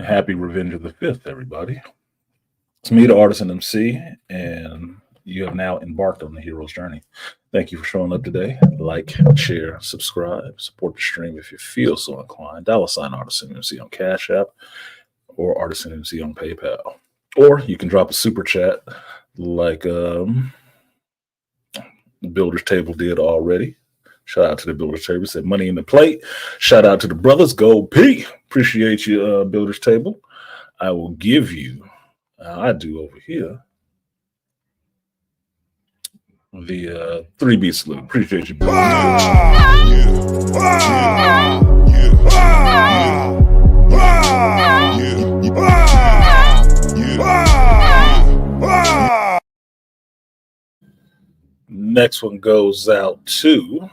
happy Revenge of the Fifth, everybody. It's me, the Artisan MC, and you have now embarked on the hero's journey. Thank you for showing up today. Like, share, subscribe, support the stream if you feel so inclined. $ Artisan MC on Cash App or Artisan MC on PayPal. Or you can drop a super chat like the Builder's Table did already. Shout out to the Builder's Table. Said money in the plate. Shout out to the brothers. Gold P. Appreciate you, Builder's Table. I will give you, I do over here, the 3B salute. Appreciate you, Builder's Table. Next one goes out to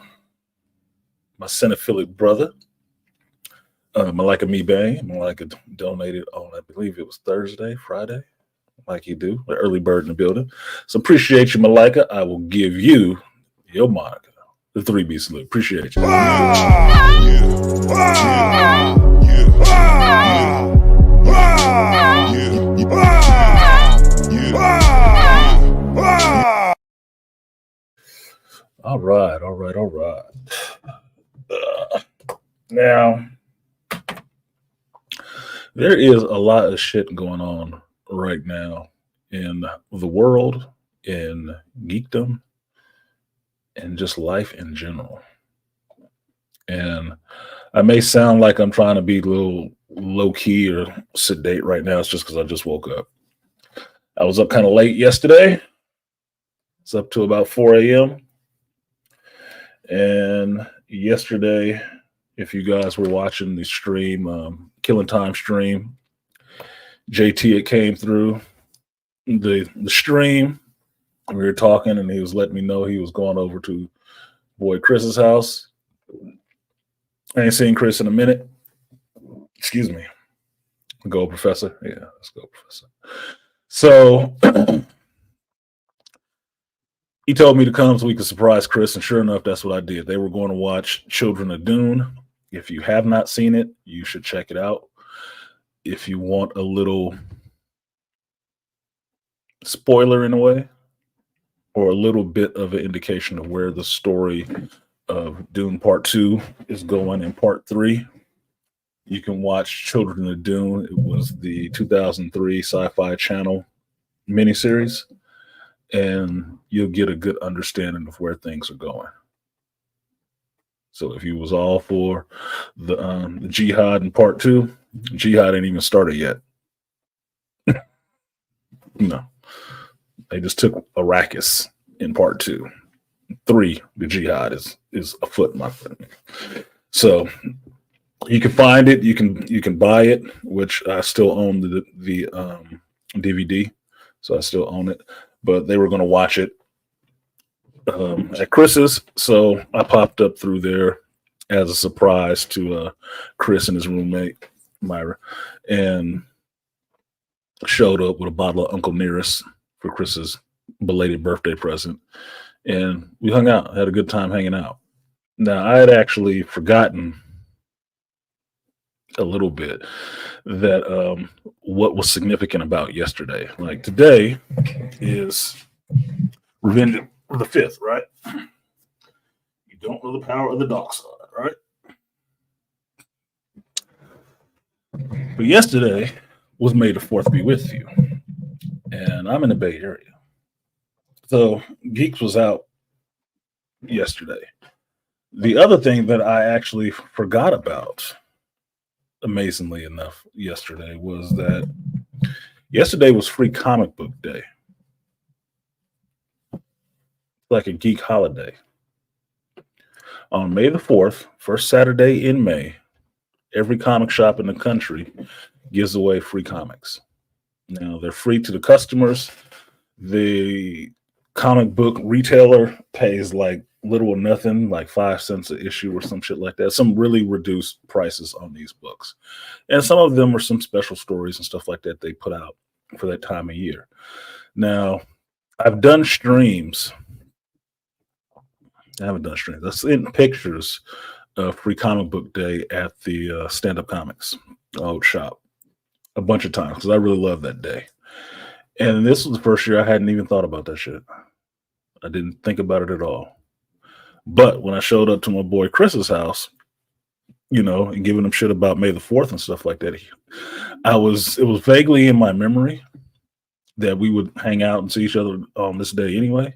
my cinephilic brother, Malika Me Bang. Malika donated on, I believe it was Friday, like you do, the early bird in the building. So appreciate you, Malika. I will give you your Monica, the 3B salute. Appreciate you. All right. Now, there is a lot of shit going on right now in the world, in geekdom, and just life in general. And I may sound like I'm trying to be a little low-key or sedate right now. It's just because I just woke up. I was up kind of late yesterday. It's up to about 4 a.m. And yesterday, if you guys were watching the stream, Killing Time stream, JT, it came through the stream. We were talking, and he was letting me know he was going over to boy Chris's house. I ain't seen Chris in a minute. Excuse me. Go, Professor. Yeah, let's go, Professor. So he told me to come so we could surprise Chris, and sure enough, that's what I did. They were going to watch Children of Dune. If you have not seen it, you should check it out. If you want a little spoiler in a way, or a little bit of an indication of where the story of Dune Part 2 is going in Part 3, you can watch Children of Dune. It was the 2003 Sci-Fi Channel miniseries, and you'll get a good understanding of where things are going. So if you was all for the jihad in Part 2, jihad ain't even started yet. No. They just took Arrakis in Part 2. 3, the jihad is afoot, my friend. So you can find it. You can buy it, which I still own the DVD, so I still own it. But they were going to watch it at Chris's, so I popped up through there as a surprise to Chris and his roommate Myra, and showed up with a bottle of Uncle Nearest for Chris's belated birthday present, and we hung out, had a good time hanging out. Now, I had actually forgotten a little bit that what was significant about yesterday. Like, today is Revenge of the Fifth, right? You don't know the power of the dark side, right? But yesterday was May the 4th be with you. And I'm in the Bay Area. So Geeks was out yesterday. The other thing that I actually forgot about, amazingly enough, yesterday was that yesterday was Free Comic Book Day. Like a geek holiday. On May the 4th, first Saturday in May, every comic shop in the country gives away free comics. Now, they're free to the customers. The comic book retailer pays like little or nothing, like 5 cents an issue or some shit like that. Some really reduced prices on these books. And some of them are some special stories and stuff like that they put out for that time of year. Now, I've done streams. I haven't done streams. I've seen pictures of Free Comic Book Day at the Stand Up Comics old shop. a bunch of times because I really loved that day. And this was the first year I hadn't even thought about that shit. I didn't think about it at all. But when I showed up to my boy Chris's house, and giving him shit about May the 4th and stuff like that, it was vaguely in my memory that we would hang out and see each other on this day anyway.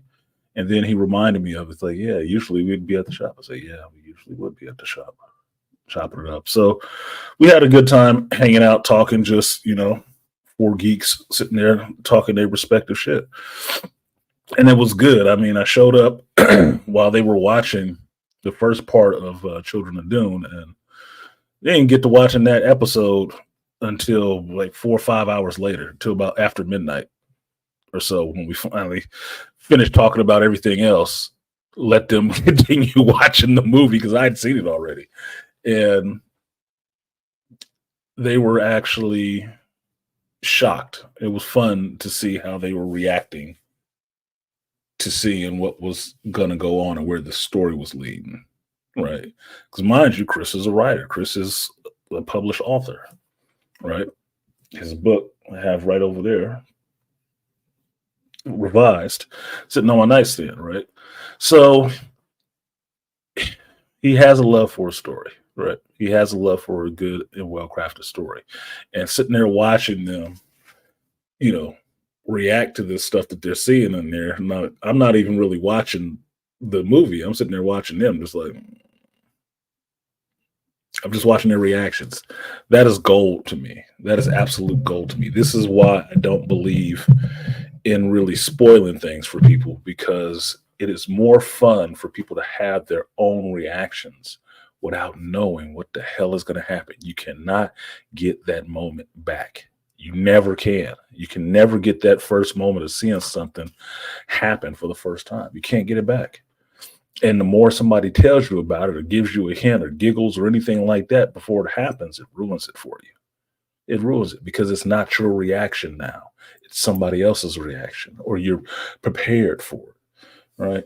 And then he reminded me of it. It's like, yeah, usually we'd be at the shop. I say, yeah, we usually would be at the shop, chopping it up. So we had a good time hanging out, talking, just, four geeks sitting there talking their respective shit. And it was good. I mean, I showed up while they were watching the first part of Children of Dune, and they didn't get to watching that episode until like 4 or 5 hours later, till about after midnight or so, when we finally finished talking about everything else. Let them continue watching the movie because I had seen it already. And they were actually shocked. It was fun to see how they were reacting to seeing what was going to go on and where the story was leading, right? Because mind you, Chris is a writer. Chris is a published author, right? His book I have right over there, revised, sitting on my nightstand, right? So he has a love for a story, right? He has a love for a good and well-crafted story. And sitting there watching them, react to this stuff that they're seeing in there. I'm not even really watching the movie. I'm sitting there watching them, just like, I'm just watching their reactions. That is gold to me. That is absolute gold to me. This is why I don't believe in really spoiling things for people, because it is more fun for people to have their own reactions without knowing what the hell is going to happen. You cannot get that moment back. You never can. You can never get that first moment of seeing something happen for the first time. You can't get it back. And the more somebody tells you about it or gives you a hint or giggles or anything like that before it happens, it ruins it for you. It ruins it because it's not your reaction now. It's somebody else's reaction, or you're prepared for it, right?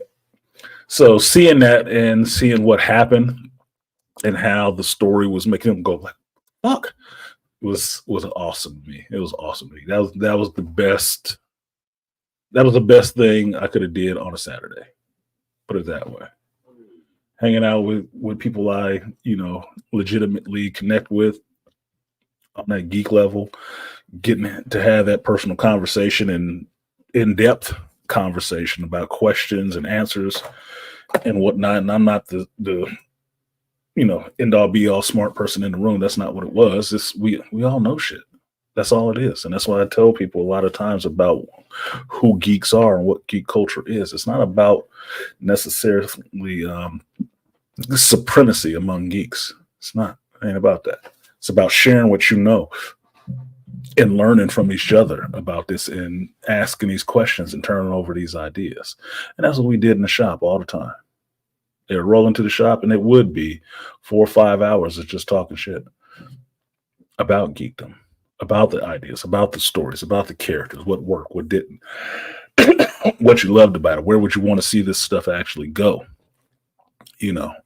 So seeing that and seeing what happened and how the story was making them go like, fuck, was awesome to me. It was awesome to me. That was the best. That was the best thing I could have did on a Saturday. Put it that way. Hanging out with people I legitimately connect with on that geek level, getting to have that personal conversation and in-depth conversation about questions and answers and whatnot. And I'm not the end all be all smart person in the room. That's not what it was. It's we all know shit. That's all it is. And that's why I tell people a lot of times about who geeks are and what geek culture is. It's not about necessarily supremacy among geeks. It's not. It ain't about that. It's about sharing what you know and learning from each other about this and asking these questions and turning over these ideas. And that's what we did in the shop all the time. They would roll into the shop and it would be 4 or 5 hours of just talking shit about geekdom, about the ideas, about the stories, about the characters, what worked, what didn't, what you loved about it, where would you want to see this stuff actually go?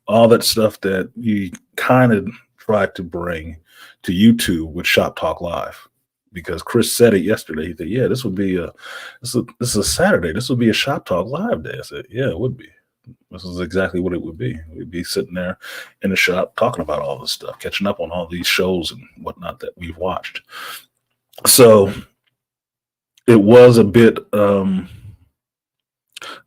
All that stuff that you kind of tried to bring to YouTube with Shop Talk Live. Because Chris said it yesterday. He said, yeah, this is a Saturday. This would be a Shop Talk Live day. I said, yeah, it would be. This is exactly what it would be. We'd be sitting there in the shop talking about all this stuff, catching up on all these shows and whatnot that we've watched. So it was a bit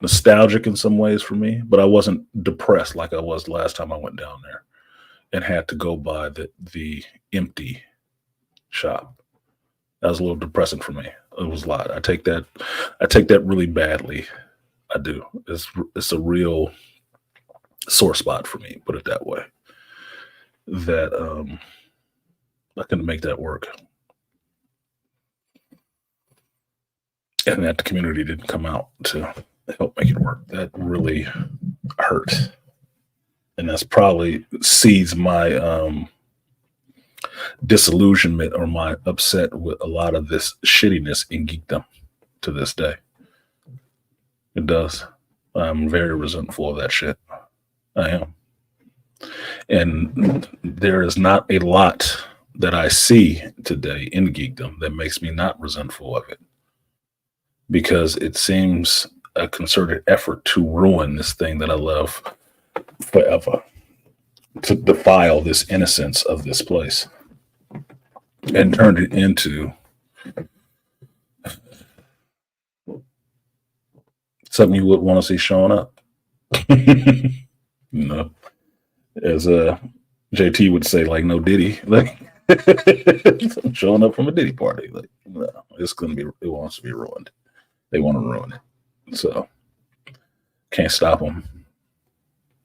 nostalgic in some ways for me, but I wasn't depressed like I was the last time I went down there and had to go by the empty shop. That was a little depressing for me. It was a lot. I take that really badly. I do. It's a real sore spot for me, put it that way. That I couldn't make that work. And that the community didn't come out to help make it work. That really hurt. And that's probably seeds my disillusionment or my upset with a lot of this shittiness in geekdom to this day. It does. I'm very resentful of that shit. I am. And there is not a lot that I see today in geekdom that makes me not resentful of it, because it seems a concerted effort to ruin this thing that I love forever, to defile this innocence of this place and turn it into something you would want to see showing up. You know, as JT would say, like no Diddy, like showing up from a Diddy party. Like, no, it's gonna be. It wants to be ruined. They want to ruin it, so can't stop them.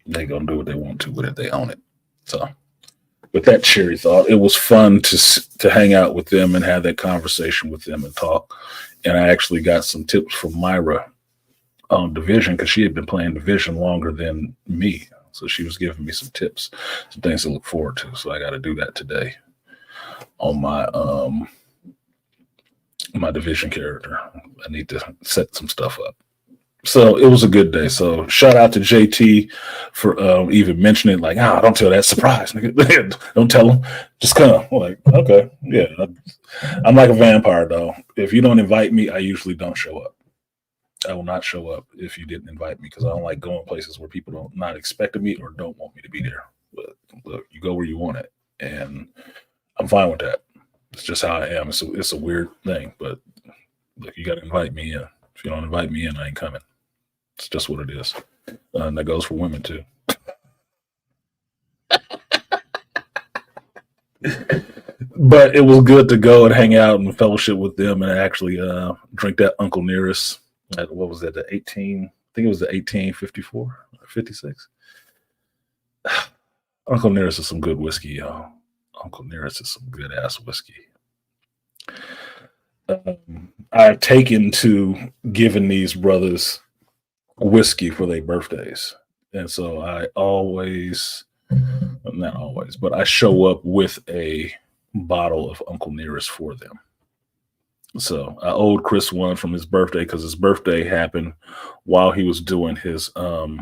They gonna do what they want to with it. They own it. So, with that cheery thought, it was fun to hang out with them and have that conversation with them and talk. And I actually got some tips from Myra on Division, because she had been playing Division longer than me. So she was giving me some tips, some things to look forward to. So I got to do that today on my Division character. I need to set some stuff up. So it was a good day. So shout out to JT for even mentioning, like, don't tell that, surprise, nigga. Don't tell him, just come. I'm like, okay, yeah. I'm like a vampire, though. If you don't invite me, I usually don't show up. I will not show up if you didn't invite me, because I don't like going places where people don't not expecting me or don't want me to be there. But look, you go where you want it, and I'm fine with that. It's just how I am. It's a weird thing, but look, you got to invite me in. If you don't invite me in, I ain't coming. It's just what it is, and that goes for women too. But it was good to go and hang out and fellowship with them and actually drink that Uncle Nearest. What was that? The 18? I think it was the 1854 or 56. Uncle Nearest is some good whiskey, y'all. Uncle Nearest is some good ass whiskey. I've taken to giving these brothers whiskey for their birthdays, and so I always, not always, but I show up with a bottle of Uncle Nearest for them. So I owed Chris one from his birthday, because his birthday happened while he was doing his book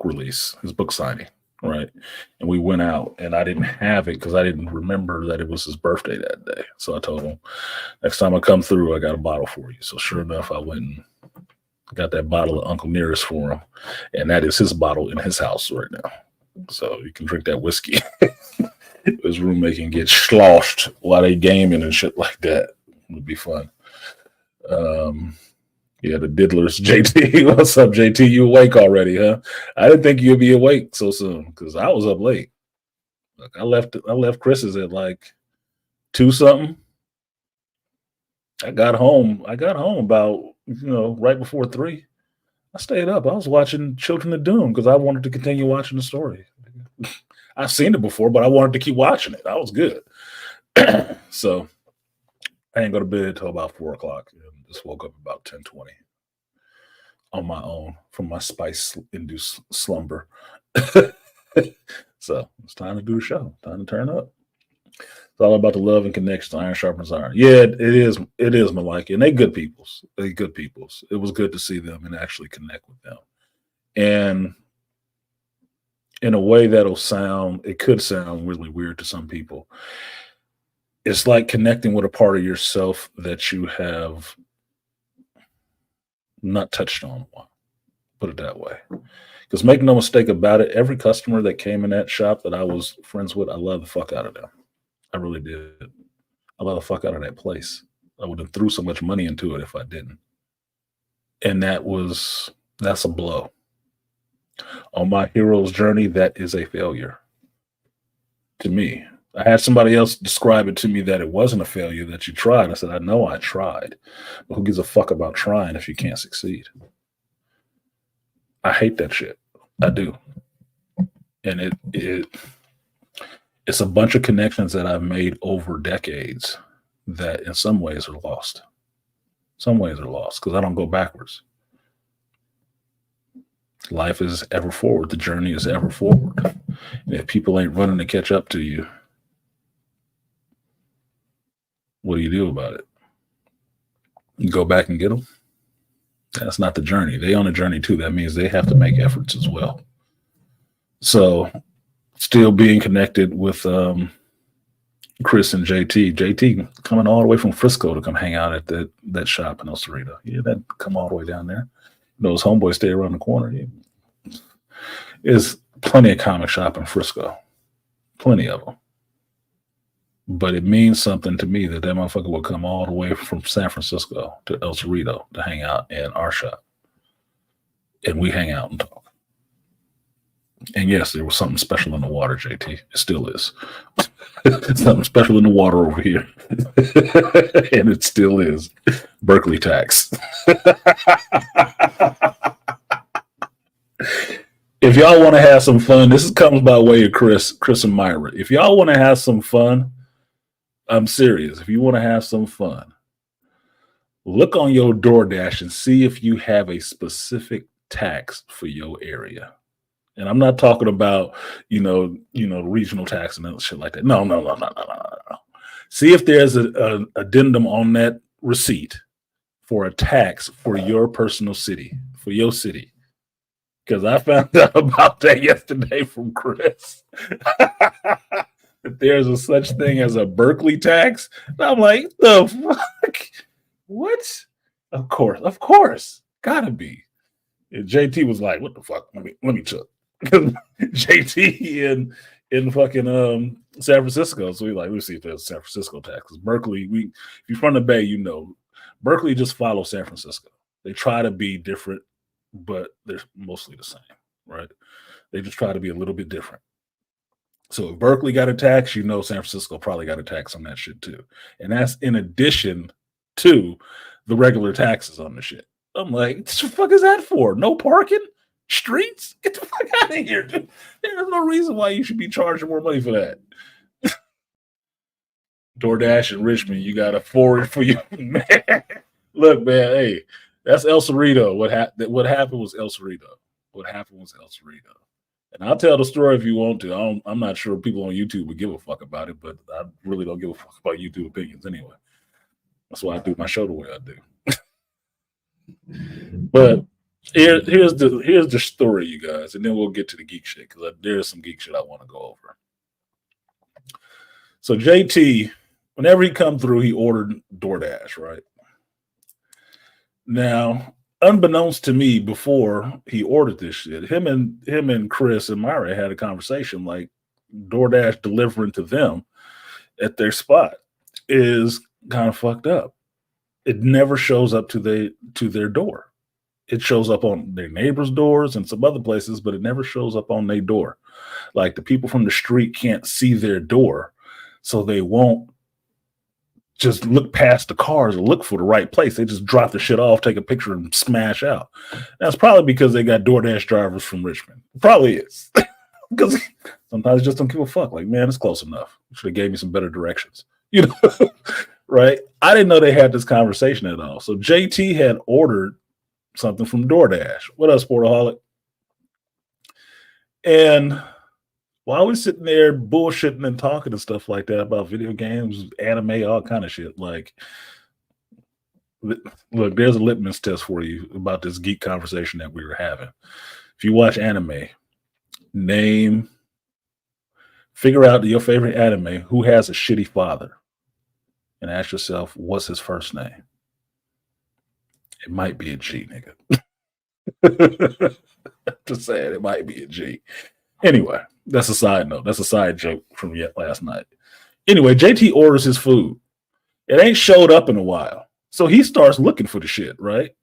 release, his book signing, right? And we went out, and I didn't have it because I didn't remember that it was his birthday that day. So I told him, next time I come through, I got a bottle for you. So sure enough, I went and got that bottle of Uncle Nearest for him, and that is his bottle in his house right now. So you can drink that whiskey. His roommate can get sloshed while they gaming and shit like that. It would be fun. Yeah, the diddlers. JT, what's up, JT? You awake already, huh? I didn't think you'd be awake so soon, because I was up late. Look, I left Chris's at like 2 something. I got home about right before 3. I stayed up. I was watching Children of Doom because I wanted to continue watching the story. I've seen it before, but I wanted to keep watching it. I was good. So I didn't go to bed until about 4 o'clock, and just woke up about 10:20 on my own from my spice-induced slumber. So it's time to do the show. Time to turn up. It's all about the love and connection. Iron sharpens iron. Yeah, it is. It is, Malika. And they good peoples. It was good to see them and actually connect with them. And in a way it could sound really weird to some people. It's like connecting with a part of yourself that you have not touched on. Put it that way. Because make no mistake about it, every customer that came in that shop that I was friends with, I love the fuck out of them. I really did. I love the fuck out of that place. I would have threw so much money into it if I didn't. And that's a blow. On my hero's journey, that is a failure to me. I had somebody else describe it to me that it wasn't a failure, that you tried. I said, I know I tried, but who gives a fuck about trying if you can't succeed? I hate that shit. I do. And it's a bunch of connections that I've made over decades that in some ways are lost. Some ways are lost because I don't go backwards. Life is ever forward. The journey is ever forward. And if people ain't running to catch up to you, what do you do about it? You go back and get them? That's not the journey. They on a journey too. That means they have to make efforts as well. So still being connected with Chris and JT. JT coming all the way from Frisco to come hang out at that shop in El Cerrito. Yeah, that come all the way down there. Those homeboys stay around the corner. Yeah. There's plenty of comic shop in Frisco. Plenty of them. But it means something to me that motherfucker will come all the way from San Francisco to El Cerrito to hang out in our shop. And we hang out and talk. And yes, there was something special in the water, JT. It still is. Something special in the water over here. And it still is. Berkeley tax. If y'all want to have some fun, this comes by way of Chris and Myra. If y'all want to have some fun, I'm serious. If you want to have some fun, look on your DoorDash and see if you have a specific tax for your area. And I'm not talking about, regional tax and shit like that. No. See if there's an addendum on that receipt for a tax for your personal city, for your city. Because I found out about that yesterday from Chris. That there's a such thing as a Berkeley tax. And I'm like, the fuck? What? Of course. Gotta be. And JT was like, what the fuck? Let me check. JT in fucking San Francisco. So we like, let's see if there's San Francisco taxes. Berkeley, if you're from the Bay, Berkeley just follows San Francisco. They try to be different, but they're mostly the same, right? They just try to be a little bit different. So if Berkeley got a tax, San Francisco probably got a tax on that shit too. And that's in addition to the regular taxes on the shit. I'm like, what the fuck is that for? No parking? Streets? Get the fuck out of here, dude. There's no reason why you should be charging more money for that. DoorDash in Richmond, you got to forward for you. Man. Look, man, hey, that's El Cerrito. What happened was El Cerrito. And I'll tell the story if you want to. I'm not sure people on YouTube would give a fuck about it, but I really don't give a fuck about YouTube opinions anyway. That's why I do my show the way I do. But here's the story, you guys, and then we'll get to the geek shit because there's some geek shit I want to go over. So JT, whenever he come through, he ordered DoorDash, right? Now, unbeknownst to me, before he ordered this shit, him and Chris and Myra had a conversation like DoorDash delivering to them at their spot is kind of fucked up. It never shows up to their door. It shows up on their neighbors' doors and some other places, but it never shows up on their door. Like the people from the street can't see their door, so they won't just look past the cars or look for the right place. They just drop the shit off, take a picture, and smash out. That's probably because they got DoorDash drivers from Richmond. It probably is. Because sometimes just don't give a fuck. Like, man, it's close enough. You should have gave me some better directions. Right? I didn't know they had this conversation at all. So JT had ordered something from DoorDash. What else, Sportaholic? And while we're sitting there bullshitting and talking and stuff like that about video games, anime, all kind of shit, like, look, there's a litmus test for you about this geek conversation that we were having. If you watch anime, figure out your favorite anime, who has a shitty father, and ask yourself, what's his first name? It might be a G, nigga. Just saying, it might be a G. Anyway, that's a side note. That's a side joke from last night. Anyway, JT orders his food. It ain't showed up in a while. So he starts looking for the shit, right?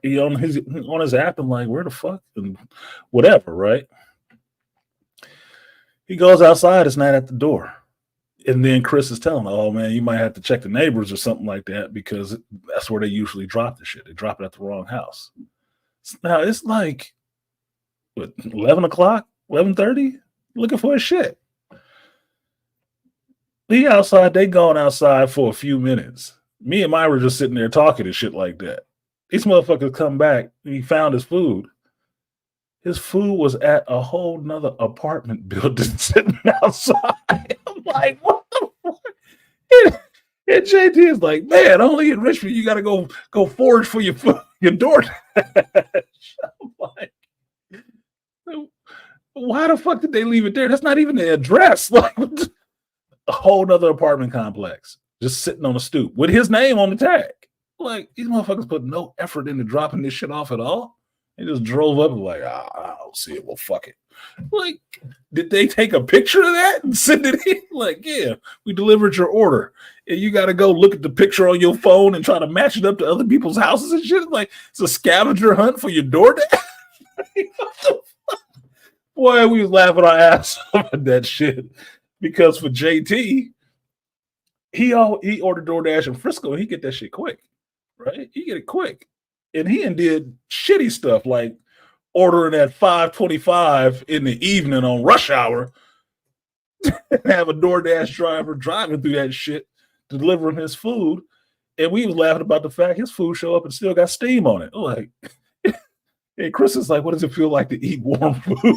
He on his app and like, where the fuck? And whatever, right? He goes outside, it's not at the door. And then Chris is telling him, oh man, you might have to check the neighbors or something like that because that's where they usually drop the shit. They drop it at the wrong house. Now it's like, what, 11 o'clock? 11:30, looking for his shit. He outside, they going outside for a few minutes. Me and Myra just sitting there talking and shit like that. These motherfuckers come back, he found his food. His food was at a whole nother apartment building sitting outside. I'm like, what the fuck? And JT is like, man, only in Richmond you gotta go forage for your DoorDash. I'm like, Why the fuck did they leave it there? That's not even the address. Like a whole nother apartment complex, just sitting on a stoop with his name on the tag. Like these motherfuckers put no effort into dropping this shit off at all. They just drove up and like, I don't see it. Well, fuck it. Like, did they take a picture of that and send it in? Like, yeah, we delivered your order. And you got to go look at the picture on your phone and try to match it up to other people's houses and shit. Like, it's a scavenger hunt for your DoorDash. Boy, we was laughing our ass off at that shit. Because for JT, he ordered DoorDash in Frisco and he get that shit quick. Right? He get it quick. And he did shitty stuff like ordering at 5:25 in the evening on rush hour and have a DoorDash driver driving through that shit to deliver him his food. And we was laughing about the fact his food show up and still got steam on it. Like, and Chris is like, what does it feel like to eat warm food?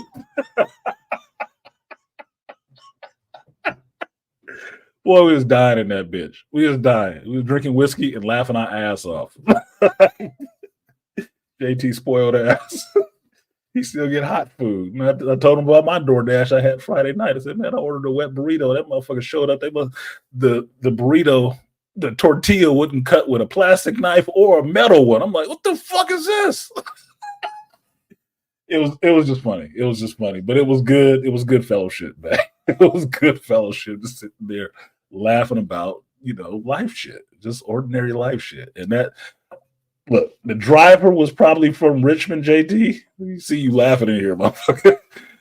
Boy, we was dying in that bitch. We was dying. We was drinking whiskey and laughing our ass off. JT spoiled ass. He still get hot food. And I told him about my DoorDash I had Friday night. I said, man, I ordered a wet burrito. That motherfucker showed up. The burrito, the tortilla wouldn't cut with a plastic knife or a metal one. I'm like, what the fuck is this? It was just funny. It was just funny. But it was good. It was good fellowship, man. It was good fellowship just sitting there laughing about, life shit. Just ordinary life shit. And that, look, the driver was probably from Richmond, JT. You see you laughing in here, motherfucker.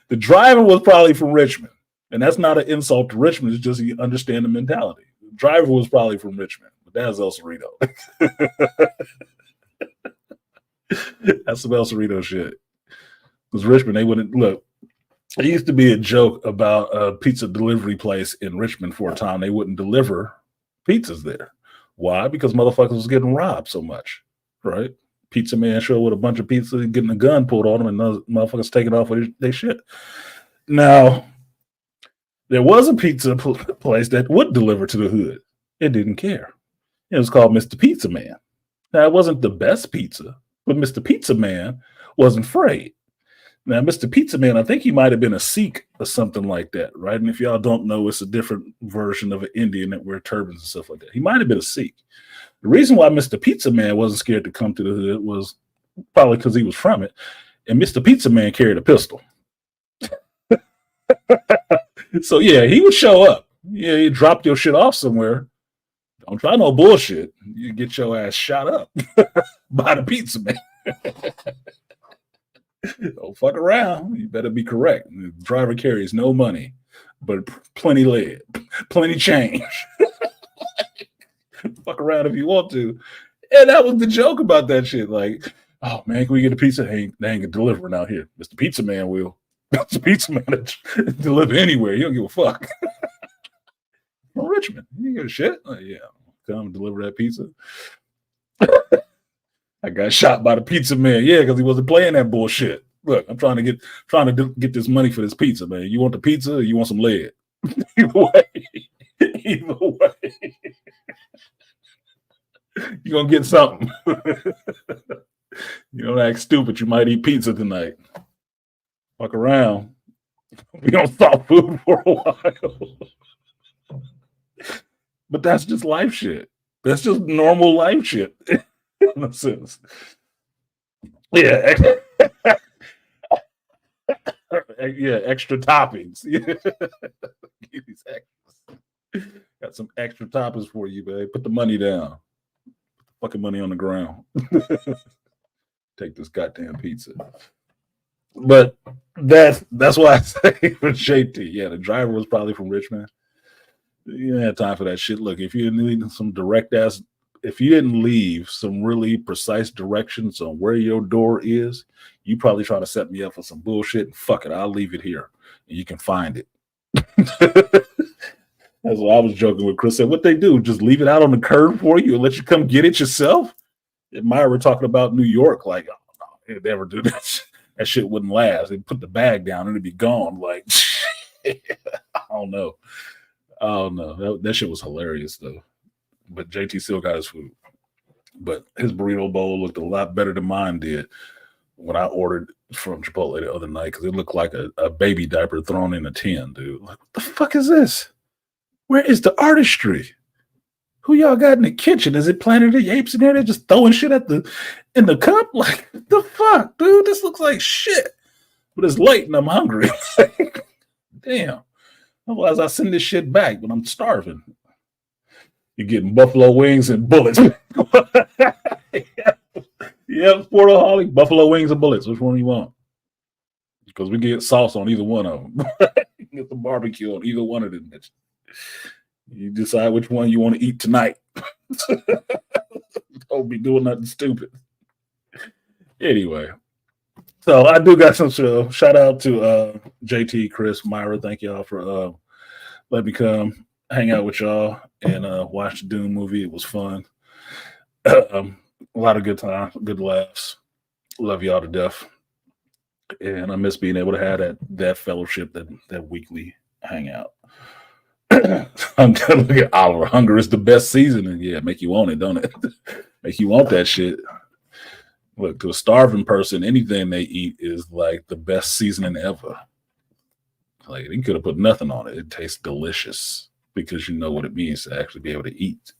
The driver was probably from Richmond. And that's not an insult to Richmond. It's just you understand the mentality. The driver was probably from Richmond. But that's El Cerrito. That's some El Cerrito shit. Because Richmond, they wouldn't, look, it used to be a joke about a pizza delivery place in Richmond for a time. They wouldn't deliver pizzas there. Why? Because motherfuckers was getting robbed so much, right? Pizza man show with a bunch of pizza, getting a gun pulled on them, and those motherfuckers taking off with their shit. Now, there was a pizza place that would deliver to the hood. It didn't care. It was called Mr. Pizza Man. Now, it wasn't the best pizza, but Mr. Pizza Man wasn't afraid. Now, Mr. Pizza Man, I think he might have been a Sikh or something like that, right? And if y'all don't know, it's a different version of an Indian that wear turbans and stuff like that. He might have been a Sikh. The reason why Mr. Pizza Man wasn't scared to come to the hood was probably because he was from it. And Mr. Pizza Man carried a pistol. So, yeah, he would show up. Yeah, you dropped your shit off somewhere. Don't try no bullshit. You get your ass shot up by the pizza man. Don't fuck around. You better be correct. The driver carries no money, but plenty lead, plenty change. Fuck around if you want to. And that was the joke about that shit. Like, oh man, can we get a pizza? They ain't gonna deliver it out here. Mr. Pizza Man will. Mr. Pizza Man deliver anywhere. He don't give a fuck. From Richmond, you give a shit. Yeah, come deliver that pizza. I got shot by the pizza man. Yeah, because he wasn't playing that bullshit. Look, I'm trying to get this money for this pizza, man. You want the pizza or you want some lead? Either way. You're going to get something. You don't act stupid. You might eat pizza tonight. Fuck around. We don't stop food for a while. But that's just life shit. That's just normal life shit. In a sense. Yeah. Yeah, extra toppings. Give these extras. Got some extra toppings for you, babe. Put the money down. Put the fucking money on the ground. Take this goddamn pizza. But that's why I say for JT. Yeah, the driver was probably from Richmond. You didn't have time for that shit. Look, if you need some direct ass, if you didn't leave some really precise directions on where your door is, you probably trying to set me up for some bullshit. And fuck it, I'll leave it here and you can find it. That's what I was joking with Chris. Said, what they do? Just leave it out on the curb for you and let you come get it yourself? And Myra were talking about New York, like, oh, no, they'd never do that. That shit wouldn't last. They'd put the bag down and it'd be gone. Like, I don't know. That shit was hilarious though. But JT still got his food. But his burrito bowl looked a lot better than mine did. when I ordered from Chipotle the other night because it looked like a baby diaper thrown in a tin, dude. Like, what the fuck is this? Where is the artistry? Who y'all got in the kitchen? Is it Planet of the Apes in there? They're just throwing shit in the cup? Like, what the fuck, dude? This looks like shit. But it's late and I'm hungry. Damn. Otherwise, I send this shit back, but I'm starving. You're getting buffalo wings and bullets. Yeah, Sportaholic, buffalo wings and bullets. Which one do you want? Because we get sauce on either one of them. Get the barbecue on either one of them. You decide which one you want to eat tonight. Don't be doing nothing stupid. Anyway, so I do got some show. Shout out to JT, Chris, Myra. Thank y'all for letting me come hang out with y'all and watch the Doom movie. It was fun. A lot of good time, good laughs. Love y'all to death. And I miss being able to have that fellowship, that weekly hangout. I'm gonna look at Oliver. Hunger is the best seasoning. Yeah, make you want it, don't it? Make you want that shit. Look, to a starving person, anything they eat is like the best seasoning ever. Like, you could have put nothing on it. It tastes delicious because you know what it means to actually be able to eat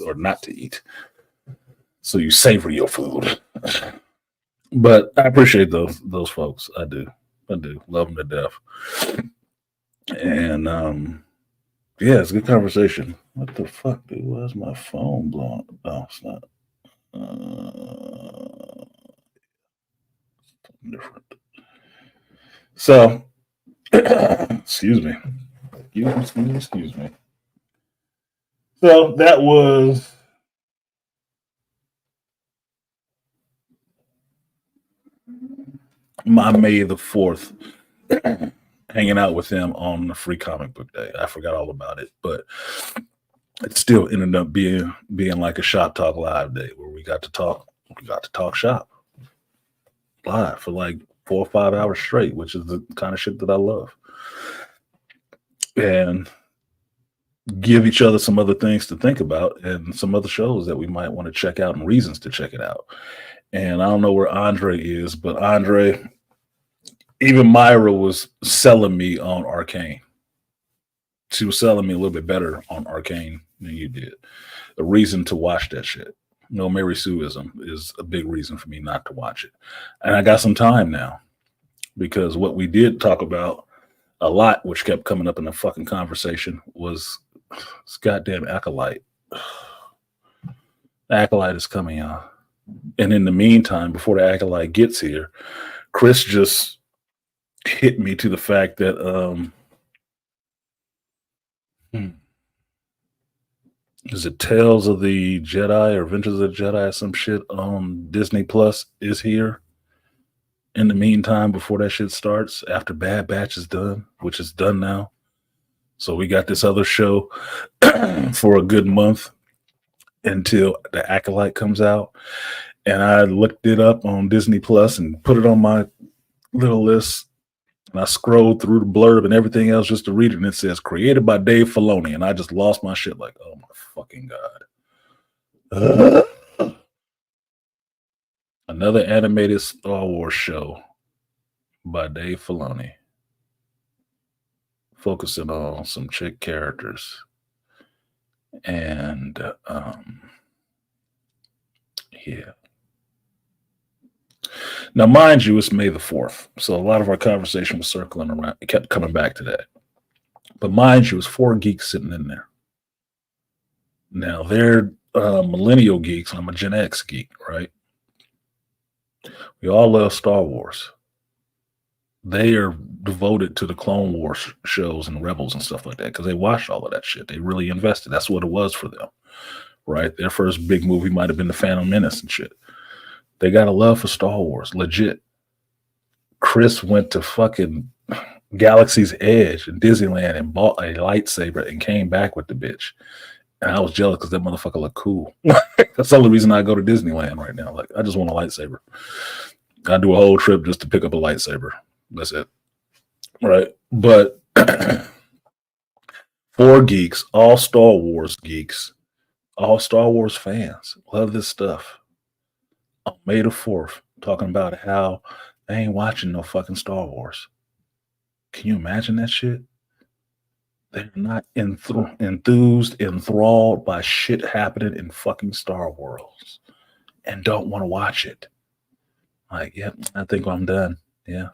or not to eat. So you savor your food. But I appreciate those folks. I do. Love them to death. And yeah, it's a good conversation. What the fuck, dude? Why's my phone blowing? Oh, it's not. Something different. So, excuse me. Excuse me. So that was my May the 4th. Hanging out with them on the free comic book day. I forgot all about it, but it still ended up being like a Shop Talk Live day where we got to talk shop live for like 4 or 5 hours straight, which is the kind of shit that I love. And give each other some other things to think about and some other shows that we might want to check out and reasons to check it out. And I don't know where Andre is, but Andre, even Myra was selling me on Arcane. She was selling me a little bit better on Arcane than you did. A reason to watch that shit. No, Mary Sueism is a big reason for me not to watch it. And I got some time now because what we did talk about a lot, which kept coming up in the fucking conversation, was this goddamn Acolyte. The Acolyte is coming, y'all. And in the meantime, before the Acolyte gets here, Chris just hit me to the fact that is it Tales of the Jedi or Adventures of the Jedi or some shit on Disney Plus is here in the meantime before that shit starts, after Bad Batch is done, which is done now. So we got this other show for a good month until the Acolyte comes out. And I looked it up on Disney Plus and put it on my little list. And I scrolled through the blurb and everything else just to read it. And it says, created by Dave Filoni. And I just lost my shit like, oh my fucking God. Another animated Star Wars show by Dave Filoni. Focusing on some chick characters. And yeah. Now, mind you, it's May the 4th. So a lot of our conversation was circling around. It kept coming back to that. But mind you, it's 4 geeks sitting in there. Now, they're millennial geeks, and I'm a Gen X geek, right? We all love Star Wars. They are devoted to the Clone Wars shows and Rebels and stuff like that because they watched all of that shit. They really invested. That's what it was for them, right? Their first big movie might have been The Phantom Menace and shit. They got a love for Star Wars, legit. Chris went to fucking Galaxy's Edge in Disneyland and bought a lightsaber and came back with the bitch. And I was jealous because that motherfucker looked cool. That's the only reason I go to Disneyland right now. Like, I just want a lightsaber. I do a whole trip just to pick up a lightsaber. That's it. Right. But 4 geeks, all Star Wars geeks, all Star Wars fans, love this stuff. On May the 4th, talking about how they ain't watching no fucking Star Wars. Can you imagine that shit? They're not enthused, enthralled by shit happening in fucking Star Wars and don't want to watch it. Like, yep, I think I'm done. Yeah.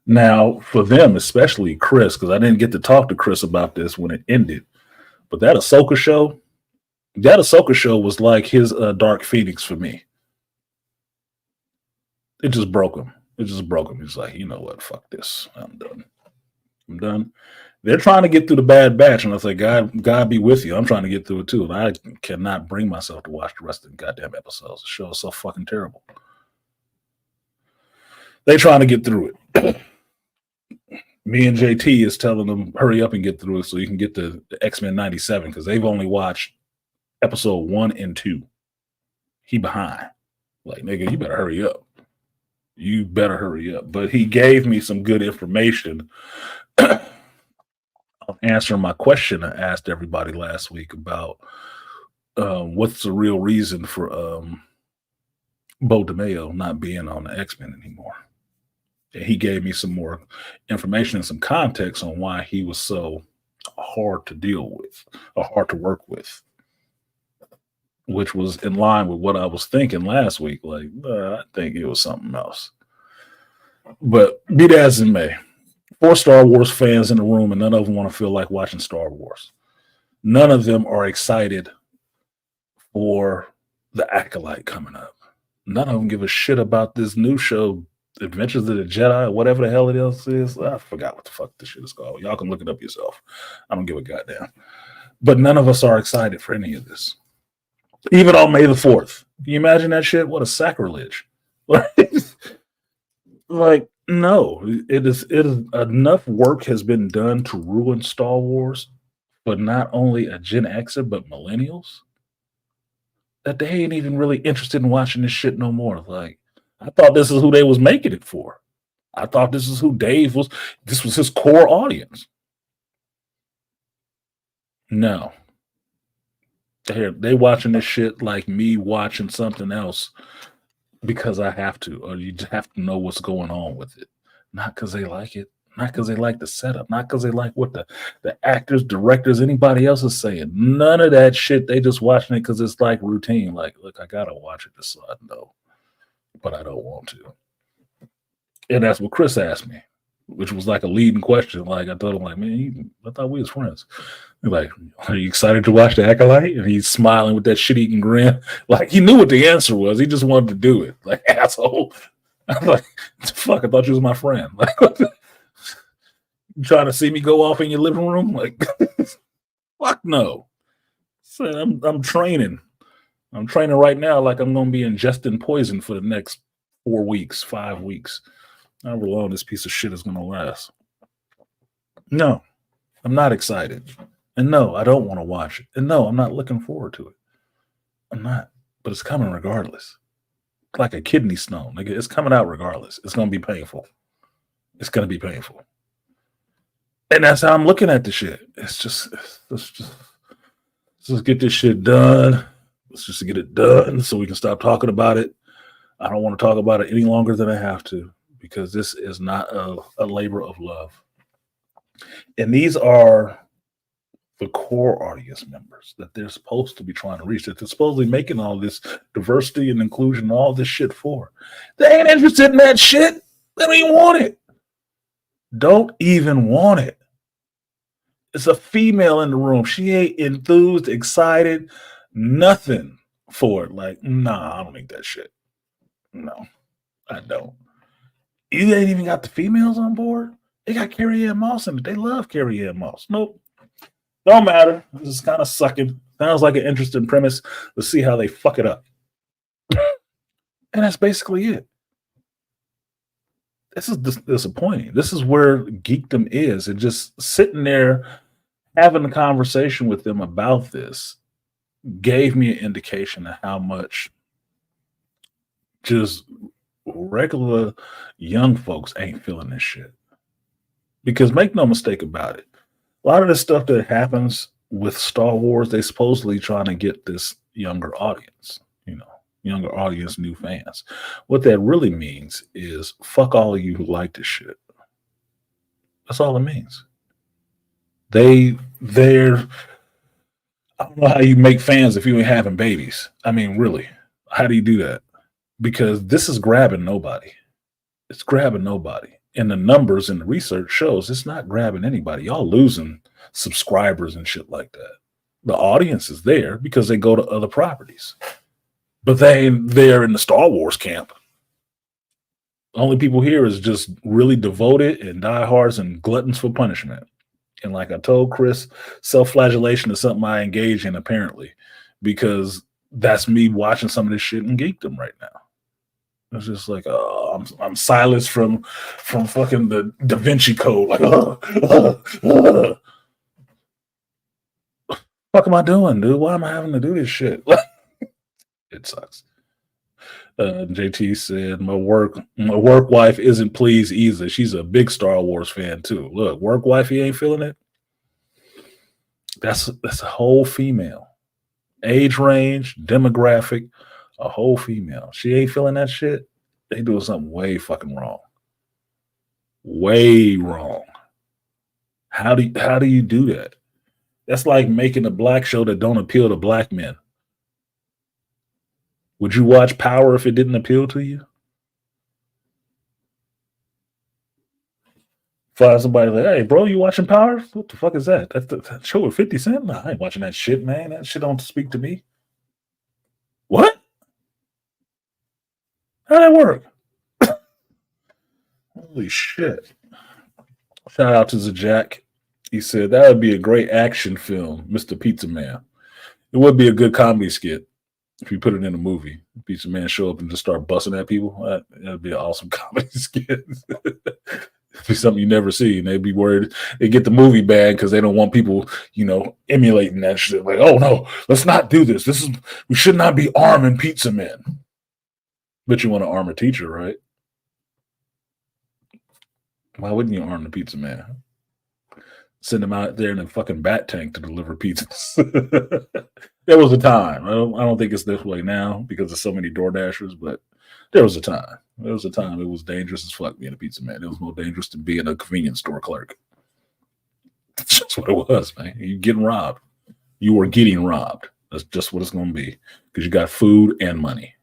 Now, for them, especially Chris, because I didn't get to talk to Chris about this when it ended, but that Ahsoka show was like his Dark Phoenix for me. It just broke him. He's like, you know what? Fuck this. I'm done. They're trying to get through the Bad Batch, and I say, God be with you. I'm trying to get through it too, and I cannot bring myself to watch the rest of the goddamn episodes. The show is so fucking terrible. They trying to get through it. Me and JT is telling them hurry up and get through it so you can get to the X-Men 97 because they've only watched episode 1 and 2. He behind. Like, nigga, you better hurry up. But he gave me some good information answering my question I asked everybody last week about what's the real reason for Bo DeMayo not being on the X-Men anymore. And he gave me some more information and some context on why he was so hard to deal with or hard to work with, which was in line with what I was thinking last week. Like, I think it was something else. But be that as it may, 4 Star Wars fans in the room, and none of them want to feel like watching Star Wars. None of them are excited for the Acolyte coming up. None of them give a shit about this new show, Adventures of the Jedi, whatever the hell it else is. I forgot what the fuck this shit is called. Y'all can look it up yourself. I don't give a goddamn. But none of us are excited for any of this. Even on May the 4th. Can you imagine that shit? What a sacrilege. Like, no. It is enough work has been done to ruin Star Wars, but not only a Gen Xer, but millennials, that they ain't even really interested in watching this shit no more. Like, I thought this is who they was making it for. I thought this is who Dave was. This was his core audience. No. They watching this shit like me watching something else because I have to, or you just have to know what's going on with it. Not because they like it, not because they like the setup, not because they like what the actors, directors, anybody else is saying. None of that shit. They just watching it because it's like routine. Like, look, I gotta watch it just so I know, but I don't want to. And that's what Chris asked me, which was like a leading question. Like, I told him, like, man, I thought we was friends. He's like, are you excited to watch the Acolyte? And he's smiling with that shit-eating grin. Like, he knew what the answer was. He just wanted to do it. Like, asshole. I'm like, fuck, I thought you was my friend. Like, you trying to see me go off in your living room? Like, fuck no. So I'm training. I'm training right now like I'm going to be ingesting poison for the next 4 weeks, 5 weeks. However long this piece of shit is going to last. No, I'm not excited. And no, I don't want to watch it. And no, I'm not looking forward to it. I'm not. But it's coming regardless. It's like a kidney stone. Nigga, it's coming out regardless. It's going to be painful. It's going to be painful. And that's how I'm looking at the shit. Let's just get this shit done. Let's just get it done so we can stop talking about it. I don't want to talk about it any longer than I have to because this is not a labor of love. And these are the core audience members that they're supposed to be trying to reach, that they're supposedly making all this diversity and inclusion and all this shit for. They ain't interested in that shit. They don't even want it. Don't even want it. It's a female in the room. She ain't enthused, excited, nothing for it. Like, nah, I don't need that shit. No, I don't. You ain't even got the females on board. They got Carrie Ann Moss in it. They love Carrie Ann Moss. Nope. Don't matter. This is kind of sucking. Sounds like an interesting premise. Let's see how they fuck it up. And that's basically it. This is disappointing. This is where geekdom is. And just sitting there having a conversation with them about this gave me an indication of how much just regular young folks ain't feeling this shit. Because make no mistake about it, a lot of the stuff that happens with Star Wars, they supposedly trying to get this younger audience, you know. younger audience, new fans. What that really means is fuck all of you who like this shit. That's all it means. They're I don't know how you make fans if you ain't having babies. I mean, really, how do you do that? Because this is grabbing nobody. It's grabbing nobody. And the numbers and the research shows it's not grabbing anybody. Y'all losing subscribers and shit like that. The audience is there because they go to other properties, but they ain't there in the Star Wars camp. The only people here is just really devoted and diehards and gluttons for punishment. And like I told Chris, self-flagellation is something I engage in apparently, because that's me watching some of this shit in geekdom right now. It's just like, I'm silenced from fucking the Da Vinci Code. Like, fuck am I doing, dude? Why am I having to do this shit? It sucks. JT said, my work wife isn't pleased either. She's a big Star Wars fan too. Look, work wifey ain't feeling it. That's a whole female. Age range, demographic, a whole female. She ain't feeling that shit. They doing something way fucking wrong. Way wrong. How do you do that? That's like making a black show that don't appeal to black men. Would you watch Power if it didn't appeal to you? Find somebody like, hey, bro, you watching Power? What the fuck is that? That's the show with 50 Cent? Nah, I ain't watching that shit, man. That shit don't speak to me. What? How'd that work? Holy shit. Shout out to Zajac. He said, that would be a great action film, Mr. Pizza Man. It would be a good comedy skit if you put it in a movie. Pizza Man show up and just start busting at people. That'd be an awesome comedy skit. It'd be something you never see. And they'd be worried they get the movie banned because they don't want people, emulating that shit. Like, oh no, let's not do this. We should not be arming pizza men. But you want to arm a teacher, right? Why wouldn't you arm the pizza man? Send him out there in a fucking bat tank to deliver pizzas. There was a time. I don't think it's this way now because there's so many Door Dashers, but there was a time. There was a time it was dangerous as fuck being a pizza man. It was more dangerous than being a convenience store clerk. That's just what it was, man. You getting robbed. You were getting robbed. That's just what it's going to be because you got food and money.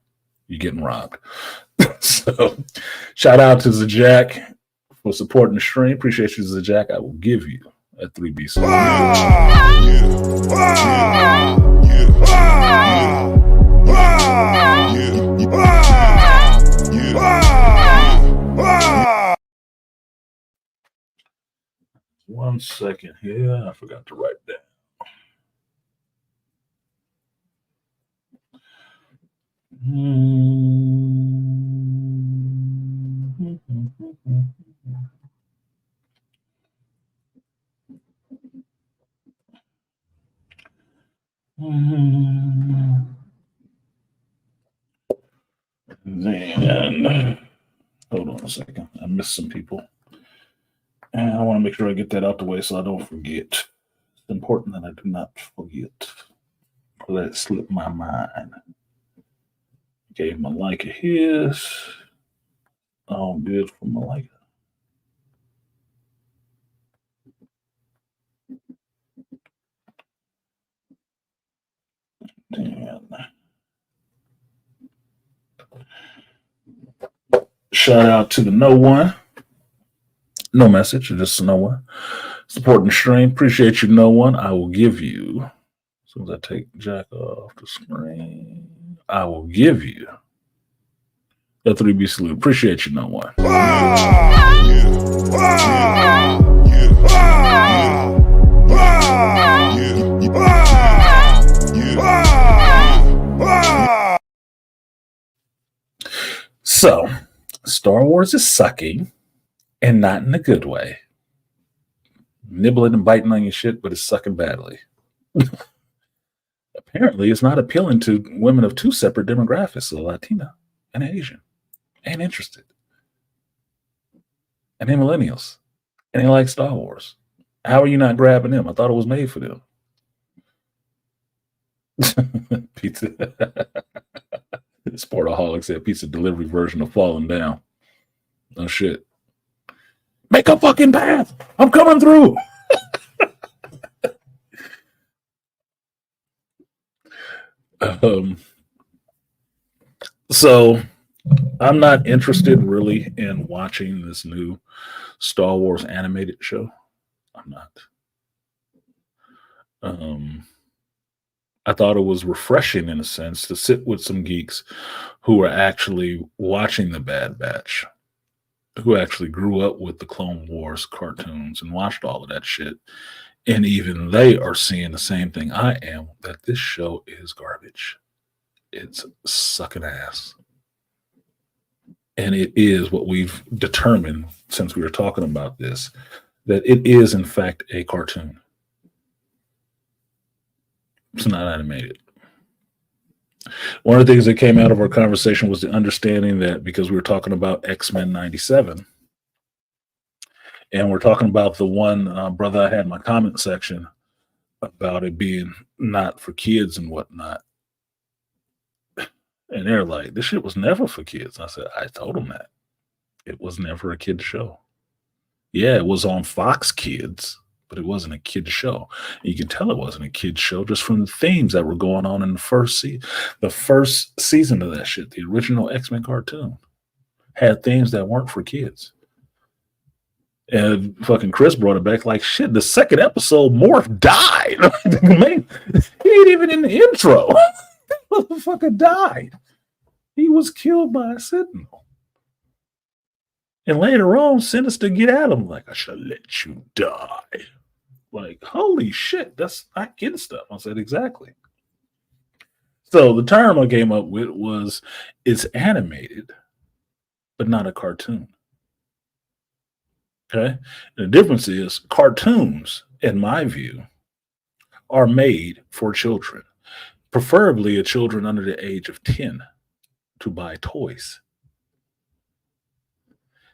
You're getting robbed. So, shout out to Zajac for supporting the stream. Appreciate you, Zajac. I will give you a 3B. One second here. I forgot to write that. Then, hold on a second. I missed some people. And I want to make sure I get that out the way so I don't forget. It's important that I do not forget. Let it slip my mind. Gave Malika his. All good for Malika. Damn. Shout out to the No One. No message, just No One. Supporting the stream. Appreciate you, No One. I will give you, as soon as I take Jack off the screen, I will give you a 3B salute. Appreciate you, No One. So, Star Wars is sucking, and not in a good way. Nibbling and biting on your shit, but it's sucking badly. Apparently, it's not appealing to women of two separate demographics, so Latina and Asian, and interested. And they millennials. And they like Star Wars. How are you not grabbing them? I thought it was made for them. Pizza. Sportaholic said pizza delivery version of falling down. No shit. Make a fucking path. I'm coming through. um, so I'm not interested really in watching this new Star Wars animated show. I'm not. I thought it was refreshing in a sense to sit with some geeks who were actually watching the Bad Batch, who actually grew up with the Clone Wars cartoons and watched all of that shit. And even they are seeing the same thing I am, that this show is garbage. It's sucking ass. And it is what we've determined since we were talking about this, that it is in fact a cartoon. It's not animated. One of the things that came out of our conversation was the understanding that because we were talking about X-Men 97, and we're talking about the one brother I had in my comment section about it being not for kids and whatnot. And they're like, this shit was never for kids. I said, I told them that. It was never a kid show. Yeah, it was on Fox Kids, but it wasn't a kid show. You can tell it wasn't a kid show just from the themes that were going on in the first season of that shit. The original X-Men cartoon had themes that weren't for kids. And fucking Chris brought it back like shit. The second episode, Morph died. Man, he ain't even in the intro. Motherfucker died. He was killed by a Sentinel. And later on, Sinister get at him like, I shall let you die. Like, holy shit, that's not kid stuff. I said, exactly. So the term I came up with was, it's animated, but not a cartoon. Okay? And the difference is, cartoons, in my view, are made for children, preferably children under the age of 10, to buy toys.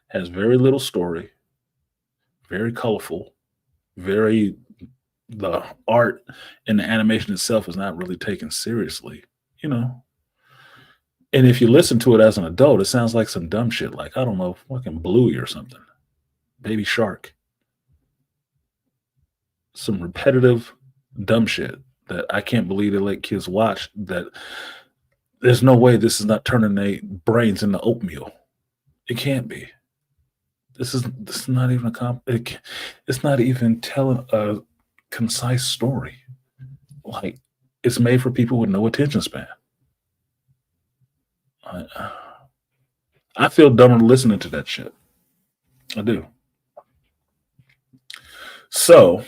Has very little story, very colorful, the art and the animation itself is not really taken seriously, you know. And if you listen to it as an adult, it sounds like some dumb shit, like, I don't know, fucking Bluey or something. Baby Shark. Some repetitive dumb shit that I can't believe they let kids watch, that there's no way this is not turning their brains into oatmeal. It can't be. This is not even it's not even telling a concise story. Like, it's made for people with no attention span. I feel dumber listening to that shit. I do. So,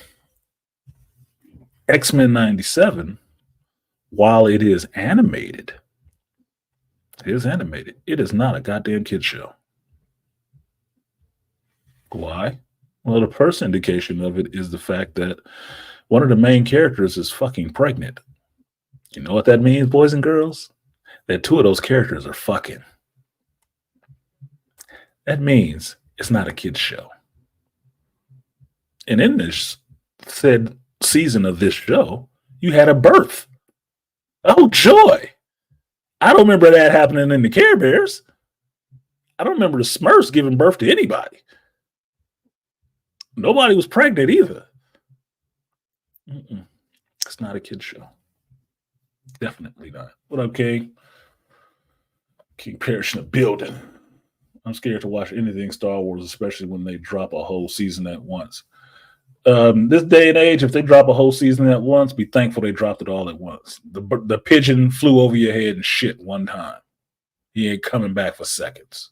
X-Men 97, while it is animated, it is not a goddamn kid show. Why? Well, the first indication of it is the fact that one of the main characters is fucking pregnant. You know what that means, boys and girls? That two of those characters are fucking. That means it's not a kid's show. And in this said season of this show, you had a birth. Oh, joy. I don't remember that happening in the Care Bears. I don't remember the Smurfs giving birth to anybody. Nobody was pregnant either. It's not a kid's show. Definitely not. What up, King? King Parrish in the building. I'm scared to watch anything Star Wars, especially when they drop a whole season at once. This day and age, if they drop a whole season at once, be thankful they dropped it all at once. The pigeon flew over your head and shit one time. He ain't coming back for seconds.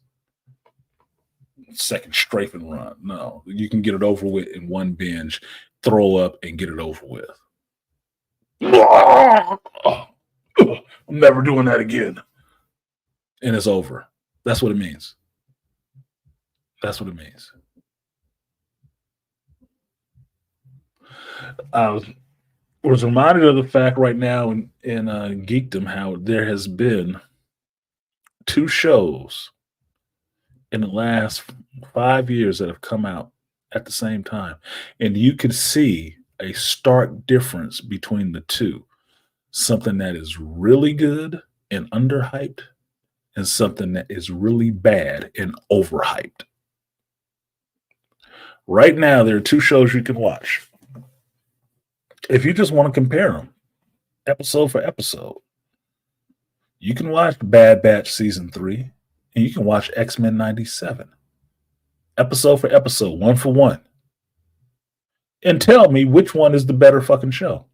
Second strafe and run. No, you can get it over with in one binge, throw up, and get it over with. I'm never doing that again. And it's over. That's what it means. That's what it means. I was reminded of the fact right now in Geekdom how there has been 2 shows in the last 5 years that have come out at the same time. And you could see a stark difference between the two. Something that is really good and underhyped, and something that is really bad and overhyped. Right now, there are two shows you can watch. If you just want to compare them episode for episode, you can watch Bad Batch Season 3 and you can watch X-Men 97 episode for episode, one for one, and tell me which one is the better fucking show.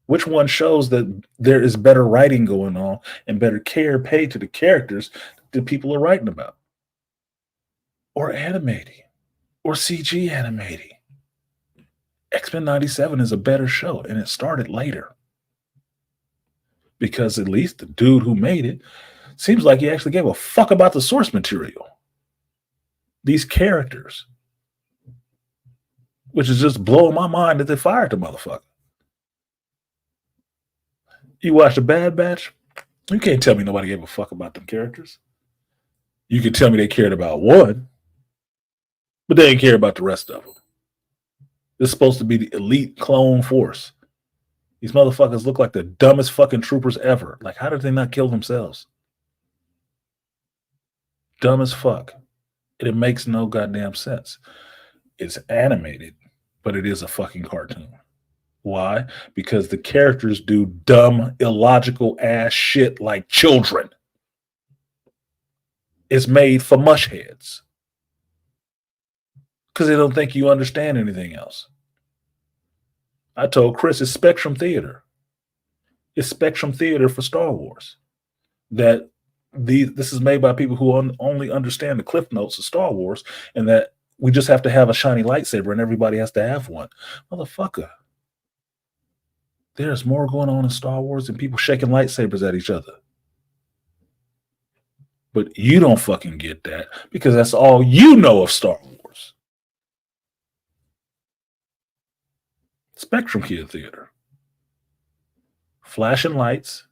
Which one shows that there is better writing going on and better care paid to the characters that people are writing about? Or animating, or CG animating. X-Men 97 is a better show, and it started later. Because at least the dude who made it seems like he actually gave a fuck about the source material. These characters. Which is just blowing my mind that they fired the motherfucker. You watch The Bad Batch, you can't tell me nobody gave a fuck about them characters. You can tell me they cared about one, but they didn't care about the rest of them. This is supposed to be the elite clone force. These motherfuckers look like the dumbest fucking troopers ever. Like, how did they not kill themselves? Dumb as fuck. And it makes no goddamn sense. It's animated, but it is a fucking cartoon. Why? Because the characters do dumb, illogical ass shit like children. It's made for mushheads. Because they don't think you understand anything else. I told Chris it's Spectrum Theater. It's Spectrum Theater for Star Wars. That this is made by people who only understand the cliff notes of Star Wars, and that we just have to have a shiny lightsaber and everybody has to have one. Motherfucker. There's more going on in Star Wars than people shaking lightsabers at each other. But you don't fucking get that because that's all you know of Star Wars. Spectrum Kid Theater. Flashing lights,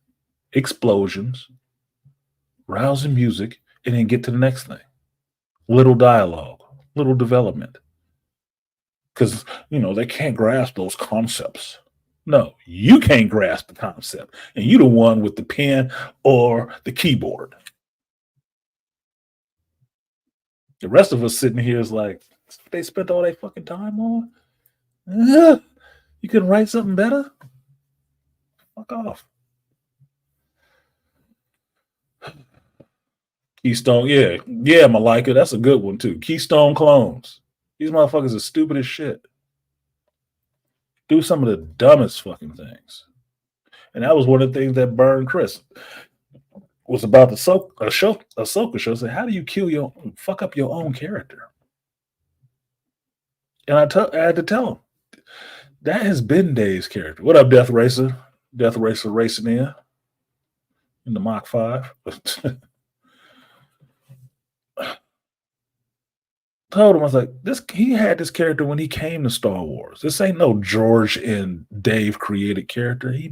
explosions, rousing music, and then get to the next thing. Little dialogue, little development. Because, they can't grasp those concepts. No, you can't grasp the concept. And you're the one with the pen or the keyboard. The rest of us sitting here is like, they spent all their fucking time on? You couldn't write something better? Fuck off. Keystone, yeah, Malika, that's a good one too. Keystone clones. These motherfuckers are stupid as shit. Do some of the dumbest fucking things. And that was one of the things that burned Chris. Was about the Ahsoka show. Say, how do you fuck up your own character? And I had to tell him, that has been Dave's character. What up, Death Racer? Death Racer racing in the Mach 5. Told him, I was like, he had this character when he came to Star Wars. This ain't no George and Dave created character. He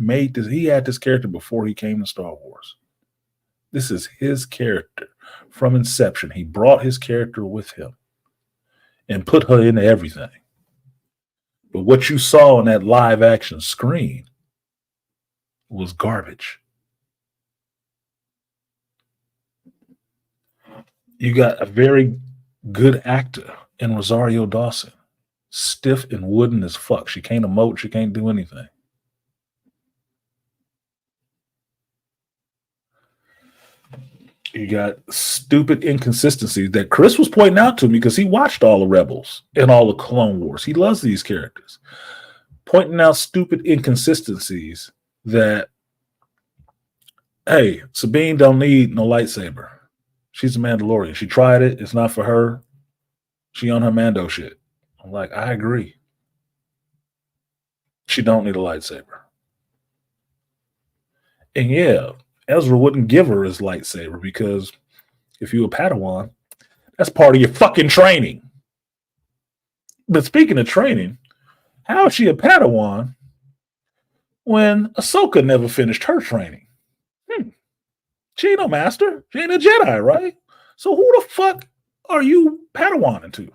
had this character before he came to Star Wars. This is his character from inception. He brought his character with him and put her into everything. But what you saw on that live action screen was garbage. You got a very good actor in Rosario Dawson. Stiff and wooden as fuck. She can't emote. She can't do anything. You got stupid inconsistencies that Chris was pointing out to me because he watched all the Rebels and all the Clone Wars. He loves these characters. Pointing out stupid inconsistencies that, hey, Sabine don't need no lightsaber. She's a Mandalorian. She tried it. It's not for her. She on her Mando shit. I'm like, I agree. She don't need a lightsaber. And yeah, Ezra wouldn't give her his lightsaber because if you're a Padawan, that's part of your fucking training. But speaking of training, how is she a Padawan when Ahsoka never finished her training? She ain't no master. She ain't a Jedi, right? So who the fuck are you Padawaning to?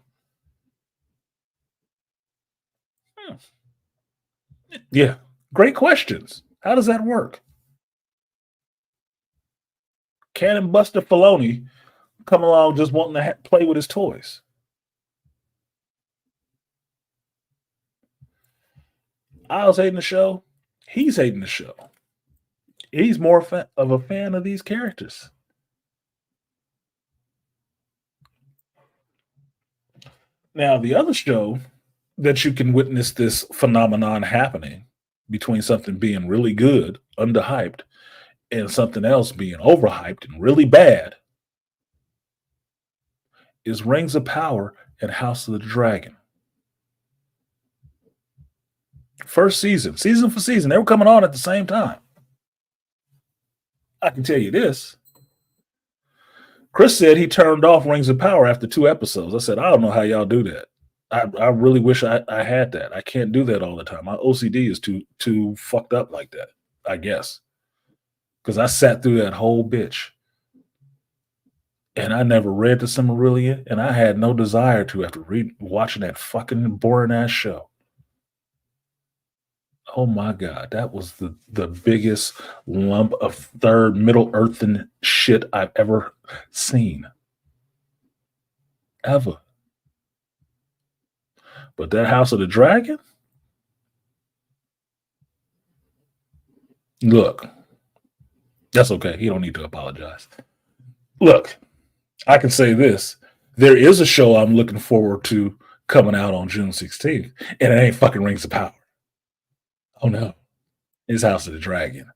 Yeah, great questions. How does that work? Cannon Buster Filoni come along just wanting to play with his toys. I was hating the show. He's hating the show. He's more of a fan of these characters. Now, the other show that you can witness this phenomenon happening between something being really good, underhyped, and something else being overhyped and really bad is Rings of Power and House of the Dragon. First season for season, they were coming on at the same time. I can tell you this. Chris said he turned off Rings of Power after 2 episodes. I said, I don't know how y'all do that. I really wish I had that. I can't do that all the time. My OCD is too fucked up like that, I guess. Because I sat through that whole bitch. And I never read the Silmarillion, and I had no desire to after watching that fucking boring ass show. Oh my God, that was the biggest lump of third Middle Earthen shit I've ever seen. Ever. But that House of the Dragon? Look, that's okay. He don't need to apologize. Look, I can say this. There is a show I'm looking forward to coming out on June 16th, and it ain't fucking Rings of Power. Oh no. It's House of the Dragon.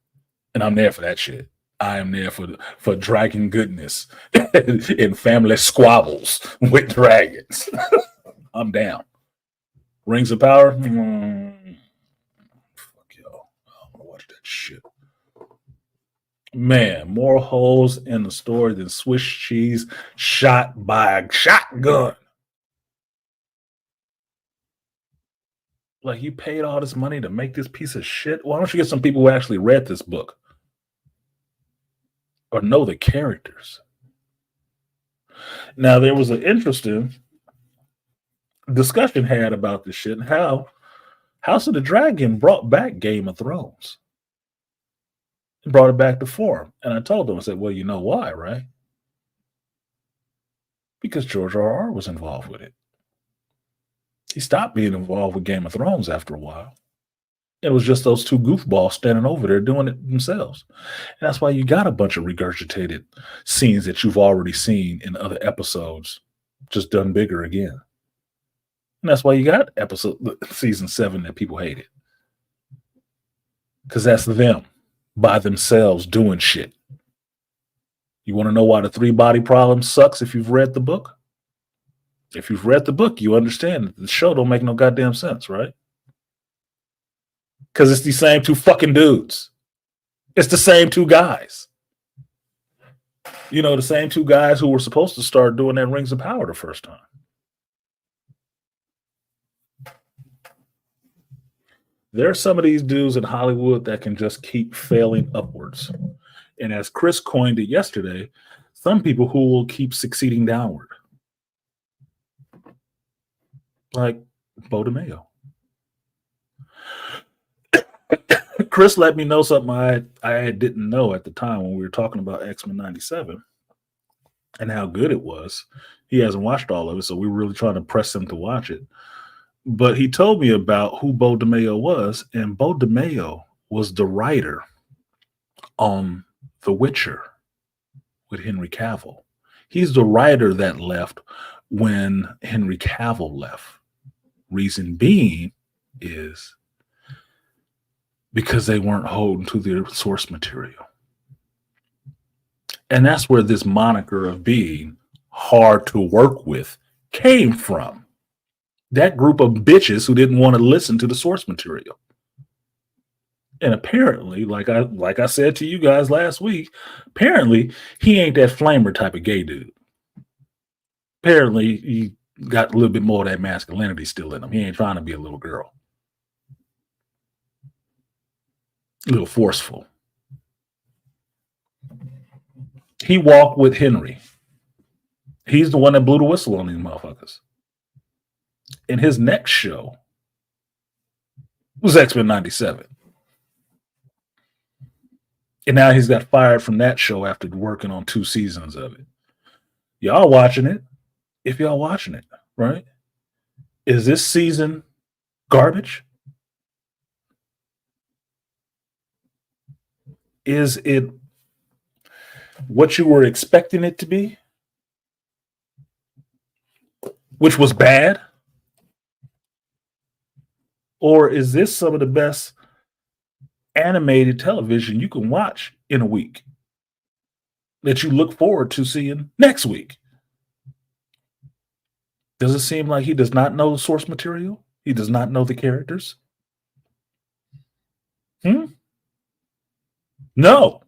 And I'm there for that shit. I am there for dragon goodness and family squabbles with dragons. I'm down. Rings of Power? Fuck y'all. I don't want to watch that shit. Man, more holes in the story than Swiss cheese shot by a shotgun. Like, you paid all this money to make this piece of shit? Why don't you get some people who actually read this book or know the characters? Now, there was an interesting discussion had about this shit and how House of the Dragon brought back Game of Thrones. It brought it back to form. And I told them, I said, well, you know why, right? Because George R.R. was involved with it. He stopped being involved with Game of Thrones after a while. It was just those two goofballs standing over there doing it themselves. And that's why you got a bunch of regurgitated scenes that you've already seen in other episodes, just done bigger again. And that's why you got season 7 that people hated. Because that's them by themselves doing shit. You want to know why the 3-body problem sucks if you've read the book? If you've read the book, you understand that the show don't make no goddamn sense, right? Because it's the same 2 fucking dudes. It's the same 2 guys. You know, the same 2 guys who were supposed to start doing that Rings of Power the first time. There are some of these dudes in Hollywood that can just keep failing upwards. And as Chris coined it yesterday, some people who will keep succeeding downward. Like Bo DeMayo. Chris let me know something I didn't know at the time when we were talking about X-Men 97 and how good it was. He hasn't watched all of it, so we were really trying to press him to watch it. But he told me about who Bo DeMayo was, and Bo DeMayo was the writer on The Witcher with Henry Cavill. He's the writer that left when Henry Cavill left. Reason being is because they weren't holding to their source material. And that's where this moniker of being hard to work with came from. That group of bitches who didn't want to listen to the source material. And apparently, like I said to you guys last week, apparently he ain't that flamer type of gay dude. Apparently he got a little bit more of that masculinity still in him. He ain't trying to be a little girl. A little forceful. He walked with Henry. He's the one that blew the whistle on these motherfuckers. And his next show was X-Men 97. And now he's got fired from that show after working on 2 seasons of it. Y'all watching it? If y'all watching it, right? Is this season garbage? Is it what you were expecting it to be, which was bad? Or is this some of the best animated television you can watch in a week that you look forward to seeing next week? Does it seem like he does not know the source material? He does not know the characters? No.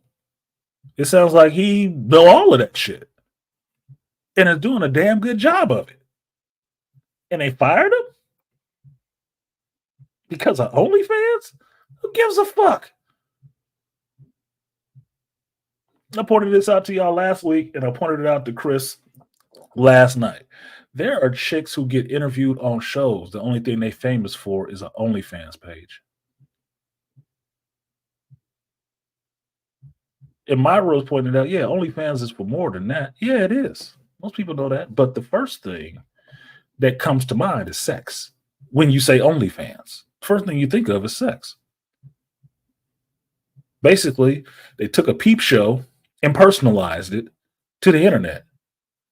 It sounds like he know all of that shit and is doing a damn good job of it. And they fired him because of OnlyFans? Who gives a fuck? I pointed this out to y'all last week, and I pointed it out to Chris last night. There are chicks who get interviewed on shows. The only thing they famous for is an OnlyFans page. And Myra was pointed out, yeah, OnlyFans is for more than that. Yeah, it is. Most people know that. But the first thing that comes to mind is sex. When you say OnlyFans, first thing you think of is sex. Basically, they took a peep show and personalized it to the internet,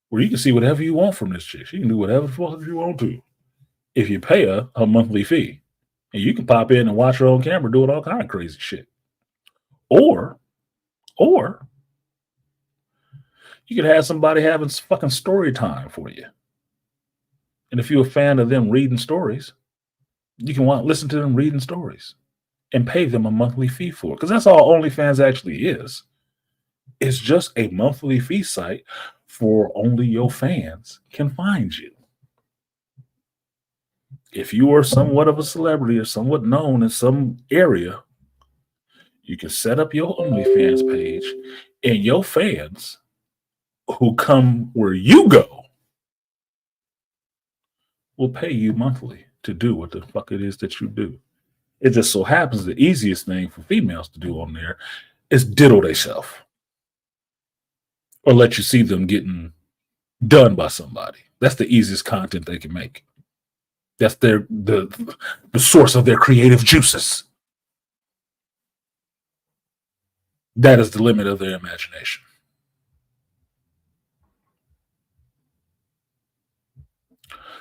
where you can see whatever you want from this chick. You can do whatever the fuck you want to if you pay her a monthly fee. And you can pop in and watch her on camera doing all kind of crazy shit. Or you could have somebody having fucking story time for you. And if you're a fan of them reading stories, you can listen to them reading stories and pay them a monthly fee for it. Because that's all OnlyFans actually is. It's just a monthly fee site for only your fans can find you. If you are somewhat of a celebrity or somewhat known in some area, you can set up your OnlyFans page, and your fans who come where you go will pay you monthly to do what the fuck it is that you do. It just so happens the easiest thing for females to do on there is diddle themselves or let you see them getting done by somebody. That's the easiest content they can make. That's the source of their creative juices. That is the limit of their imagination.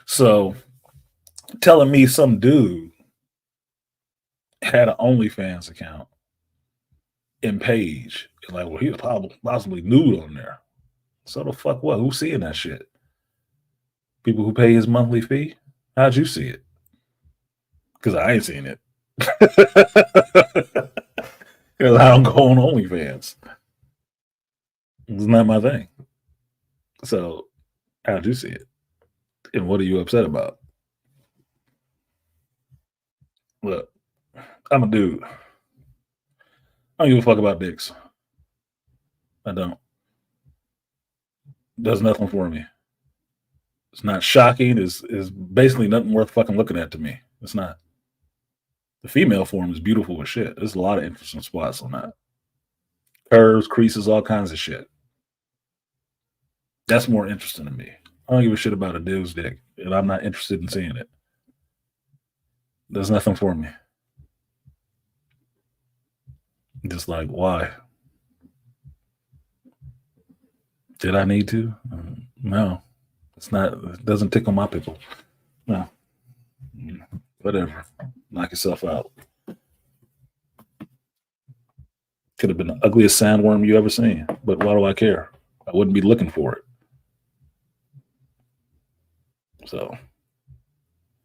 So telling me some dude had an OnlyFans account and page, and like, well, he was possibly nude on there. So the fuck what? Who's seeing that shit? People who pay his monthly fee? How'd you see it? Because I ain't seen it. Because I don't go on OnlyFans. It's not my thing. So how'd you see it? And what are you upset about? Look, I'm a dude. I don't give a fuck about dicks. I don't. Does nothing for me. It's not shocking. It's basically nothing worth fucking looking at to me. It's not. The female form is beautiful as shit. There's a lot of interesting spots on that. Curves, creases, all kinds of shit. That's more interesting to me. I don't give a shit about a dude's dick, and I'm not interested in seeing it. There's nothing for me. Just like, why? Did I need to? No. It's not. It doesn't tickle my pickle. No. Whatever. Knock yourself out. Could have been the ugliest sandworm you ever seen, but why do I care? I wouldn't be looking for it. So,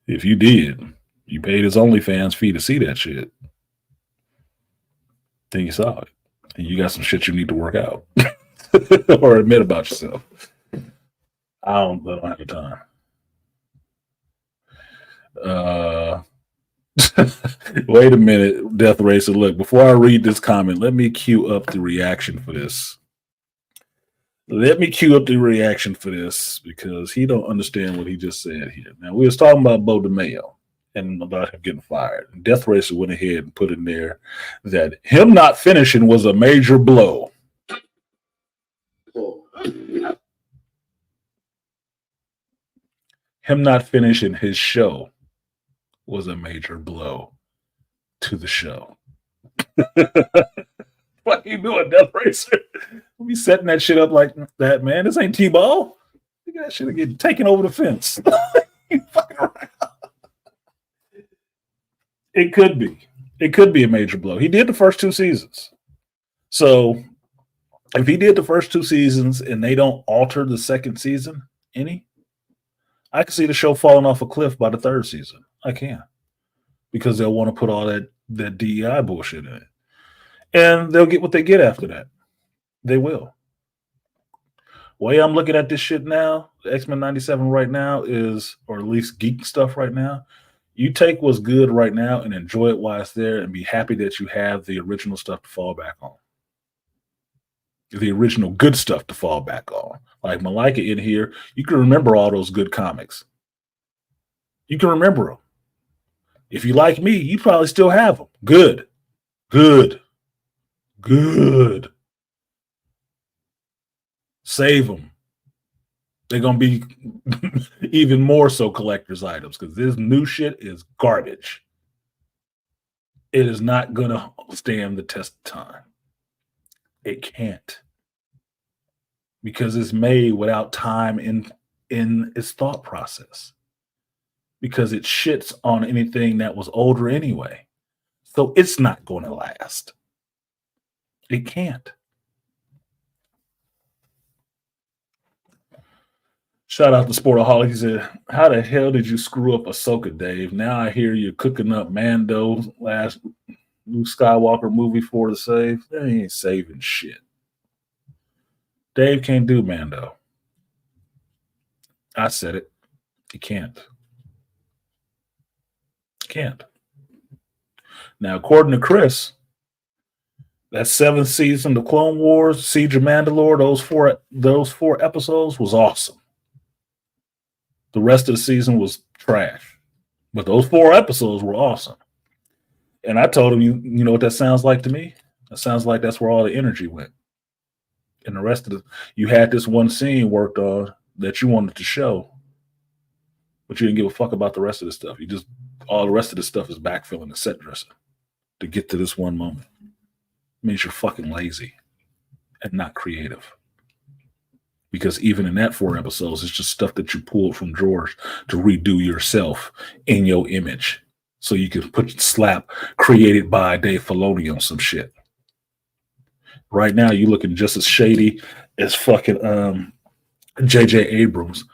if you did, you paid his OnlyFans fee to see that shit, then you saw it, and you got some shit you need to work out or admit about yourself. I don't have the time. Wait a minute, Death Racer. Look, before I read this comment, let me cue up the reaction for this. Because he don't understand what he just said here. Now, we was talking about Bo DeMayo and about him getting fired. Death Racer went ahead and put in there that him not finishing was a major blow. Him not finishing his show was a major blow to the show. What you doing, Death Racer? We setting that shit up like that, man. This ain't T-ball. Look at that shit getting taken over the fence. You fucking around. It could be. It could be a major blow. He did the first 2 seasons. So if he did the first 2 seasons and they don't alter the second season any, I can see the show falling off a cliff by the 3rd season. I can. Because they'll want to put all that DEI bullshit in it. And they'll get what they get after that. They will. Way I'm looking at this shit now, X-Men 97 right now is, or at least geek stuff right now, you take what's good right now and enjoy it while it's there and be happy that you have the original stuff to fall back on. The original good stuff to fall back on. Like Malika in here, you can remember all those good comics. You can remember them. If you like me, you probably still have them. Good. Good. Good. Save them. They're going to be even more so collector's items because this new shit is garbage. It is not going to stand the test of time. It can't. Because it's made without time in its thought process. Because it shits on anything that was older anyway. So it's not going to last. It can't. Shout out to Sportaholic. He said, how the hell did you screw up Ahsoka, Dave? Now I hear you're cooking up Mando last Luke Skywalker movie for the save. They ain't saving shit. Dave can't do Mando. I said it. He can't. Can't. Now, according to Chris, that 7th season of Clone Wars, Siege of Mandalore, those four episodes was awesome. The rest of the season was trash. But those 4 episodes were awesome. And I told him, you know what that sounds like to me? That sounds like that's where all the energy went. And the rest of you had this one scene worked on that you wanted to show, but you didn't give a fuck about the rest of the stuff. All the rest of the stuff is backfilling the set dressing to get to this one moment. It means you're fucking lazy and not creative. Because even in that 4 episodes, it's just stuff that you pulled from drawers to redo yourself in your image. So you can slap created by Dave Filoni on some shit. Right now, you're looking just as shady as fucking J.J. Abrams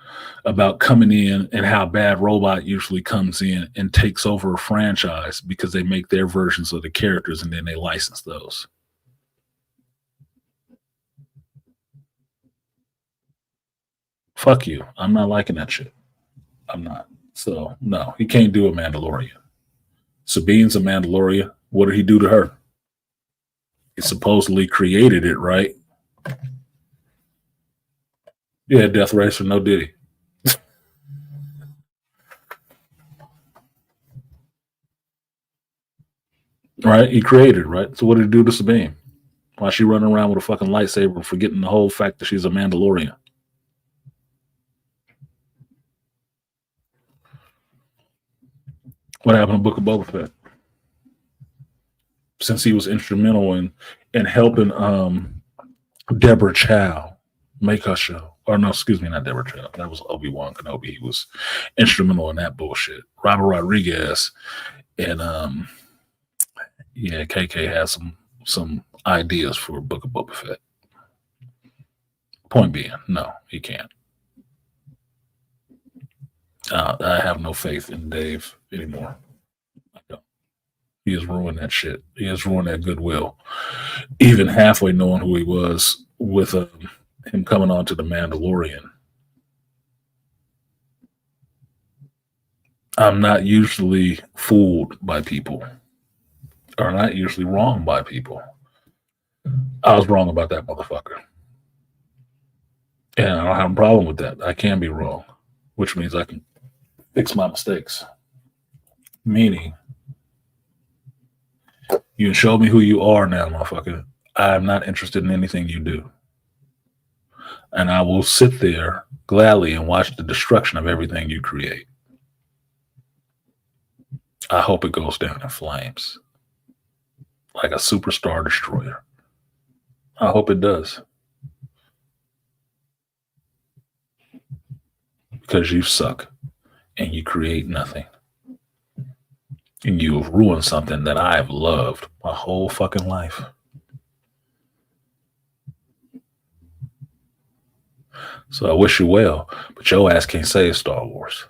about coming in and how Bad Robot usually comes in and takes over a franchise because they make their versions of the characters and then they license those. Fuck you. I'm not liking that shit. I'm not. So, no, he can't do a Mandalorian. Sabine's a Mandalorian. What did he do to her? He supposedly created it, right? Yeah, Death Racer, no did he? Right? He created it, right? So what did he do to Sabine? Why is she running around with a fucking lightsaber forgetting the whole fact that she's a Mandalorian? What happened to Book of Boba Fett? Since he was instrumental in helping Deborah Chow make her show. Or no, excuse me, not Deborah Chow. That was Obi-Wan Kenobi. He was instrumental in that bullshit. Robert Rodriguez and KK has some ideas for Book of Boba Fett. Point being, no, he can't. I have no faith in Dave anymore. I don't. He has ruined that shit. He has ruined that goodwill. Even halfway knowing who he was with him coming on to the Mandalorian. I'm not usually fooled by people. Or not usually wrong by people. I was wrong about that motherfucker. And I don't have a problem with that. I can be wrong, which means I can fix my mistakes. Meaning, you can show me who you are now, motherfucker. I'm not interested in anything you do. And I will sit there gladly and watch the destruction of everything you create. I hope it goes down in flames like a superstar destroyer. I hope it does. Because you suck and you create nothing. And you have ruined something that I've loved my whole fucking life. So I wish you well, but your ass can't save Star Wars.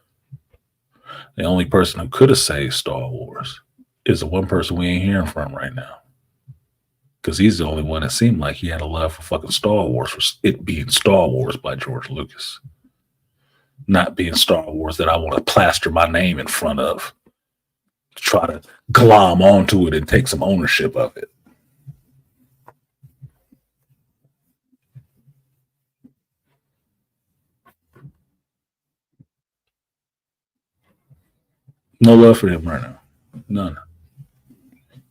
The only person who could have saved Star Wars is the one person we ain't hearing from right now. Because he's the only one that seemed like he had a love for fucking Star Wars, for it being Star Wars by George Lucas. Not being Star Wars that I want to plaster my name in front of. Try to glom onto it and take some ownership of it. No love for him right now. None.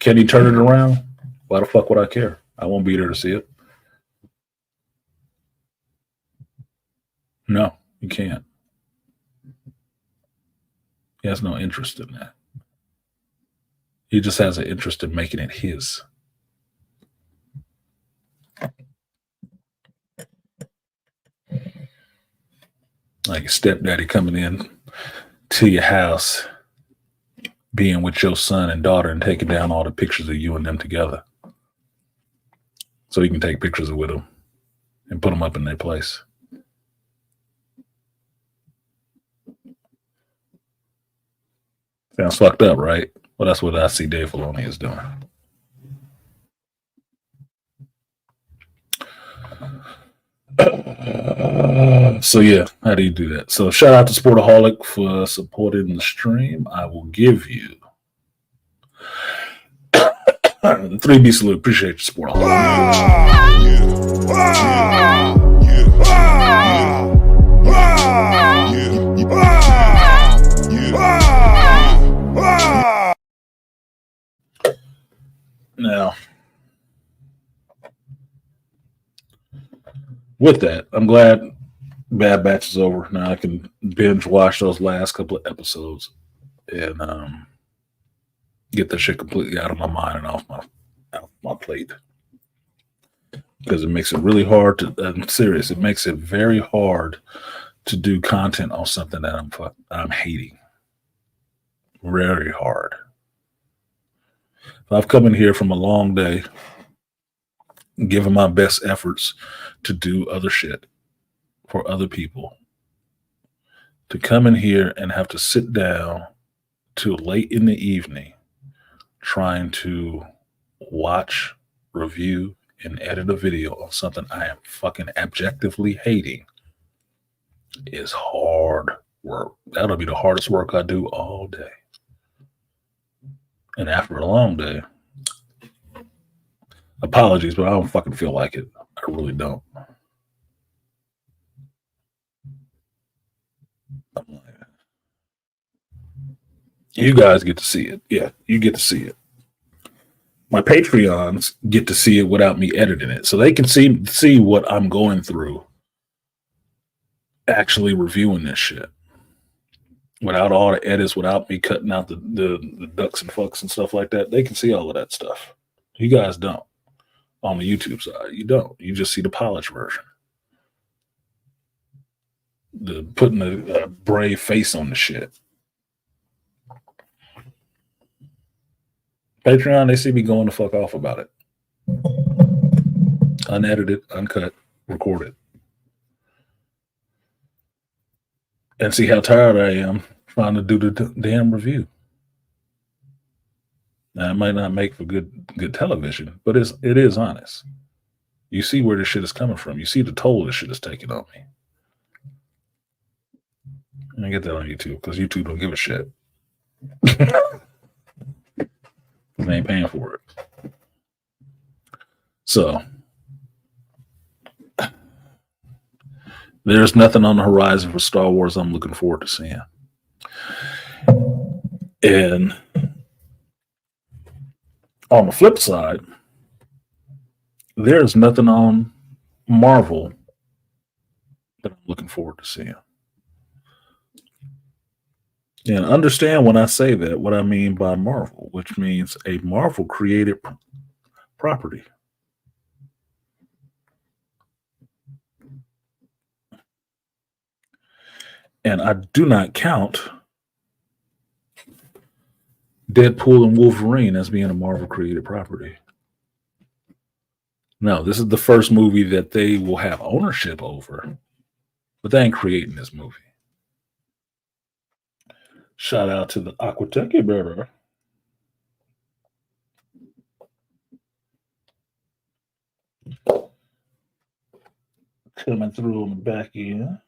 Can he turn it around? Why the fuck would I care? I won't be there to see it. No, you can't. He has no interest in that. He just has an interest in making it his. Like a stepdaddy coming in to your house, being with your son and daughter and taking down all the pictures of you and them together. So you can take pictures with them and put them up in their place. Sounds fucked up, right? Well, that's what I see Dave Filoni is doing. So yeah, how do you do that? So shout out to Sportaholic for supporting the stream. I will give you the 3B salute. Appreciate your support. Now, with that, I'm glad Bad Batch is over. Now I can binge watch those last couple of episodes and get that shit completely out of my mind and off my plate. Because it makes it really hard to. I'm serious. It makes it very hard to do content on something that I'm hating. Very hard. I've come in here from a long day, giving my best efforts to do other shit for other people. To come in here and have to sit down till late in the evening trying to watch, review, and edit a video on something I am fucking objectively hating is hard work. That'll be the hardest work I do all day. And after a long day, apologies, but I don't fucking feel like it. I really don't. You guys get to see it. Yeah, you get to see it. My Patreons get to see it without me editing it. So they can see what I'm going through actually reviewing this shit. Without all the edits, without me cutting out the ducks and fucks and stuff like that. They can see all of that stuff. You guys don't. On the YouTube side, you don't. You just see the polished version. The putting the brave face on the shit. Patreon, they see me going the fuck off about it. Unedited, uncut, recorded. And see how tired I am trying to do the damn review. Now, it might not make for good television, but it is honest. You see where this shit is coming from. You see the toll this shit is taking on me. And I get that on YouTube because YouTube don't give a shit. They ain't paying for it. So there's nothing on the horizon for Star Wars I'm looking forward to seeing. And on the flip side, there's nothing on Marvel that I'm looking forward to seeing. And understand when I say that, what I mean by Marvel, which means a Marvel created property. And I do not count Deadpool and Wolverine as being a Marvel created property. No, this is the first movie that they will have ownership over, but they ain't creating this movie. Shout out to the Aquateki brother. Coming through on the back end.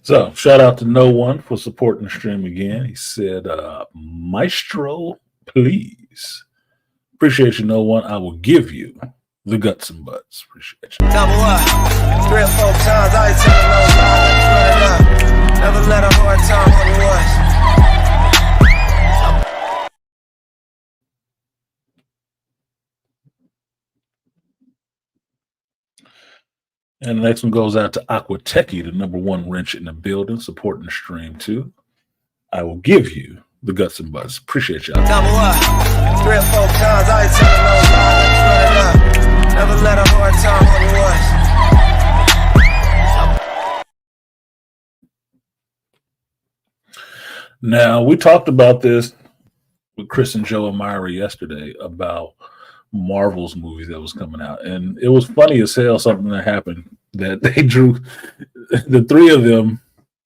So, shout out to No One for supporting the stream again. He said, Maestro, please. Appreciate you, No One. I will give you the guts and butts. Appreciate you. Double up. 3 or 4 times, I ain't telling no lies. Running up. Never let a hard time on the was. And the next one goes out to Aquateki, the number one wrench in the building, supporting the stream too. I will give you the guts and butts. Appreciate y'all. Double up. 3 or 4 times, I ain't telling no lies. Running up. Never let a hard time on the was. Now, we talked about this with Chris and Joe and Myra yesterday about Marvel's movies that was coming out. And it was funny as hell something that happened that they drew the three of them,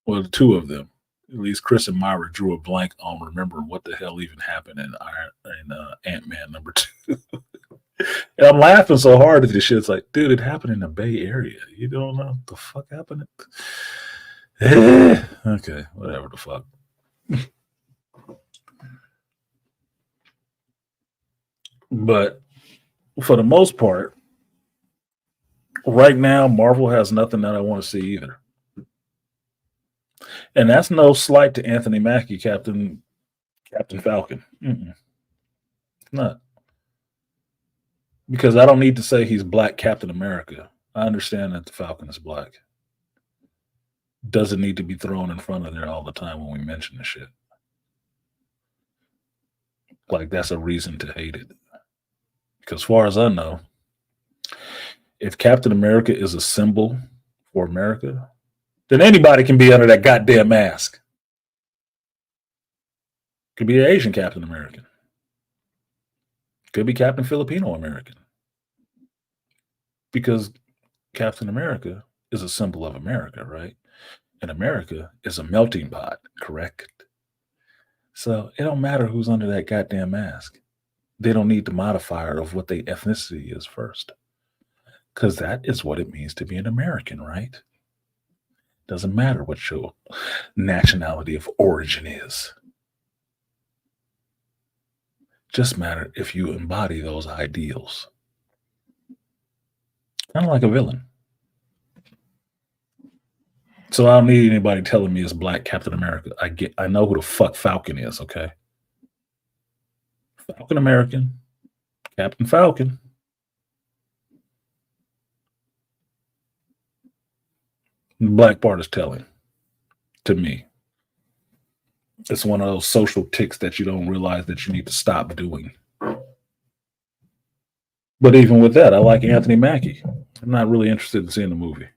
well, the two of them, at least Chris and Myra drew a blank on remembering what the hell even happened in Ant-Man number 2. And I'm laughing so hard at this shit. It's like, dude, it happened in the Bay Area. You don't know what the fuck happened? Okay, whatever the fuck. But for the most part, right now, Marvel has nothing that I want to see either. And that's no slight to Anthony Mackie, Captain Falcon. Not. Because I don't need to say he's Black Captain America. I understand that the Falcon is black. Doesn't need to be thrown in front of there all the time when we mention the shit. Like, that's a reason to hate it. Because as far as I know, if Captain America is a symbol for America, then anybody can be under that goddamn mask. Could be an Asian Captain American. Could be Captain Filipino American. Because Captain America is a symbol of America, right? And America is a melting pot, correct? So it don't matter who's under that goddamn mask. They don't need the modifier of what their ethnicity is first. Because that is what it means to be an American, right? Doesn't matter what your nationality of origin is. Just matter if you embody those ideals. Kind of like a villain. So I don't need anybody telling me it's Black Captain America. I know who the fuck Falcon is, okay? Falcon American, Captain Falcon. The black part is telling to me. It's one of those social ticks that you don't realize that you need to stop doing. But even with that, I like Anthony Mackie. I'm not really interested in seeing the movie.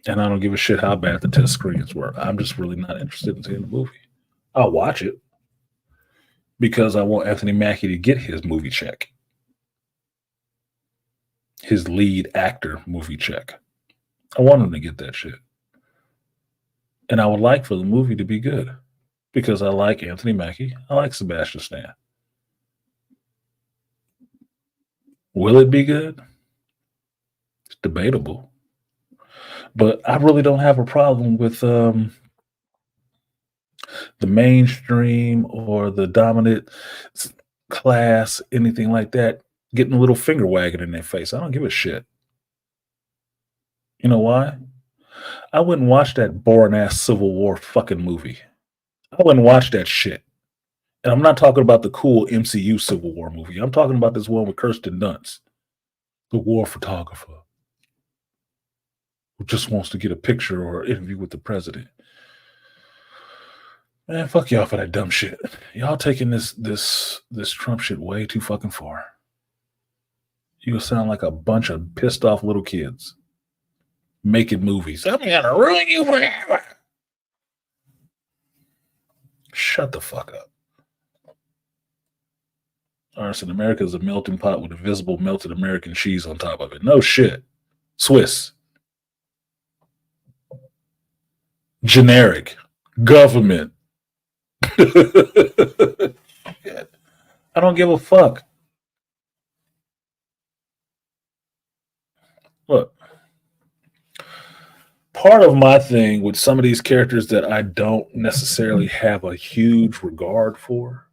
And I don't give a shit how bad the test screens were. I'm just really not interested in seeing the movie. I'll watch it because I want Anthony Mackie to get his movie check. His lead actor movie check. I want him to get that shit. And I would like for the movie to be good because I like Anthony Mackie. I like Sebastian Stan. Will it be good? It's debatable. But I really don't have a problem with the mainstream or the dominant class, anything like that, getting a little finger wagging in their face. I don't give a shit. You know why? I wouldn't watch that boring ass Civil War fucking movie. I wouldn't watch that shit. And I'm not talking about the cool MCU Civil War movie. I'm talking about this one with Kirsten Dunst, the war photographer who just wants to get a picture or interview with the president. Man, fuck y'all for that dumb shit. Y'all taking this Trump shit way too fucking far. You sound like a bunch of pissed off little kids making movies. I'm gonna ruin you forever. Shut the fuck up. Artisan America is a melting pot with invisible melted American cheese on top of it. No shit. Swiss. Generic. Government. I don't give a fuck. Look, part of my thing with some of these characters that I don't necessarily have a huge regard for,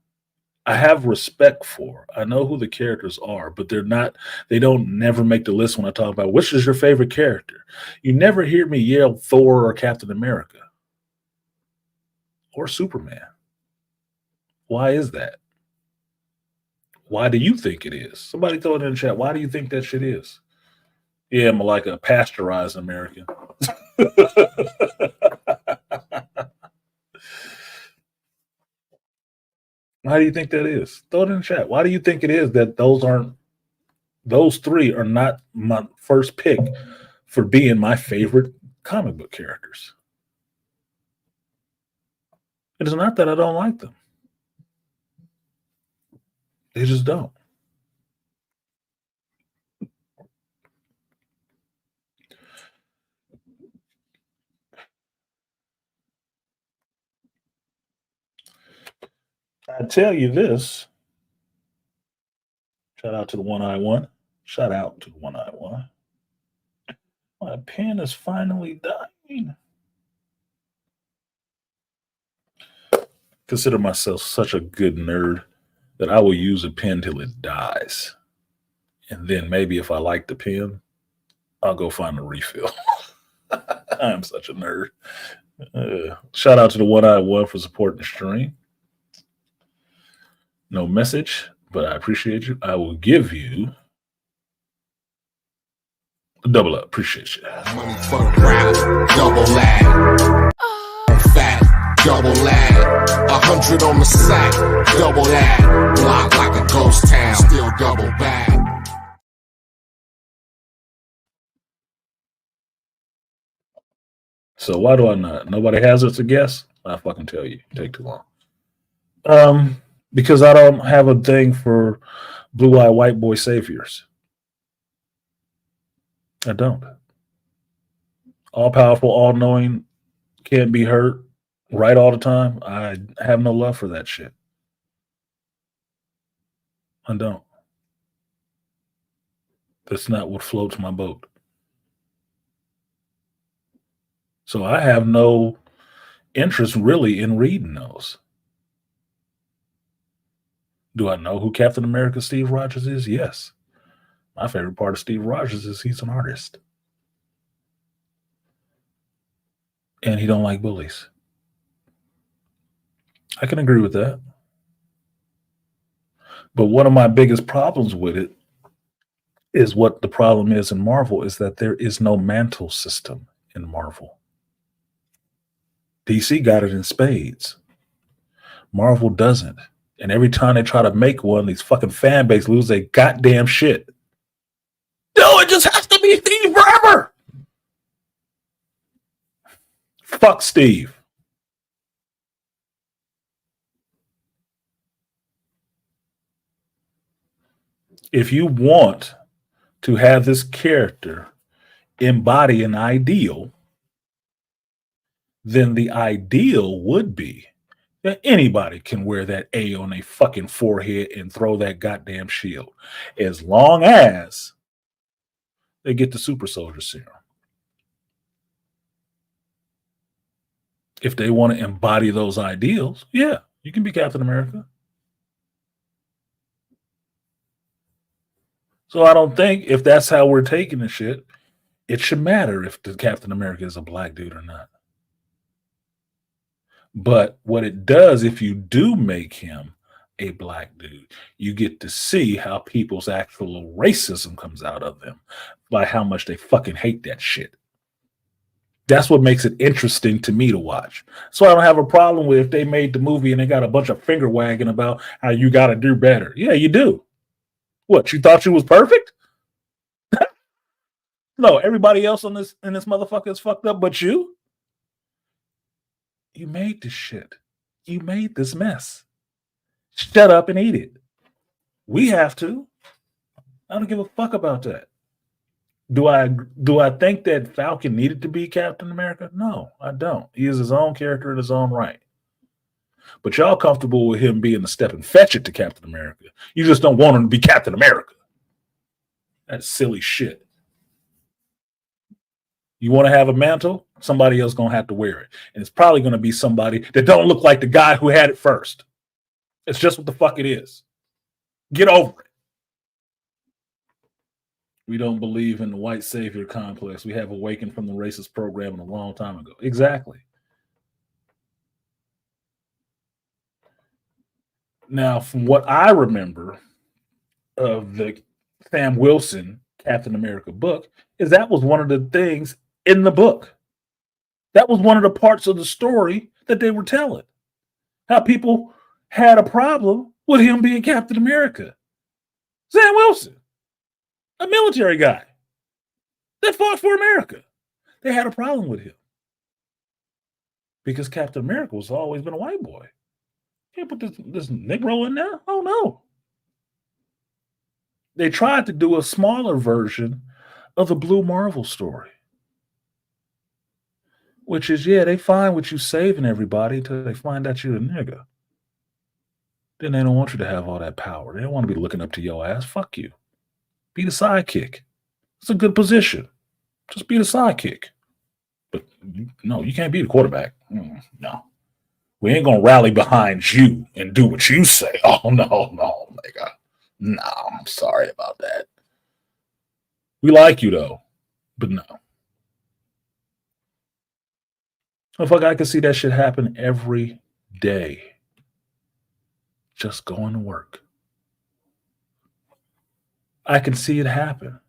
I have respect for. I know who the characters are, but they don't never make the list when I talk about which is your favorite character. You never hear me yell Thor or Captain America or Superman. Why is that? Why do you think it is? Somebody throw it in the chat. Why do you think that shit is? Yeah, I'm like a pasteurized American. Why do you think that is? Throw it in the chat. Why do you think it is that those three are not my first pick for being my favorite comic book characters? It is not that I don't like them. They just don't. I tell you this. Shout out to the one-eye one. Shout out to the one-eye one. My pen is finally dying. Consider myself such a good nerd that I will use a pen till it dies. And then maybe if I like the pen, I'll go find a refill. I'm such a nerd. Shout out to the one-eye one for supporting the stream. No message, but I appreciate you. I will give you a double up. Appreciate you. Money for rap, double lag. Fat, double lag. 100 on the sack, double that. Block like a ghost town, still double back. So why do I not? Nobody has it to guess? I fucking tell you. It take too long. Because I don't have a thing for blue-eyed white boy saviors. I don't. All powerful, all knowing, can't be hurt, right all the time. I have no love for that shit. I don't. That's not what floats my boat. So I have no interest really in reading those. Do I know who Captain America Steve Rogers is? Yes. My favorite part of Steve Rogers is he's an artist. And he don't like bullies. I can agree with that. But one of my biggest problems with it is what the problem is in Marvel is that there is no mantle system in Marvel. DC got it in spades. Marvel doesn't. And every time they try to make one, these fucking fan base lose their goddamn shit. No, it just has to be Steve forever. Fuck Steve. If you want to have this character embody an ideal, then the ideal would be that anybody can wear that A on their fucking forehead and throw that goddamn shield, as long as they get the super soldier serum. If they want to embody those ideals, yeah, you can be Captain America. So I don't think if that's how we're taking the shit, it should matter if the Captain America is a black dude or not. But what it does, if you do make him a black dude, you get to see how people's actual racism comes out of them by how much they fucking hate that shit. That's what makes it interesting to me to watch. So I don't have a problem with if they made the movie and they got a bunch of finger wagging about how you got to do better. Yeah, you do. What, you thought you was perfect? No, everybody else on this in this motherfucker is fucked up, but you. You made this shit. You made this mess. Shut up and eat it. We have to. I don't give a fuck about that. Do I think that Falcon needed to be Captain America? No, I don't. He is his own character in his own right. But y'all comfortable with him being the step and fetch it to Captain America. You just don't want him to be Captain America. That's silly shit. You want to have a mantle? Somebody else gonna have to wear it. And it's probably gonna be somebody that don't look like the guy who had it first. It's just what the fuck it is. Get over it. We don't believe in the white savior complex. We have awakened from the racist programming a long time ago. Exactly. Now, from what I remember of the Sam Wilson Captain America book, is that was one of the things in the book. That was one of the parts of the story that they were telling. How people had a problem with him being Captain America. Sam Wilson, a military guy that fought for America. They had a problem with him. Because Captain America was always been a white boy. Can't put this Negro in there? Oh, no. They tried to do a smaller version of the Blue Marvel story. Which is, yeah, they fine with you saving everybody until they find out you're a nigga. Then they don't want you to have all that power. They don't want to be looking up to your ass. Fuck you. Be the sidekick. It's a good position. Just be the sidekick. But no, you can't be the quarterback. No. We ain't going to rally behind you and do what you say. Oh, no, nigga. No, I'm sorry about that. We like you, though. But no. Oh, fuck, I can see that shit happen every day. Just going to work. I can see it happen.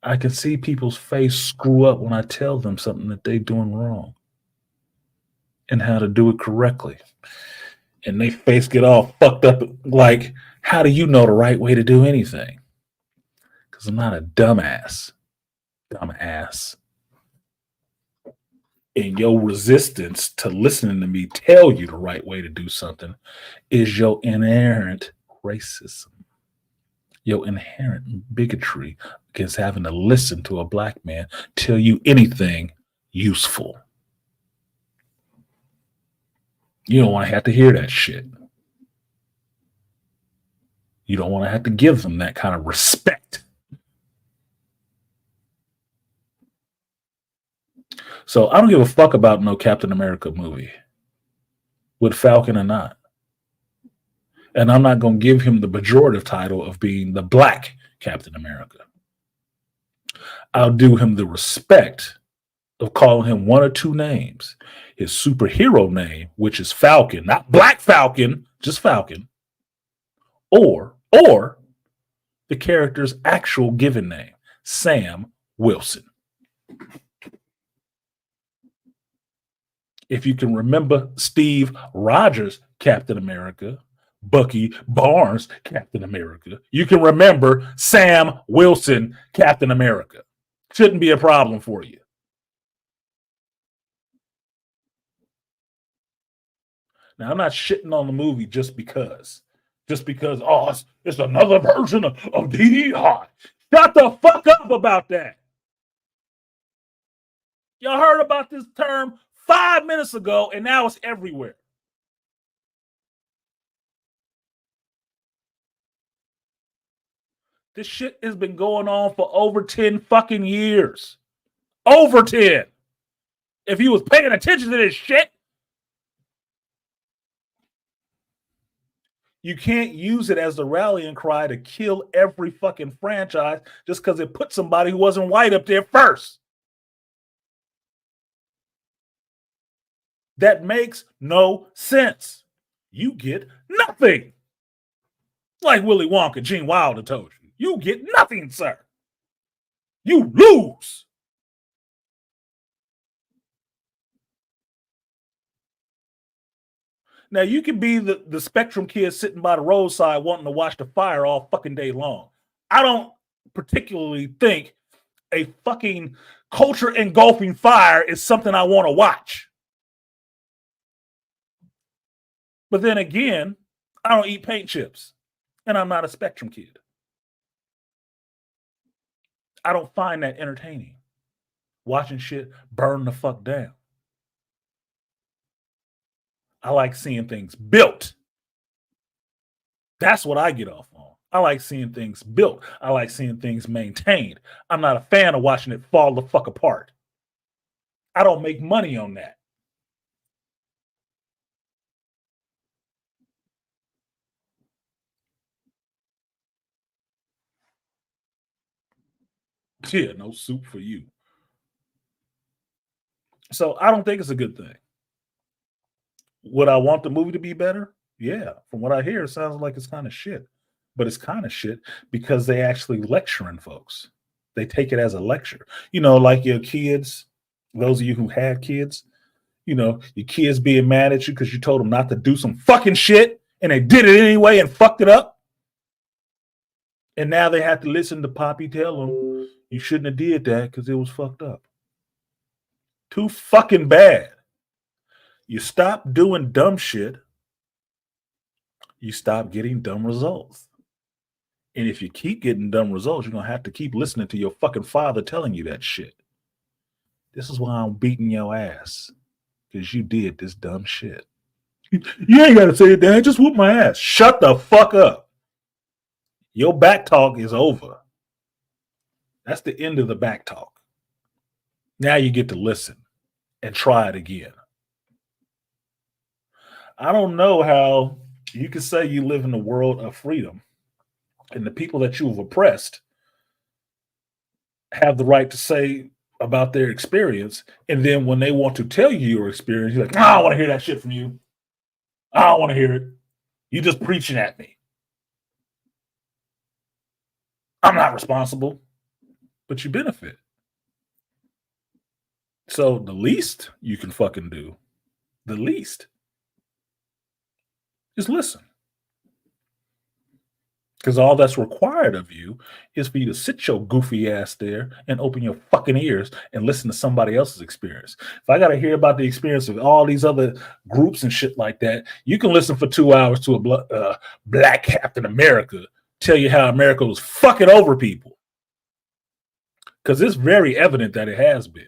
I can see people's face screw up when I tell them something that they're doing wrong and how to do it correctly. And they face get all fucked up like, how do you know the right way to do anything? Because I'm not a dumbass. Dumbass. And your resistance to listening to me tell you the right way to do something is your inherent racism, your inherent bigotry against having to listen to a black man tell you anything useful. You don't want to have to hear that shit. You don't want to have to give them that kind of respect. So I don't give a fuck about no Captain America movie with Falcon or not. And I'm not going to give him the pejorative title of being the black Captain America. I'll do him the respect of calling him one or two names. His superhero name, which is Falcon, not Black Falcon, just Falcon, or the character's actual given name, Sam Wilson. If you can remember Steve Rogers, Captain America, Bucky Barnes, Captain America, you can remember Sam Wilson, Captain America. Shouldn't be a problem for you. Now, I'm not shitting on the movie just because, oh, it's another version of D.D. Hart. Shut the fuck up about that. Y'all heard about this term 5 minutes ago, and now it's everywhere. This shit has been going on for over 10 fucking years. Over 10. if he was paying attention to this shit. You can't use it as the rallying cry to kill every fucking franchise just because it put somebody who wasn't white up there first. That makes no sense. You get nothing. Like Willy Wonka, Gene Wilder told you. You get nothing, sir. You lose. Now, you can be the Spectrum kid sitting by the roadside wanting to watch the fire all fucking day long. I don't particularly think a fucking culture engulfing fire is something I want to watch. But then again, I don't eat paint chips, and I'm not a Spectrum kid. I don't find that entertaining. Watching shit burn the fuck down. I like seeing things built. That's what I get off on. I like seeing things built. I like seeing things maintained. I'm not a fan of watching it fall the fuck apart. I don't make money on that. Yeah, no soup for you. So I don't think it's a good thing. Would I want the movie to be better? Yeah. From what I hear, it sounds like it's kind of shit. But it's kind of shit because they actually lecturing folks. They take it as a lecture. You know, like your kids, those of you who had kids, you know, your kids being mad at you because you told them not to do some fucking shit and they did it anyway and fucked it up. And now they have to listen to Poppy tell them you shouldn't have did that because it was fucked up. Too fucking bad. You stop doing dumb shit, you stop getting dumb results. And if you keep getting dumb results, you're going to have to keep listening to your fucking father telling you that shit. This is why I'm beating your ass. Because you did this dumb shit. You ain't got to say it, Dad. Just whoop my ass. Shut the fuck up. Your back talk is over. That's the end of the back talk. Now you get to listen and try it again. I don't know how you can say you live in a world of freedom and the people that you have oppressed have the right to say about their experience. And then when they want to tell you your experience, you're like, I don't want to hear that shit from you. I don't want to hear it. You're just preaching at me. I'm not responsible, but you benefit. So the least you can fucking do, the least, is listen. Because all that's required of you is for you to sit your goofy ass there and open your fucking ears and listen to somebody else's experience. If I got to hear about the experience of all these other groups and shit like that, you can listen for 2 hours to a black Captain America tell you how America was fucking over people. Because it's very evident that it has been.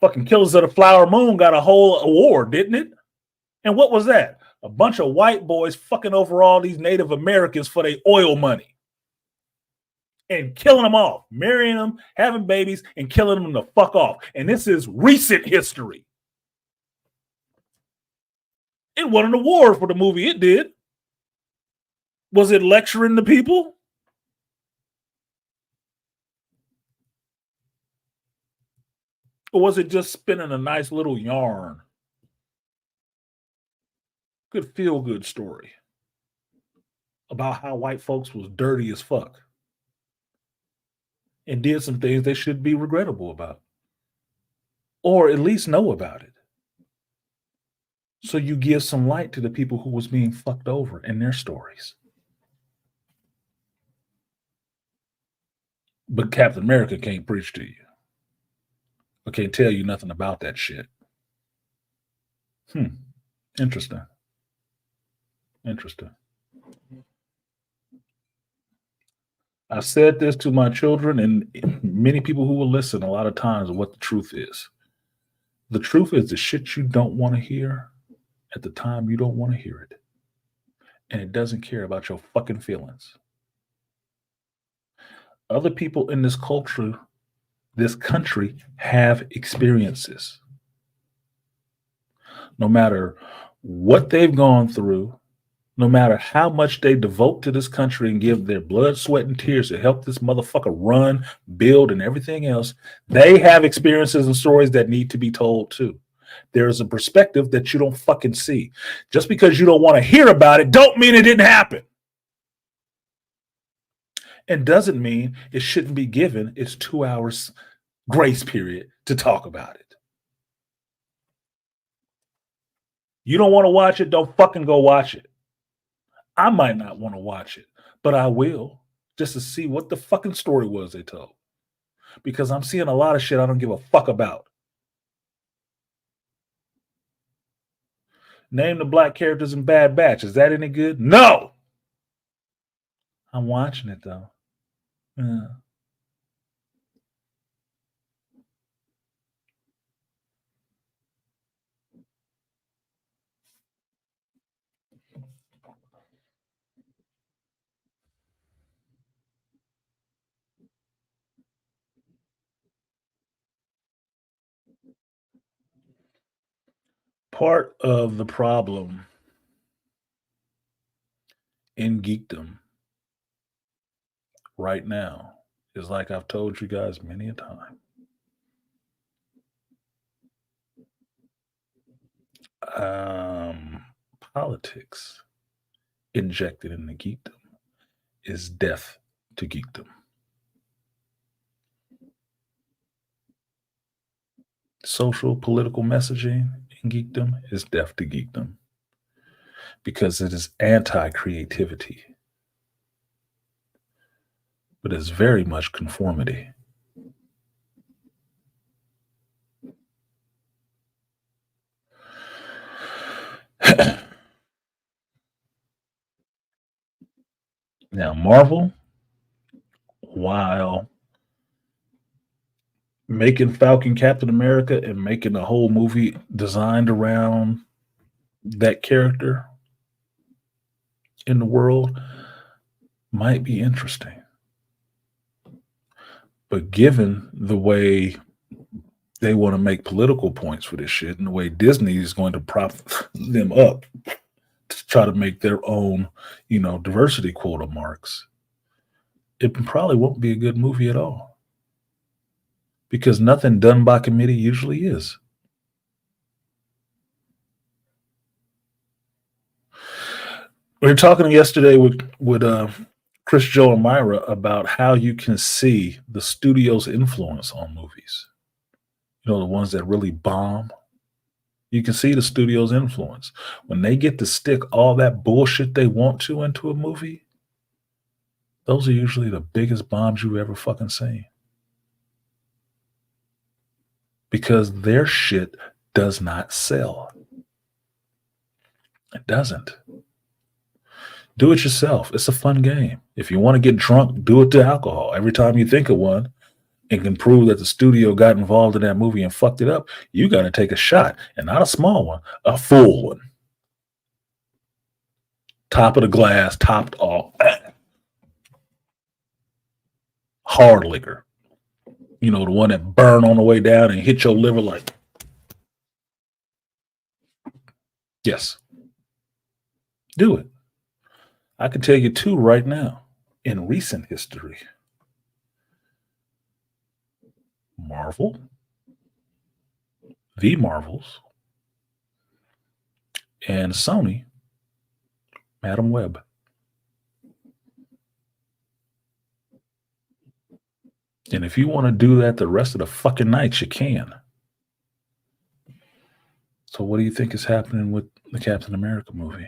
Fucking Killers of the Flower Moon got a whole award, didn't it? And what was that? A bunch of white boys fucking over all these Native Americans for their oil money and killing them off, marrying them, having babies, and killing them the fuck off. And this is recent history. It won an award for the movie it did. Was it lecturing the people? Or was it just spinning a nice little yarn? Good feel-good story about how white folks was dirty as fuck and did some things they should be regrettable about, or at least know about it. So you give some light to the people who was being fucked over in their stories. But Captain America can't preach to you. I can't tell you nothing about that shit. Interesting. I've said this to my children and many people who will listen a lot of times of what the truth is. The truth is the shit you don't want to hear at the time you don't want to hear it. And it doesn't care about your fucking feelings. Other people in this culture, this country, have experiences. no matter what they've gone through, no matter how much they devote to this country and give their blood, sweat, and tears to help this motherfucker run, build, and everything else, they have experiences and stories that need to be told too. There is a perspective that you don't fucking see. Just because you don't want to hear about it, don't mean it didn't happen. And doesn't mean it shouldn't be given its 2 hours grace period to talk about it. You don't want to watch it, don't fucking go watch it. I might not want to watch it, but I will just to see what the fucking story was they told. Because I'm seeing a lot of shit I don't give a fuck about. Name the black characters in Bad Batch. Is that any good? No! I'm watching it though. Yeah. Part of the problem in geekdom right now is, like I've told you guys many a time, politics injected into geekdom is death to geekdom. Social political messaging in geekdom is death to geekdom because it is anti-creativity, but it's very much conformity. Now, Marvel, while making Falcon Captain America and making a whole movie designed around that character in the world, might be interesting. But given the way they want to make political points for this shit and the way Disney is going to prop them up to try to make their own, diversity quota marks, it probably won't be a good movie at all. Because nothing done by committee usually is. We were talking yesterday with Chris, Joe, and Myra about how you can see the studio's influence on movies. The ones that really bomb. You can see the studio's influence. When they get to stick all that bullshit they want to into a movie, those are usually the biggest bombs you've ever fucking seen. Because their shit does not sell. It doesn't. Do it yourself. It's a fun game. If you want to get drunk, do it to alcohol. Every time you think of one and can prove that the studio got involved in that movie and fucked it up, you got to take a shot, and not a small one, a full one. Top of the glass, topped off. Hard liquor. The one that burn on the way down and hit your liver like. Yes. Do it. I can tell you two right now in recent history. Marvel, the Marvels, and Sony, Madam Web. And if you want to do that the rest of the fucking night, you can. So what do you think is happening with the Captain America movie?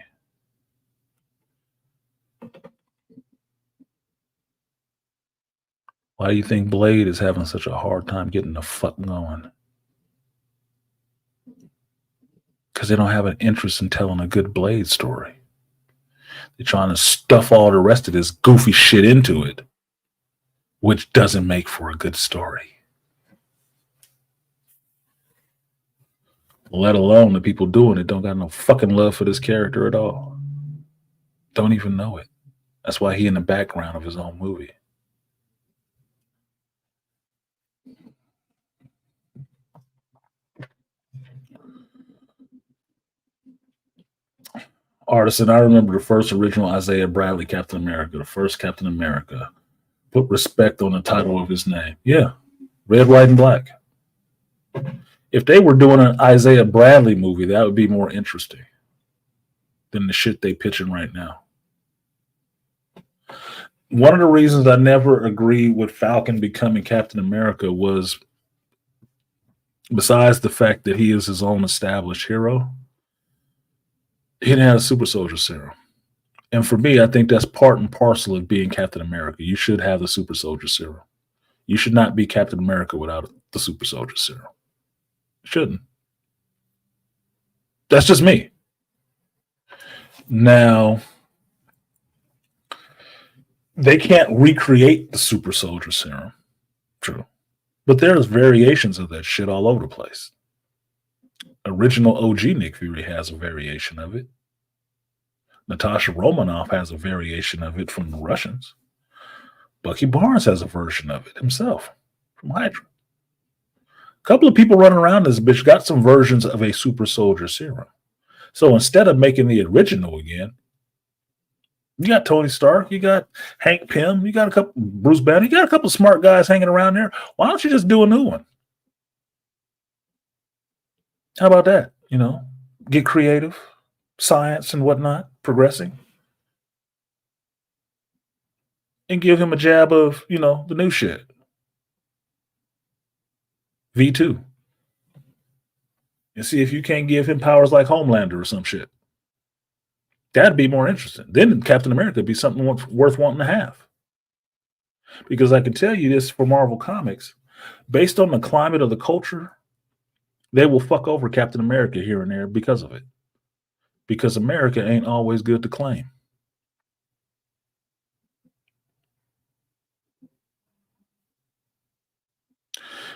Why do you think Blade is having such a hard time getting the fuck going? Because they don't have an interest in telling a good Blade story. They're trying to stuff all the rest of this goofy shit into it, which doesn't make for a good story. Let alone the people doing it don't got no fucking love for this character at all. Don't even know it. That's why he in the background of his own movie. Artisan, I remember the first original Isaiah Bradley Captain America, the first Captain America. Put respect on the title of his name. Yeah, red, white, and black. If they were doing an Isaiah Bradley movie, that would be more interesting than the shit they pitching right now. One of the reasons I never agreed with Falcon becoming Captain America was, besides the fact that he is his own established hero, he didn't have a super soldier serum. And for me, I think that's part and parcel of being Captain America. You should have the super soldier serum. You should not be Captain America without the super soldier serum. Shouldn't. That's just me. Now, they can't recreate the super soldier serum. True. But there's variations of that shit all over the place. Original OG Nick Fury has a variation of it. Natasha Romanoff has a variation of it from the Russians. Bucky Barnes has a version of it himself from Hydra. A couple of people running around this bitch got some versions of a super soldier serum. So instead of making the original again, you got Tony Stark, you got Hank Pym, you got a couple Bruce Banner, you got a couple of smart guys hanging around there. Why don't you just do a new one? How about that? You know, get creative, science and whatnot, progressing. And give him a jab of, you know, the new shit. V2. And see if you can't give him powers like Homelander or some shit. That'd be more interesting. Then Captain America would be something worth wanting to have. Because I can tell you this for Marvel Comics, based on the climate of the culture, they will fuck over Captain America here and there because of it. Because America ain't always good to claim.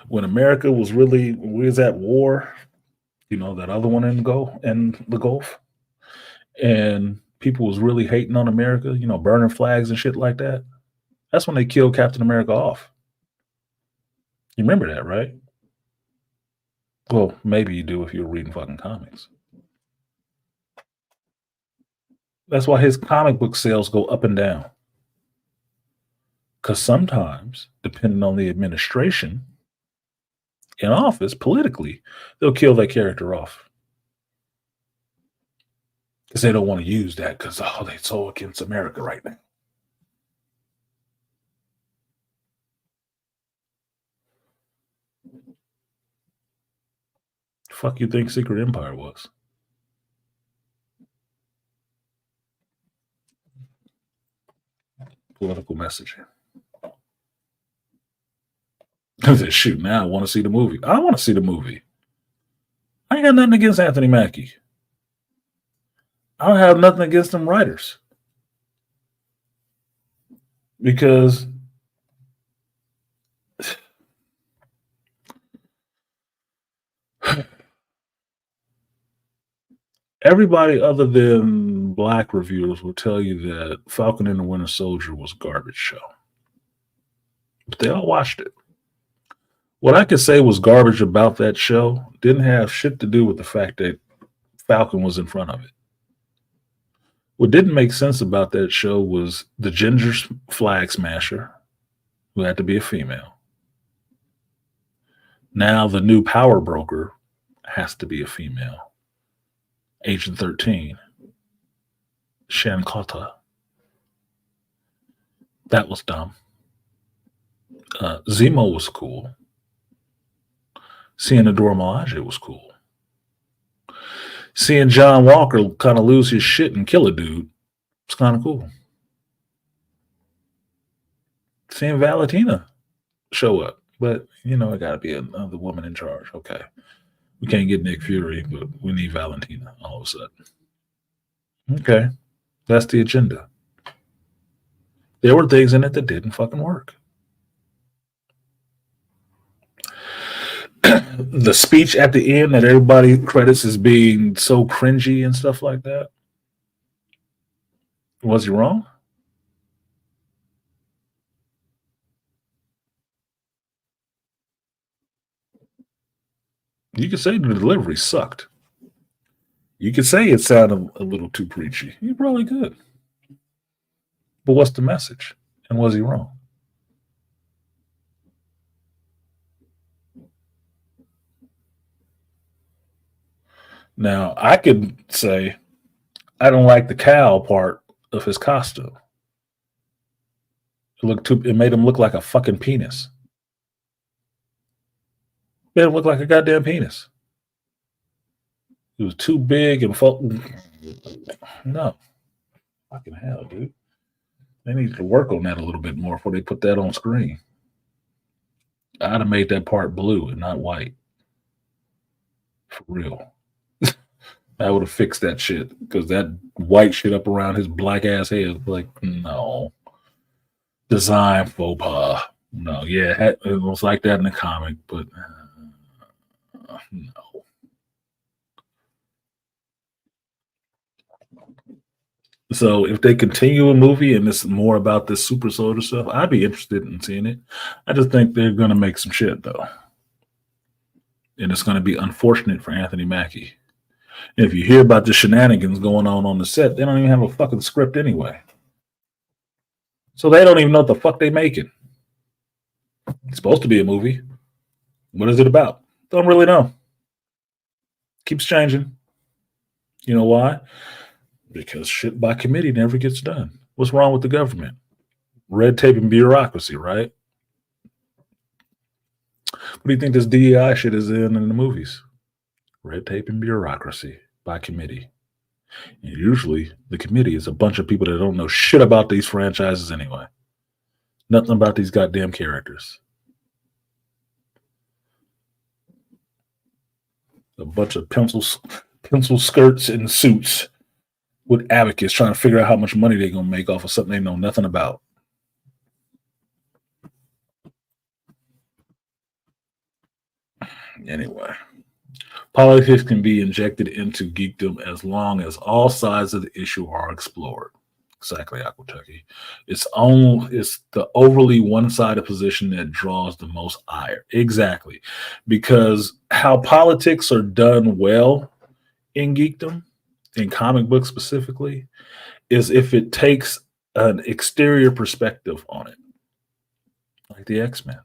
When America was really, we was at war, you know, that other one in the Gulf, and people was really hating on America, you know, burning flags and shit like that. That's when they killed Captain America off. You remember that, right? Well, maybe you do if you were reading fucking comics. That's why his comic book sales go up and down. Because sometimes, depending on the administration in office politically, they'll kill that character off. Because they don't want to use that because, oh, they're so against America right now. Fuck you think Secret Empire was? Political messaging. Shoot, now I want to see the movie. I want to see the movie. I ain't got nothing against Anthony Mackie. I don't have nothing against them writers. Because everybody other than black reviewers will tell you that Falcon and the Winter Soldier was a garbage show. But they all watched it. What I could say was garbage about that show didn't have shit to do with the fact that Falcon was in front of it. What didn't make sense about that show was the ginger flag smasher, who had to be a female. Now the new power broker has to be a female. Agent 13. Shankata. That was dumb. Zemo was cool. Seeing Adora Milaje was cool. Seeing John Walker kind of lose his shit and kill a dude was kind of cool. Seeing Valentina show up. But, you know, it got to be another woman in charge. Okay. We can't get Nick Fury, but we need Valentina all of a sudden. Okay. That's the agenda. There were things in it that didn't fucking work. The speech at the end that everybody credits as being so cringy and stuff like that. Was he wrong? You could say the delivery sucked. You could say it sounded a little too preachy. You probably could. But what's the message? And was he wrong? Now, I could say I don't like the cow part of his costume. It made him look like a fucking penis. Made him look like a goddamn penis. It was too big and no. Fucking hell, dude. They need to work on that a little bit more before they put that on screen. I'd have made that part blue and not white. For real. I would have fixed that shit because that white shit up around his black ass head, like, no. Design faux pas. No, yeah, it was like that in the comic, but no. So if they continue a movie and it's more about this super soldier stuff, I'd be interested in seeing it. I just think they're going to make some shit, though. And it's going to be unfortunate for Anthony Mackie. And if you hear about the shenanigans going on the set, they don't even have a fucking script anyway. So they don't even know what the fuck they making. It's supposed to be a movie. What is it about? Don't really know. Keeps changing. You know why? Because shit by committee never gets done. What's wrong with the government? Red tape and bureaucracy, right? What do you think this DEI shit is in the movies? Red tape and bureaucracy by committee. And usually the committee is a bunch of people that don't know shit about these franchises anyway. Nothing about these goddamn characters. A bunch of pencil skirts and suits with advocates trying to figure out how much money they're going to make off of something they know nothing about. Anyway, politics can be injected into geekdom as long as all sides of the issue are explored. Exactly, Aquatucky. It's the overly one-sided position that draws the most ire. Exactly. Because how politics are done well in geekdom, in comic books specifically, is if it takes an exterior perspective on it. Like the X-Men.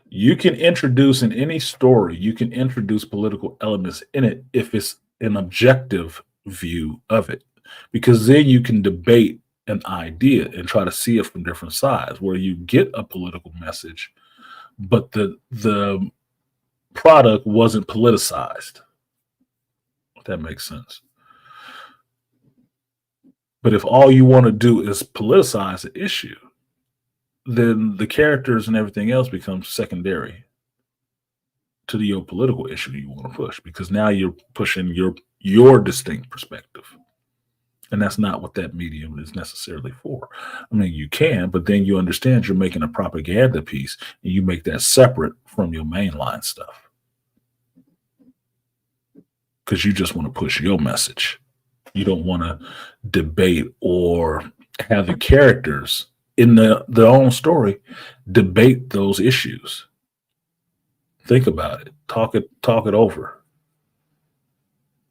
You can introduce in any story, you can introduce political elements in it if it's an objective view of it. Because then you can debate an idea and try to see it from different sides where you get a political message, but the product wasn't politicized. If that makes sense. But if all you want to do is politicize the issue, then the characters and everything else becomes secondary to your political issue you want to push, because now you're pushing your distinct perspective. And that's not what that medium is necessarily for. I mean, you can, but then you understand you're making a propaganda piece and you make that separate from your mainline stuff. Because you just want to push your message. You don't want to debate or have the characters in their own story debate those issues. Think about it. Talk it over.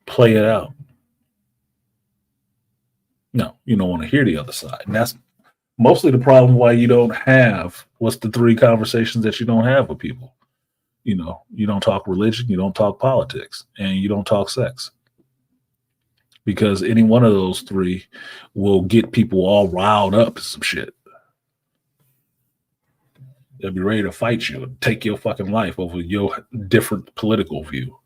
Play it out. No, you don't want to hear the other side. And that's mostly the problem why you don't have what's the 3 conversations that you don't have with people. You know, you don't talk religion, you don't talk politics, and you don't talk sex. Because any one of those 3 will get people all riled up and some shit. They'll be ready to fight you and take your fucking life over your different political view.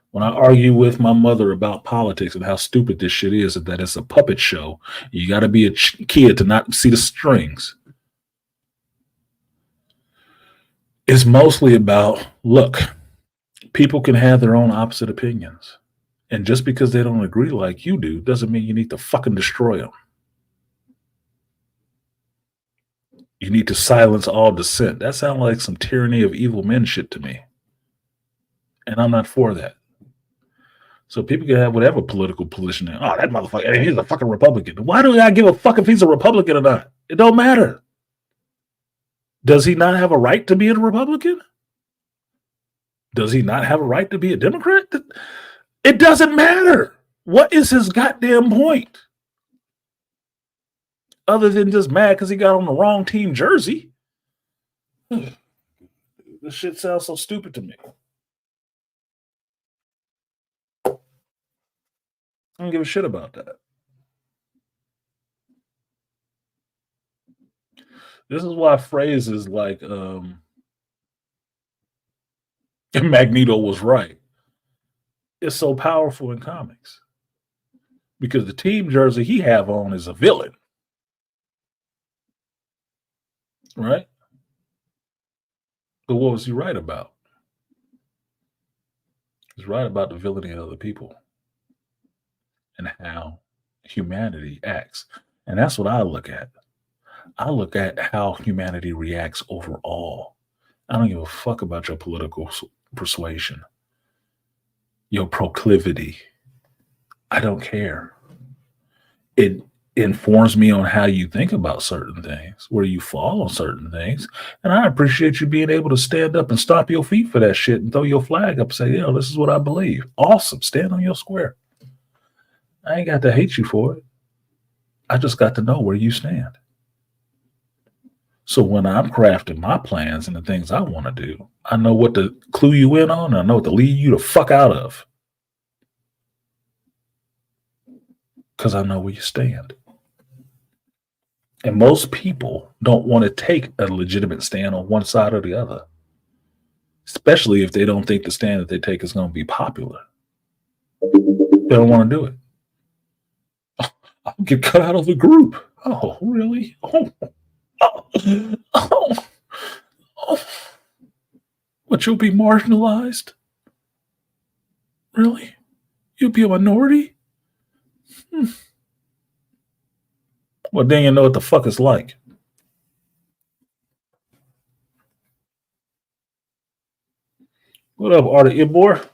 When I argue with my mother about politics and how stupid this shit is, and that it's a puppet show, you got to be a kid to not see the strings. It's mostly about, look, people can have their own opposite opinions. And just because they don't agree like you do doesn't mean you need to fucking destroy them. You need to silence all dissent. That sounds like some tyranny of evil men shit to me. And I'm not for that. So people can have whatever political position. Oh, that motherfucker, he's a fucking Republican. Why do I give a fuck if he's a Republican or not? It don't matter. Does he not have a right to be a Republican? Does he not have a right to be a Democrat? It doesn't matter. What is his goddamn point? Other than just mad because he got on the wrong team jersey. This shit sounds so stupid to me. I don't give a shit about that. This is why phrases like Magneto was right. It's so powerful in comics. Because the team jersey he have on is a villain. Right? But what was he right about? He's right about the villainy of other people and how humanity acts. And that's what I look at. I look at how humanity reacts overall. I don't give a fuck about your political persuasion, your proclivity. I don't care. It informs me on how you think about certain things, where you fall on certain things. And I appreciate you being able to stand up and stomp your feet for that shit and throw your flag up and say, yo, this is what I believe. Awesome. Stand on your square. I ain't got to hate you for it. I just got to know where you stand. So when I'm crafting my plans and the things I want to do, I know what to clue you in on. And I know what to lead you the fuck out of. Because I know where you stand. And most people don't want to take a legitimate stand on one side or the other, especially if they don't think the stand that they take is going to be popular. They don't want to do it. I'll get cut out of the group. Oh, really? Oh. But you'll be marginalized? Really? You'll be a minority? Well, then you know what the fuck it's like. What up, Artie Ibor?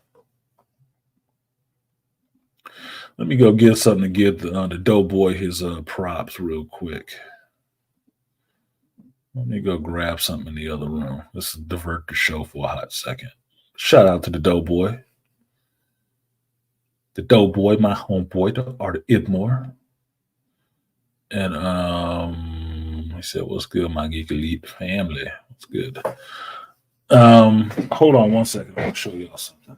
Let me go get something to give the Doughboy his props real quick. Let me go grab something in the other room. Let's divert the show for a hot second. Shout out to the Doughboy. The Doughboy, my homeboy, the Artie Ibor. And he said, what's good, my Geek Elite family? What's good? Hold on one second. I'll show y'all something.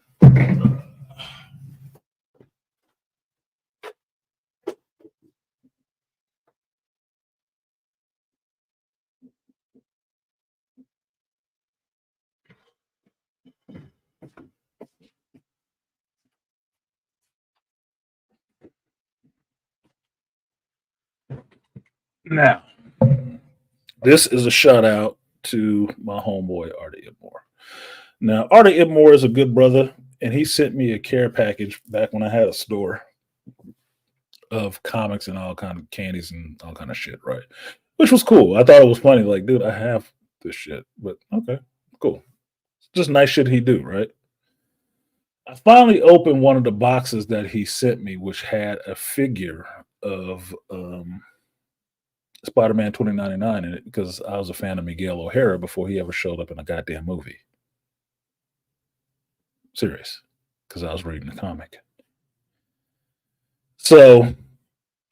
Now, this is a shout out to my homeboy, Artie Ibor. Now, Artie Ibor is a good brother, and he sent me a care package back when I had a store of comics and all kind of candies and all kind of shit, right? Which was cool. I thought it was funny. Like, dude, I have this shit, but okay, cool. It's just nice shit he do, right? I finally opened one of the boxes that he sent me, which had a figure of Spider-Man 2099 in it because I was a fan of Miguel O'Hara before he ever showed up in a goddamn movie. Serious, because I was reading the comic. So,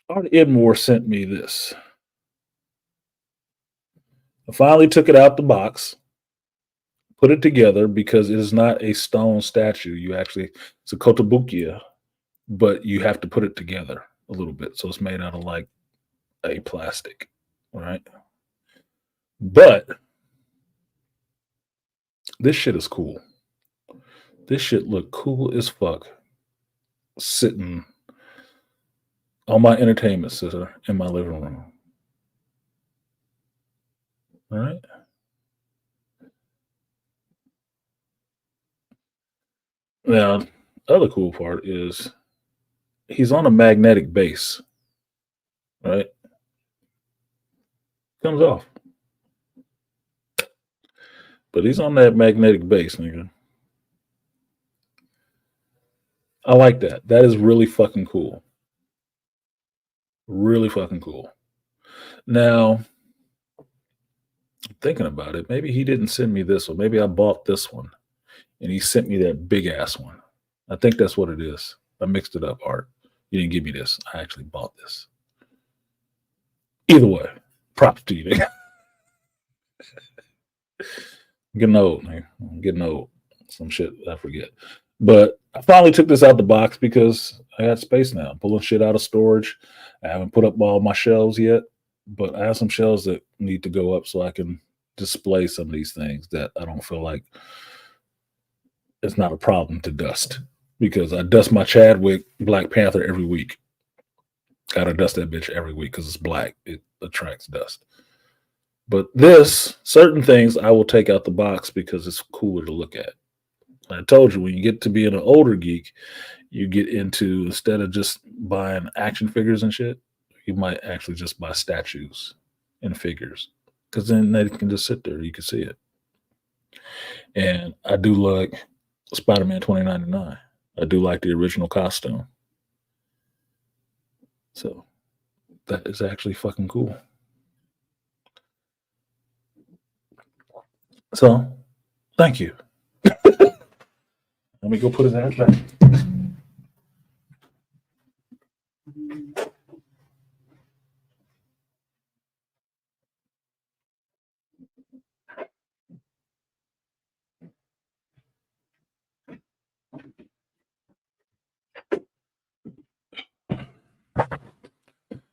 Artie Ibor sent me this. I finally took it out the box, put it together because it is not a stone statue. It's a kotobukiya, but you have to put it together a little bit. So it's made out of like a plastic, right? But this shit is cool. This shit look cool as fuck sitting on my entertainment center in my living room. All right. Now, the other cool part is he's on a magnetic base, right? Comes off. But he's on that magnetic base, nigga. I like that. That is really fucking cool. Really fucking cool. Now, Thinking about it, maybe he didn't send me this one. Maybe I bought this one and he sent me that big ass one. I think that's what it is. I mixed it up, Art. You didn't give me this. I actually bought this. Either way, props to you. Nigga. I'm getting old, man. I'm getting old. Some shit I forget. But I finally took this out the box because I got space now. I'm pulling shit out of storage. I haven't put up all my shelves yet, but I have some shelves that need to go up so I can display some of these things that I don't feel like it's not a problem to dust because I dust my Chadwick Black Panther every week. Gotta dust that bitch every week because it's black. It attracts dust. But this, certain things I will take out the box because it's cooler to look at. I told you, when you get to being an older geek, you get into, instead of just buying action figures and shit, you might actually just buy statues and figures because then they can just sit there. You can see it. And I do like Spider-Man 2099. I do like the original costume. So that is actually fucking cool. So thank you. Let me go put his ass back.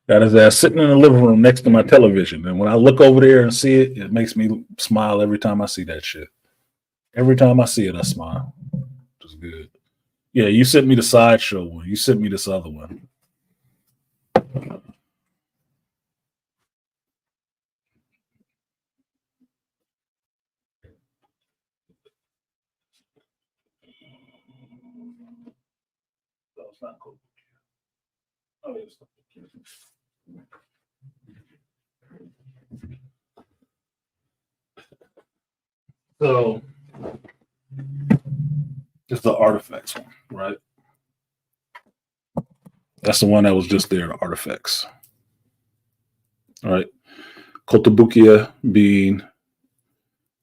Got his ass sitting in the living room next to my television. And when I look over there and see it, it makes me smile every time I see that shit. Every time I see it, I smile. It's good. Yeah, you sent me the sideshow one. You sent me this other one. That's not cool. Oh, it's not. So it's the artifacts one, right? That's the one that was just there, the artifacts. All right. Kotobukiya being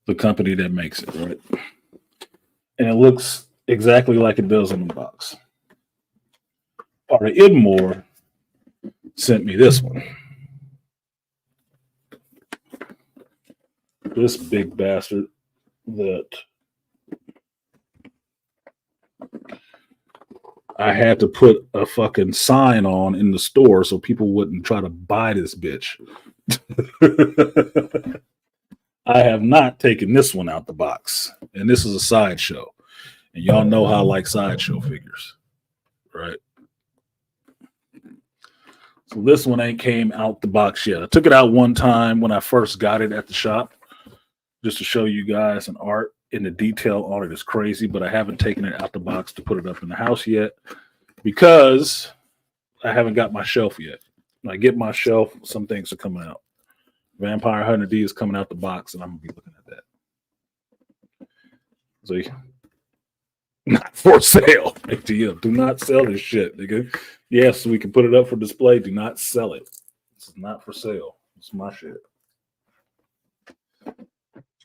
the company that makes it, right? And it looks exactly like it does on the box. Ari Idmore sent me this one. This big bastard that I had to put a fucking sign on in the store so people wouldn't try to buy this bitch. I have not taken this one out the box, and this is a sideshow. And y'all know how I like sideshow figures, right? So this one ain't came out the box yet. I took it out one time when I first got it at the shop, just to show you guys an art, and the detail on it is crazy, but I haven't taken it out the box to put it up in the house yet because I haven't got my shelf yet. When I get my shelf, some things are coming out. Vampire Hunter D is coming out the box, and I'm gonna be looking at that. So, not for sale. ATM. Do not sell this shit, nigga. Yes, we can put it up for display. Do not sell it. This is not for sale. It's my shit.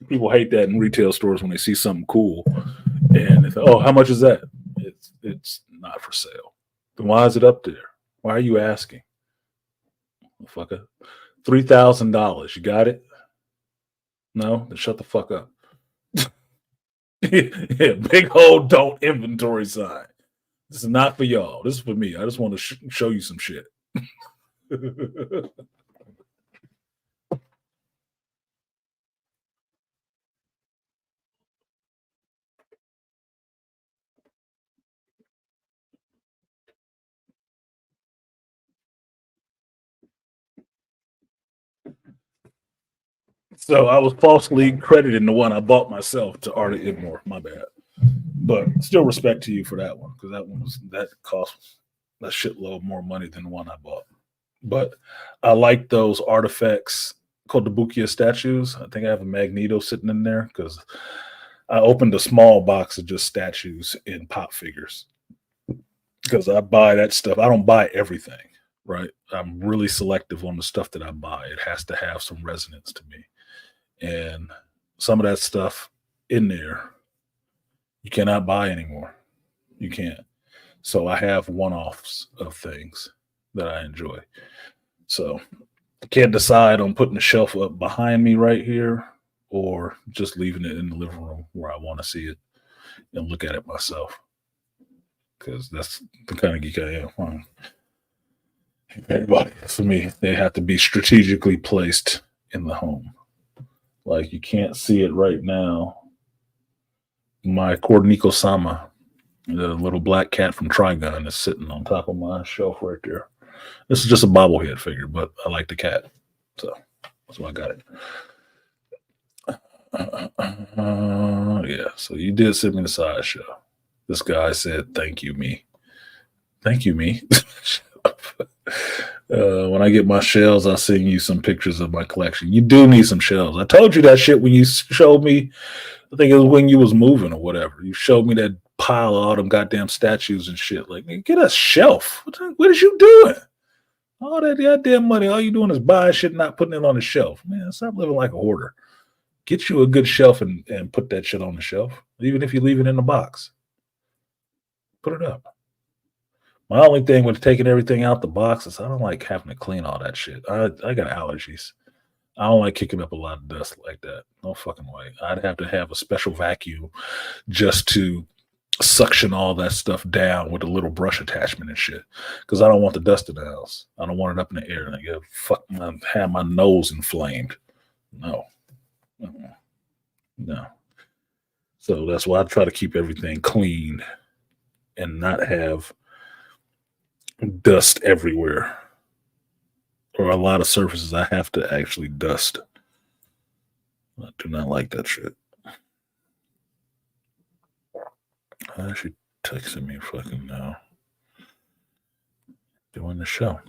People hate that in retail stores when they see something cool and they say, "Oh, how much is that?" It's not for sale. Then why is it up there? Why are you asking? Fucker. $3,000. You got it? No? Then shut the fuck up. Yeah, big old don't inventory sign. This is not for y'all. This is for me. I just want to show you some shit. So I was falsely crediting the one I bought myself to Artie Idmore. My bad. But still respect to you for that one, because that cost a shitload more money than the one I bought. But I like those artifacts called the Bukia statues. I think I have a Magneto sitting in there because I opened a small box of just statues and pop figures. Because I buy that stuff. I don't buy everything, right? I'm really selective on the stuff that I buy. It has to have some resonance to me. And some of that stuff in there, you cannot buy anymore. You can't. So I have one-offs of things that I enjoy. So I can't decide on putting the shelf up behind me right here or just leaving it in the living room where I want to see it and look at it myself. Because that's the kind of geek I am. Everybody, for me, they have to be strategically placed in the home. Like you can't see it right now. My Korniko Sama, the little black cat from Trigun, is sitting on top of my shelf right there. This is just a bobblehead figure, but I like the cat. So that's why I got it. Yeah, so you did send me the sideshow. This guy said, "Thank you, me. Thank you, me." When I get my shells, I'll send you some pictures of my collection. You do need some shells. I told you that shit when you showed me. I think it was when you was moving or whatever. You showed me that pile of all them goddamn statues and shit. Like, get a shelf. What is you doing? All that goddamn money, all you doing is buying shit and not putting it on the shelf. Man, stop living like a hoarder. Get you a good shelf and put that shit on the shelf. Even if you leave it in the box. Put it up. My only thing with taking everything out the box is I don't like having to clean all that shit. I got allergies. I don't like kicking up a lot of dust like that. No fucking way. I'd have to have a special vacuum just to suction all that stuff down with a little brush attachment and shit. Because I don't want the dust in the house. I don't want it up in the air and I get have my nose inflamed. No. No. So that's why I try to keep everything clean and not have dust everywhere. Or a lot of surfaces I have to actually dust. I do not like that shit. She texting me fucking now. Doing the show.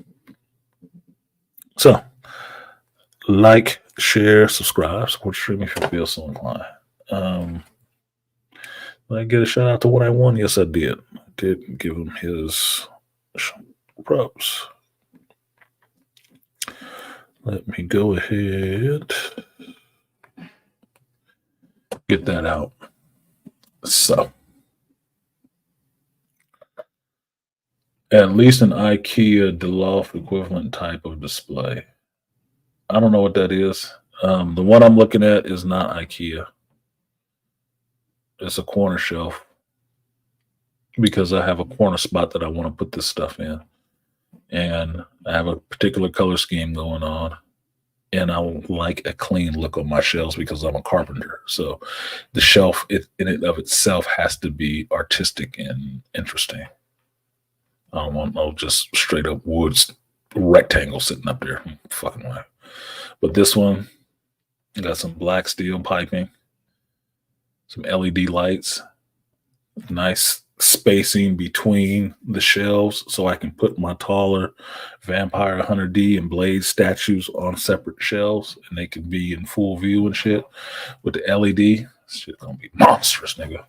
So, like, share, subscribe, support the stream if you feel so inclined. Did I get a shout out to what I won? Yes, I did. I did give him his props. Let me go ahead. Get that out. So, at least an IKEA Deloft equivalent type of display. I don't know what that is. The one I'm looking at is not IKEA. It's a corner shelf because I have a corner spot that I want to put this stuff in. And I have a particular color scheme going on. And I like a clean look on my shelves because I'm a carpenter. So the shelf in and of itself has to be artistic and interesting. I don't want no just straight up woods rectangle sitting up there. Fucking way. But this one got some black steel piping, some LED lights, nice spacing between the shelves so I can put my taller Vampire Hunter D and Blade statues on separate shelves and they can be in full view and shit. With the LED, shit gonna be monstrous, nigga.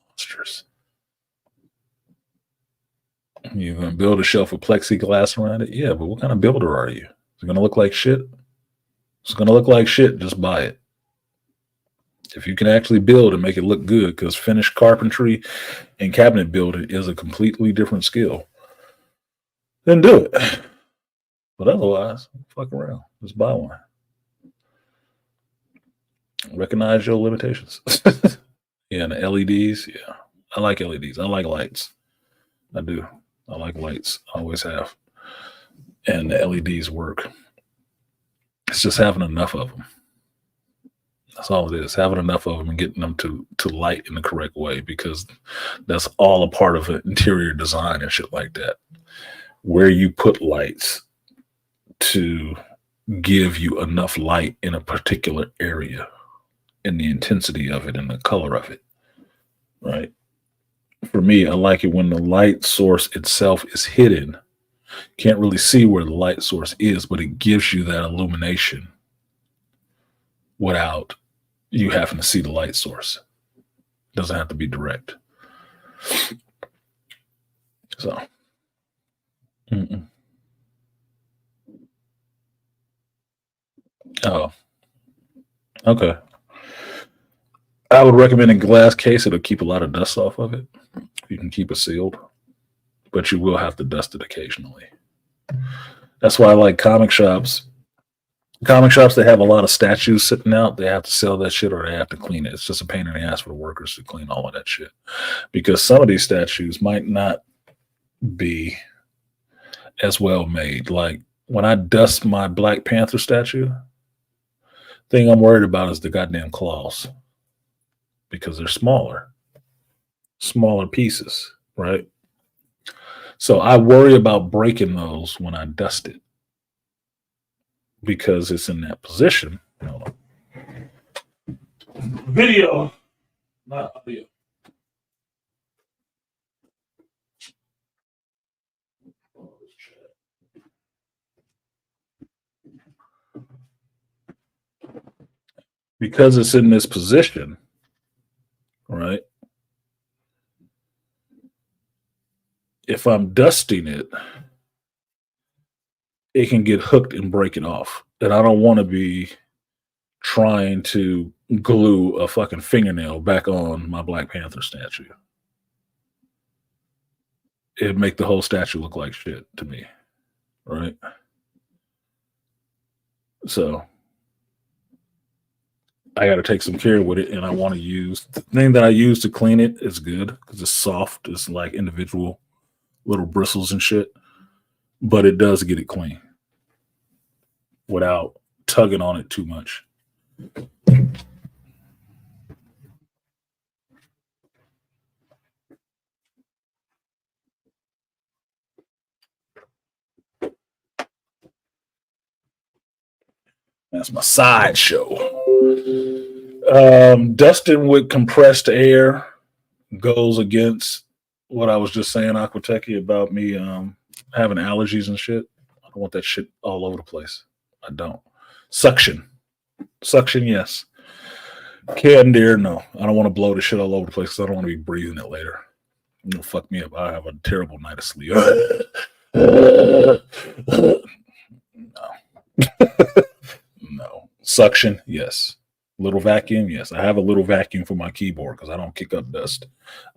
Monstrous. You're gonna build a shelf with plexiglass around it? Yeah, but what kind of builder are you? Is it gonna look like shit? It's gonna look like shit, just buy it. If you can actually build and make it look good, because finished carpentry and cabinet building is a completely different skill, then do it. But otherwise, fuck around. Just buy one. Recognize your limitations. Yeah, and the LEDs, yeah. I like LEDs. I like lights. I do. I like lights. I always have. And the LEDs work. It's just having enough of them. That's all it is. Having enough of them and getting them to light in the correct way, because that's all a part of an interior design and shit like that. Where you put lights to give you enough light in a particular area and the intensity of it and the color of it, right? For me, I like it when the light source itself is hidden. Can't really see where the light source is, but it gives you that illumination without you having to see the light source. It doesn't have to be direct. So, Oh, okay. I would recommend a glass case. It'll keep a lot of dust off of it. You can keep it sealed, but you will have to dust it occasionally. That's why I like comic shops. Comic shops, they have a lot of statues sitting out. They have to sell that shit or they have to clean it. It's just a pain in the ass for the workers to clean all of that shit. Because some of these statues might not be as well made. Like when I dust my Black Panther statue, thing I'm worried about is the goddamn claws because they're smaller pieces, right? So I worry about breaking those when I dust it because it's in that position. Video, not audio. Because it's in this position, right? If I'm dusting it, it can get hooked and break it off. And I don't want to be trying to glue a fucking fingernail back on my Black Panther statue. It'd make the whole statue look like shit to me, right? So I got to take some care with it, and I want to use the thing that I use to clean it is good because it's soft. It's like individual little bristles and shit, but it does get it clean without tugging on it too much. That's my sideshow. Dusting with compressed air goes against what I was just saying, Aquateki, about me having allergies and shit. I don't want that shit all over the place. I don't. Suction, yes. Canned air, no. I don't want to blow the shit all over the place because I don't want to be breathing it later. It'll fuck me up. I have a terrible night of sleep. No. No. Suction, yes. Little vacuum, yes. I have a little vacuum for my keyboard because I don't kick up dust.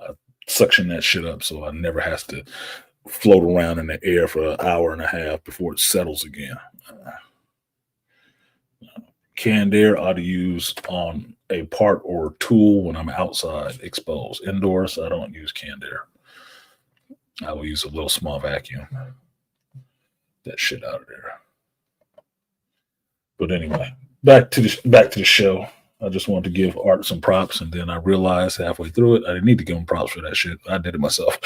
I suction that shit up so I never has to float around in the air for an hour and a half before it settles again. Canned air ought to use on a part or tool when I'm outside exposed. Indoors, I don't use canned air. I will use a little small vacuum. That shit out of there. But anyway, back to the show. I just wanted to give Art some props, and then I realized halfway through it I didn't need to give him props for that shit. I did it myself.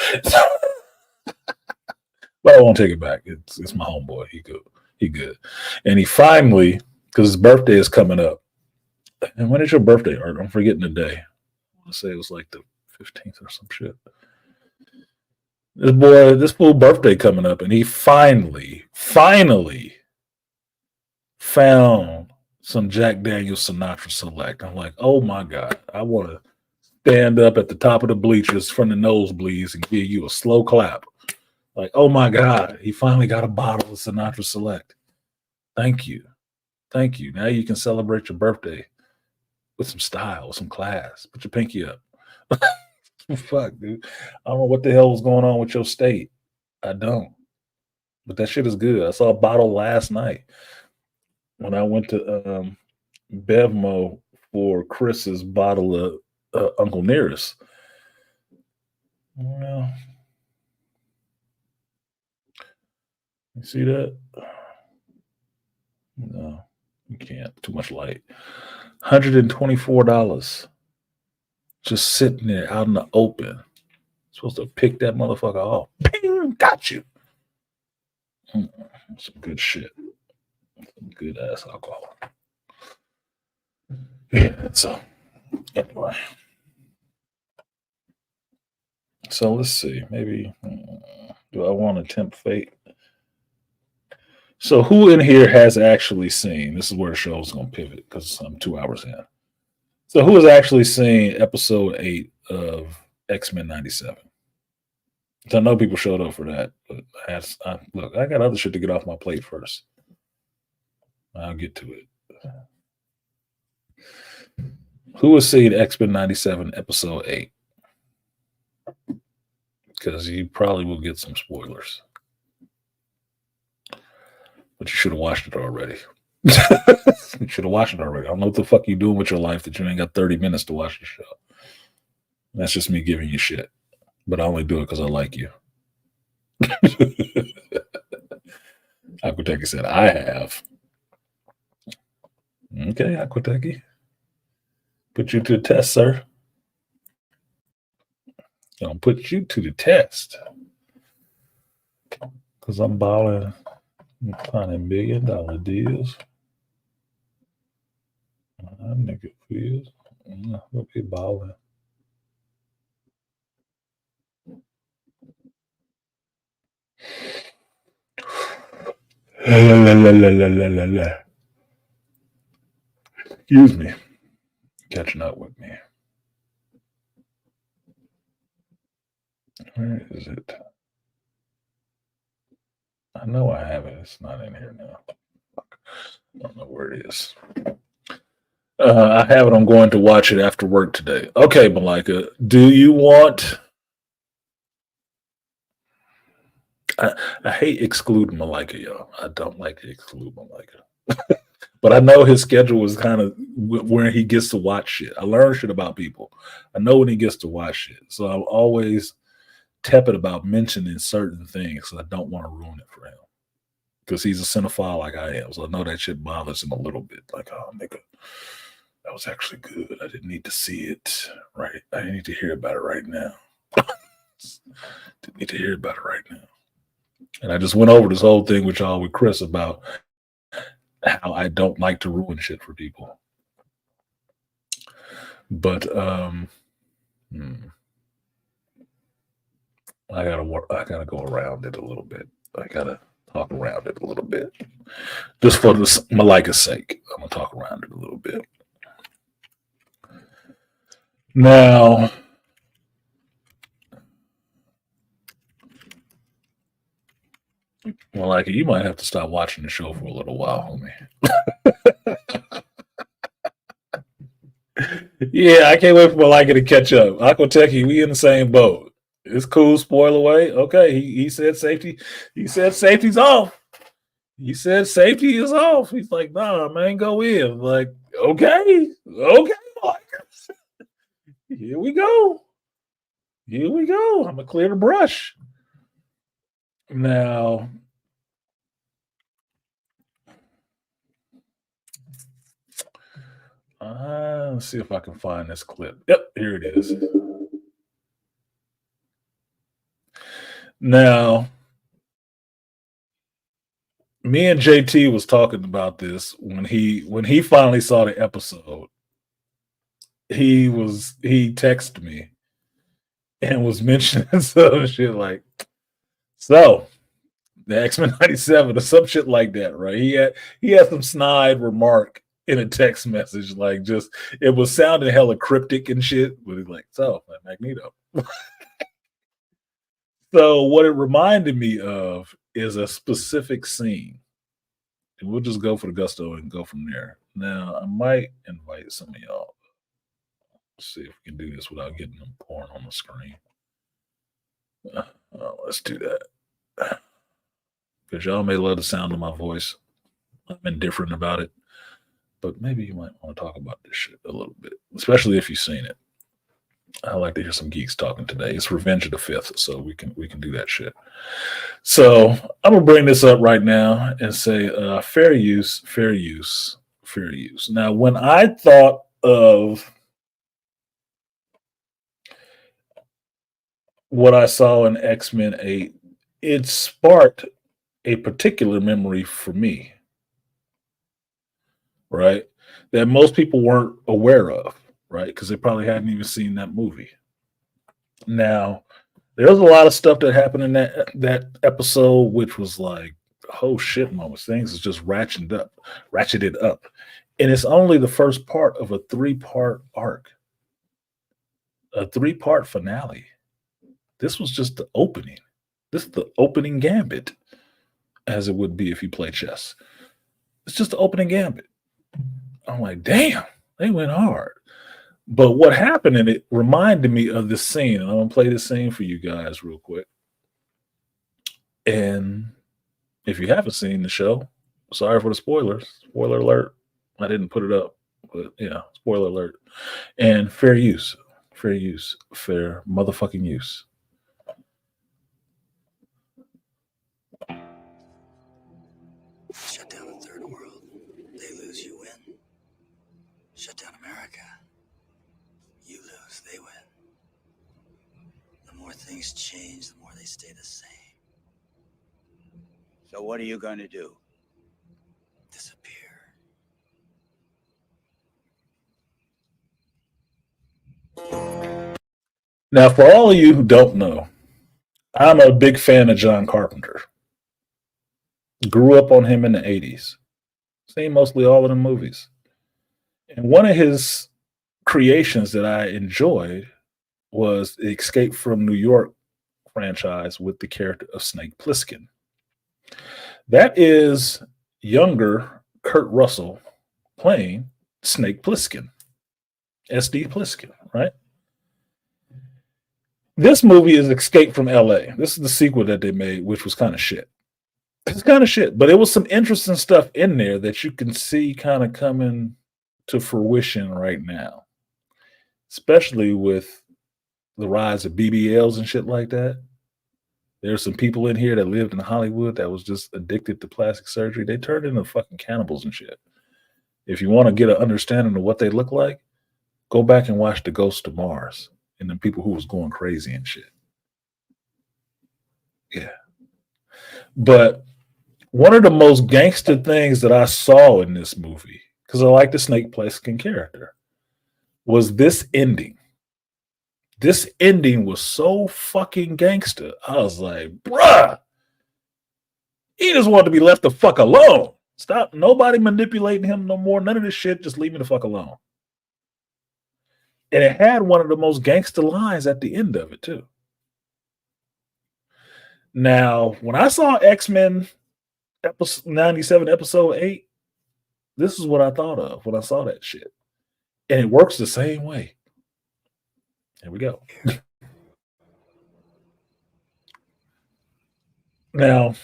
But I won't take it back. It's my homeboy. He good. And he finally, because his birthday is coming up. And when is your birthday, Art? I'm forgetting the day. I want to say it was like the 15th or some shit. This fool birthday coming up, and he finally found some Jack Daniels Sinatra Select. I'm like, oh my God, I want to stand up at the top of the bleachers from the nosebleeds and give you a slow clap. Like, oh my God, he finally got a bottle of Sinatra Select. Thank you. Now you can celebrate your birthday with some style, with some class. Put your pinky up. Fuck, dude. I don't know what the hell was going on with your state. I don't. But that shit is good. I saw a bottle last night when I went to Bevmo for Chris's bottle of Uncle Nearest. Well, you see that? No, you can't. Too much light. $124. Just sitting there out in the open. Supposed to pick that motherfucker off. Ping, got you. Some good shit. Some good ass alcohol. Yeah, so anyway. So let's see. Maybe do I want to tempt fate? So who in here has actually seen? This is where the show is going to pivot because I'm 2 hours in. So who has actually seen episode 8 of X-Men 97? I know people showed up for that, but look, I got other shit to get off my plate first. I'll get to it. Who has seen X-Men 97 episode 8? Because you probably will get some spoilers. But you should have watched it already. You should have watched it already. I don't know what the fuck you doing with your life that you ain't got 30 minutes to watch the show. That's just me giving you shit. But I only do it because I like you. Aquateki said, I have. Okay, Aquateki. Put you to the test, sir. Gonna put you to the test. Because I'm balling, finding $1 million deals. Nigga feels. We'll be balling. Excuse me. Catching up with me. Where is it? I know I have it. It's not in here now. Fuck. I don't know where it is. I have it. I'm going to watch it after work today. Okay, Malika. Do you want... I hate excluding Malika, y'all. I don't like to exclude Malika. But I know his schedule is kind of where he gets to watch shit. I learn shit about people. I know when he gets to watch shit. So I'm always tepid about mentioning certain things because I don't want to ruin it for him. Because he's a cinephile like I am. So I know that shit bothers him a little bit. Like, oh, nigga, that was actually good. I didn't need to see it. Right. I didn't need to hear about it right now. Didn't need to hear about it right now. And I just went over this whole thing with y'all with Chris about how I don't like to ruin shit for people. But I gotta go around it a little bit. I gotta talk around it a little bit. Just for this Malika's sake. I'm gonna talk around it a little bit. Now, Malika, you might have to stop watching the show for a little while, homie. Yeah, I can't wait for Malika to catch up. Aquateki, we in the same boat. It's cool, spoil away. Okay, he said safety. He said safety's off. He said safety is off. He's like, nah, man, go in. I'm like, okay, Malika. Here we go. Here we go. I'm gonna clear the brush. Now, let's see if I can find this clip. Yep, here it is. Now, me and JT was talking about this when he finally saw the episode. He texted me and was mentioning some shit like, so the X-Men 97 or some shit like that, right? He had some snide remark in a text message, like just it was sounding hella cryptic and shit. But he's like, so Magneto. So what it reminded me of is a specific scene. And we'll just go for the gusto and go from there. Now, I might invite some of y'all. Let's see if we can do this without getting them porn on the screen. Let's do that. Because y'all may love the sound of my voice. I'm indifferent about it. But maybe you might want to talk about this shit a little bit, especially if you've seen it. I like to hear some geeks talking today. It's Revenge of the Fifth, so we can do that shit. So I'm gonna bring this up right now and say fair use, fair use, fair use. Now, when I thought of what I saw in X-Men 8, it sparked a particular memory for me, right? That most people weren't aware of, right? Because they probably hadn't even seen that movie. Now, there's a lot of stuff that happened in that episode, which was like, oh shit moments. Things is just ratcheted up. And it's only the first part of a 3-part arc, a 3-part finale. This was just the opening. This is the opening gambit, as it would be if you play chess. It's just the opening gambit. I'm like, damn, they went hard. But what happened, and it reminded me of this scene, and I'm gonna play this scene for you guys real quick. And if you haven't seen the show, sorry for the spoilers. Spoiler alert. I didn't put it up, but yeah, spoiler alert. And fair use. Fair use. Fair motherfucking use. Shut down the third world. They lose, you win. Shut down America. You lose, they win. The more things change, the more they stay the same. So what are you going to do? Disappear. Now, for all of you who don't know, I'm a big fan of John Carpenter. Grew up on him in the 80s. Seen mostly all of the movies. And one of his creations that I enjoyed was the Escape from New York franchise with the character of Snake Plissken. That is younger Kurt Russell playing Snake Plissken. SD Plissken, right? This movie is Escape from LA. This is the sequel that they made, which was kind of shit. It's kind of shit, but it was some interesting stuff in there that you can see kind of coming to fruition right now, especially with the rise of BBLs and shit like that. There's some people in here that lived in Hollywood that was just addicted to plastic surgery. They turned into fucking cannibals and shit. If you want to get an understanding of what they look like, go back and watch The Ghost of Mars and the people who was going crazy and shit. Yeah. But one of the most gangster things that I saw in this movie, because I like the Snake Plissken character, was this ending. This ending was so fucking gangster. I was like, bruh, he just wanted to be left the fuck alone. Stop nobody manipulating him no more. None of this shit. Just leave me the fuck alone. And it had one of the most gangster lines at the end of it, too. Now, when I saw X-Men 97 episode 8, this is what I thought of when I saw that shit. And it works the same way. Here we go. Now,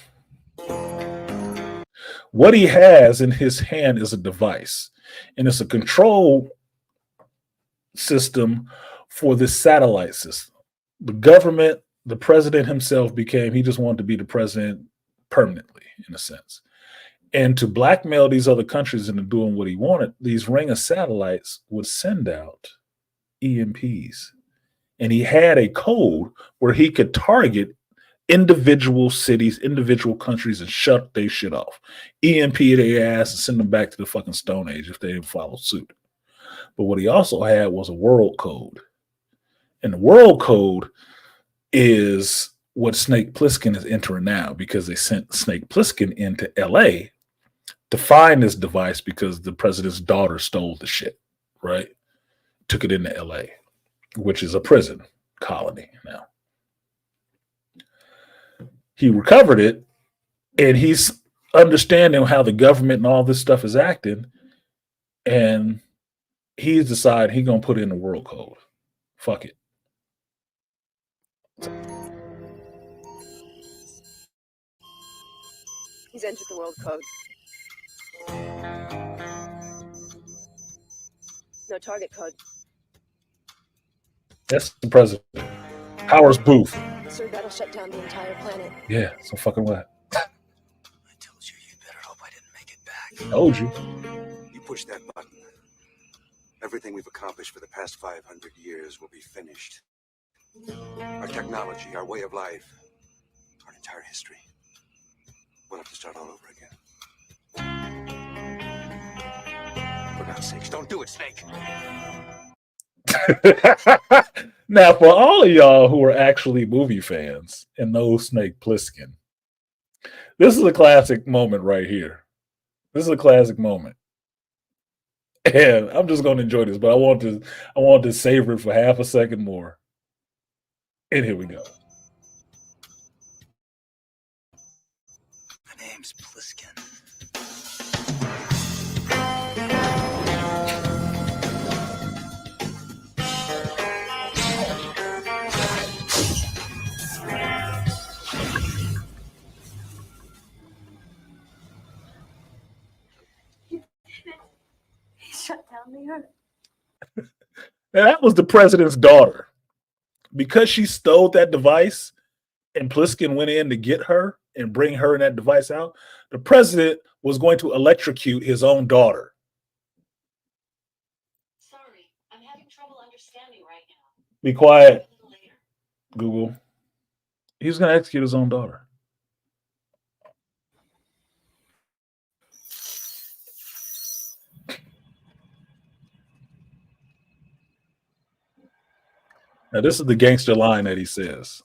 what he has in his hand is a device, and it's a control system for this satellite system. The government, the president himself he just wanted to be the president permanently, in a sense. And to blackmail these other countries into doing what he wanted, these ring of satellites would send out EMPs. And he had a code where he could target individual cities, individual countries, and shut their shit off. EMP their ass and send them back to the fucking Stone Age if they didn't follow suit. But what he also had was a world code. And the world code is what Snake Plissken is entering now, because they sent Snake Plissken into LA to find this device because the president's daughter stole the shit, right? Took it into LA, which is a prison colony now. He recovered it, and he's understanding how the government and all this stuff is acting, and he's decided he's going to put in the world code. Fuck it. He's entered the world code. No target code. That's the president. Howard's Booth. Sir, that'll shut down the entire planet. Yeah, so fucking what? I told you, you'd better hope I didn't make it back. Told you. You push that button. Everything we've accomplished for the past 500 years will be finished. Our technology, our way of life, our entire history. We'll have to start all over again. For God's sakes, don't do it, Snake. Now, for all of y'all who are actually movie fans and know Snake Plissken, this is a classic moment right here. This is a classic moment. And I'm just going to enjoy this, but I want to savor it for half a second more. And here we go. My name's Plissken. Now, that was the president's daughter. Because she stole that device and Pliskin went in to get her and bring her and that device out, the president was going to electrocute his own daughter. Sorry, I'm having trouble understanding right now. Be quiet, Google. He's going to execute his own daughter. Now, this is the gangster line that he says.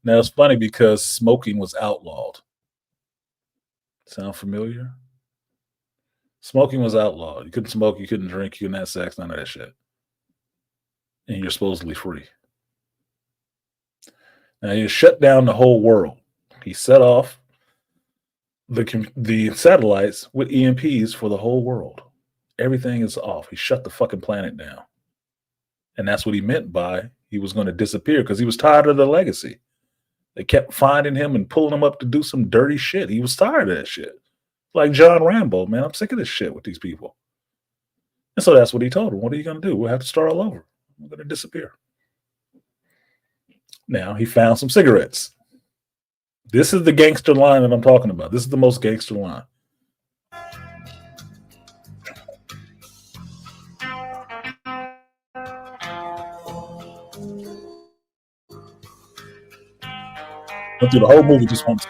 Now, it's funny because smoking was outlawed. Sound familiar? Smoking was outlawed. You couldn't smoke, you couldn't drink, you couldn't have sex, none of that shit. And you're supposedly free. Now, he shut down the whole world. He set off the satellites with EMPs for the whole world. Everything is off. He shut the fucking planet down. And that's what he meant by he was going to disappear because he was tired of the legacy. They kept finding him and pulling him up to do some dirty shit. He was tired of that shit. Like John Rambo, man, I'm sick of this shit with these people. And so that's what he told him. What are you going to do? We'll have to start all over. We're going to disappear. Now, he found some cigarettes. This is the gangster line that I'm talking about. This is the most gangster line. Went through the whole movie just once.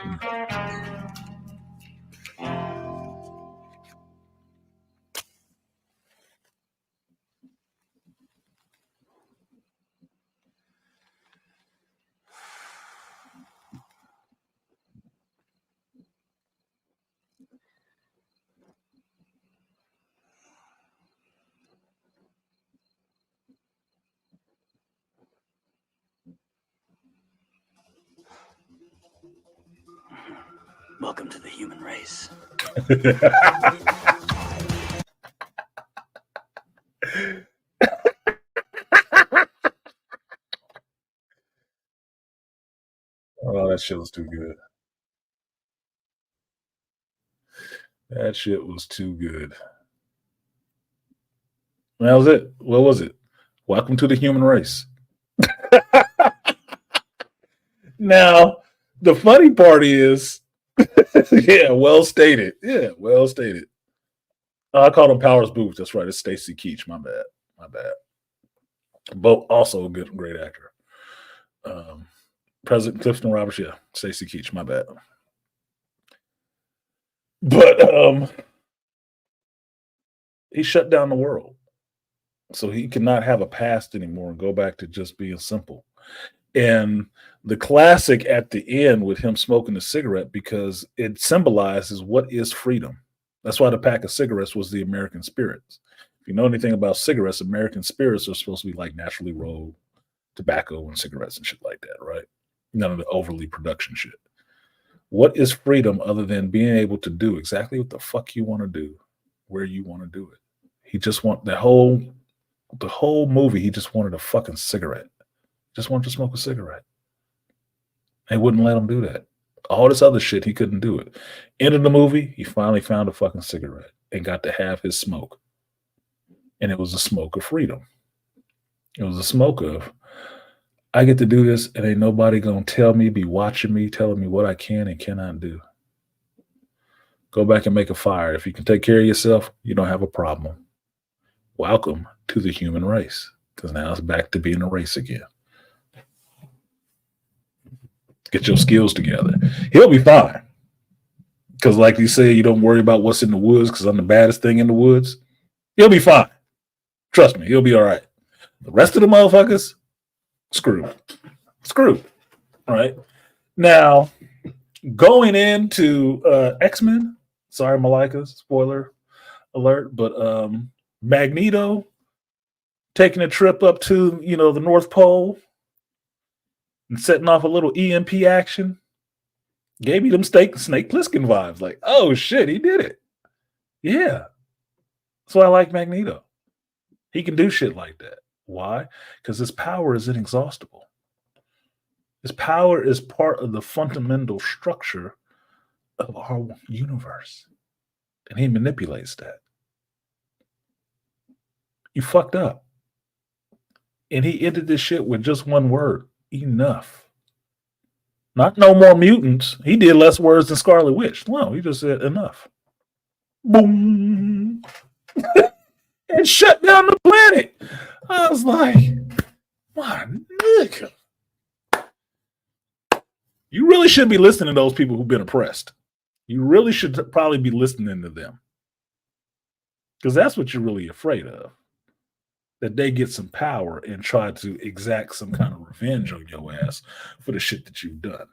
Welcome to the human race. Oh, that shit was too good. That shit was too good. That was it. What was it? Welcome to the human race. Now, the funny part is, yeah, well stated. Yeah, well stated. I called him Powers Booth. That's right. It's Stacy Keach. My bad. My bad. Both also a good, great actor. President Clifton Roberts. Yeah, Stacy Keach. My bad. But he shut down the world. So he cannot have a past anymore and go back to just being simple. And the classic at the end with him smoking a cigarette, because it symbolizes what is freedom. That's why the pack of cigarettes was the American spirits. If you know anything about cigarettes, American spirits are supposed to be like naturally rolled tobacco and cigarettes and shit like that, right? None of the overly production shit. What is freedom other than being able to do exactly what the fuck you want to do, where you want to do it? He just want the whole movie. He just wanted a fucking cigarette. Just wanted to smoke a cigarette. They wouldn't let him do that. All this other shit, he couldn't do it. End of the movie, he finally found a fucking cigarette and got to have his smoke. And it was a smoke of freedom. It was a smoke of, I get to do this and ain't nobody gonna tell me, be watching me, telling me what I can and cannot do. Go back and make a fire. If you can take care of yourself, you don't have a problem. Welcome to the human race. Because now it's back to being a race again. Get your skills together. He'll be fine. Because like you say, you don't worry about what's in the woods because I'm the baddest thing in the woods. He'll be fine. Trust me, he'll be all right. The rest of the motherfuckers, screwed. Screwed. Right? Now, going into X-Men, sorry, Malika, spoiler alert, but Magneto taking a trip up to, the North Pole and setting off a little EMP action. Gave me them Snake Plissken vibes. Like, oh shit, he did it. Yeah. That's why I like Magneto. He can do shit like that. Why? Because his power is inexhaustible. His power is part of the fundamental structure of our universe. And he manipulates that. You fucked up. And he ended this shit with just one word. Enough. Not no more mutants. He did less words than Scarlet Witch. No, he just said enough. Boom. And shut down the planet. I was like, my nigga. You really should be listening to those people who've been oppressed. You really should probably be listening to them. Because that's what you're really afraid of. That they get some power and try to exact some kind of revenge on your ass for the shit that you've done.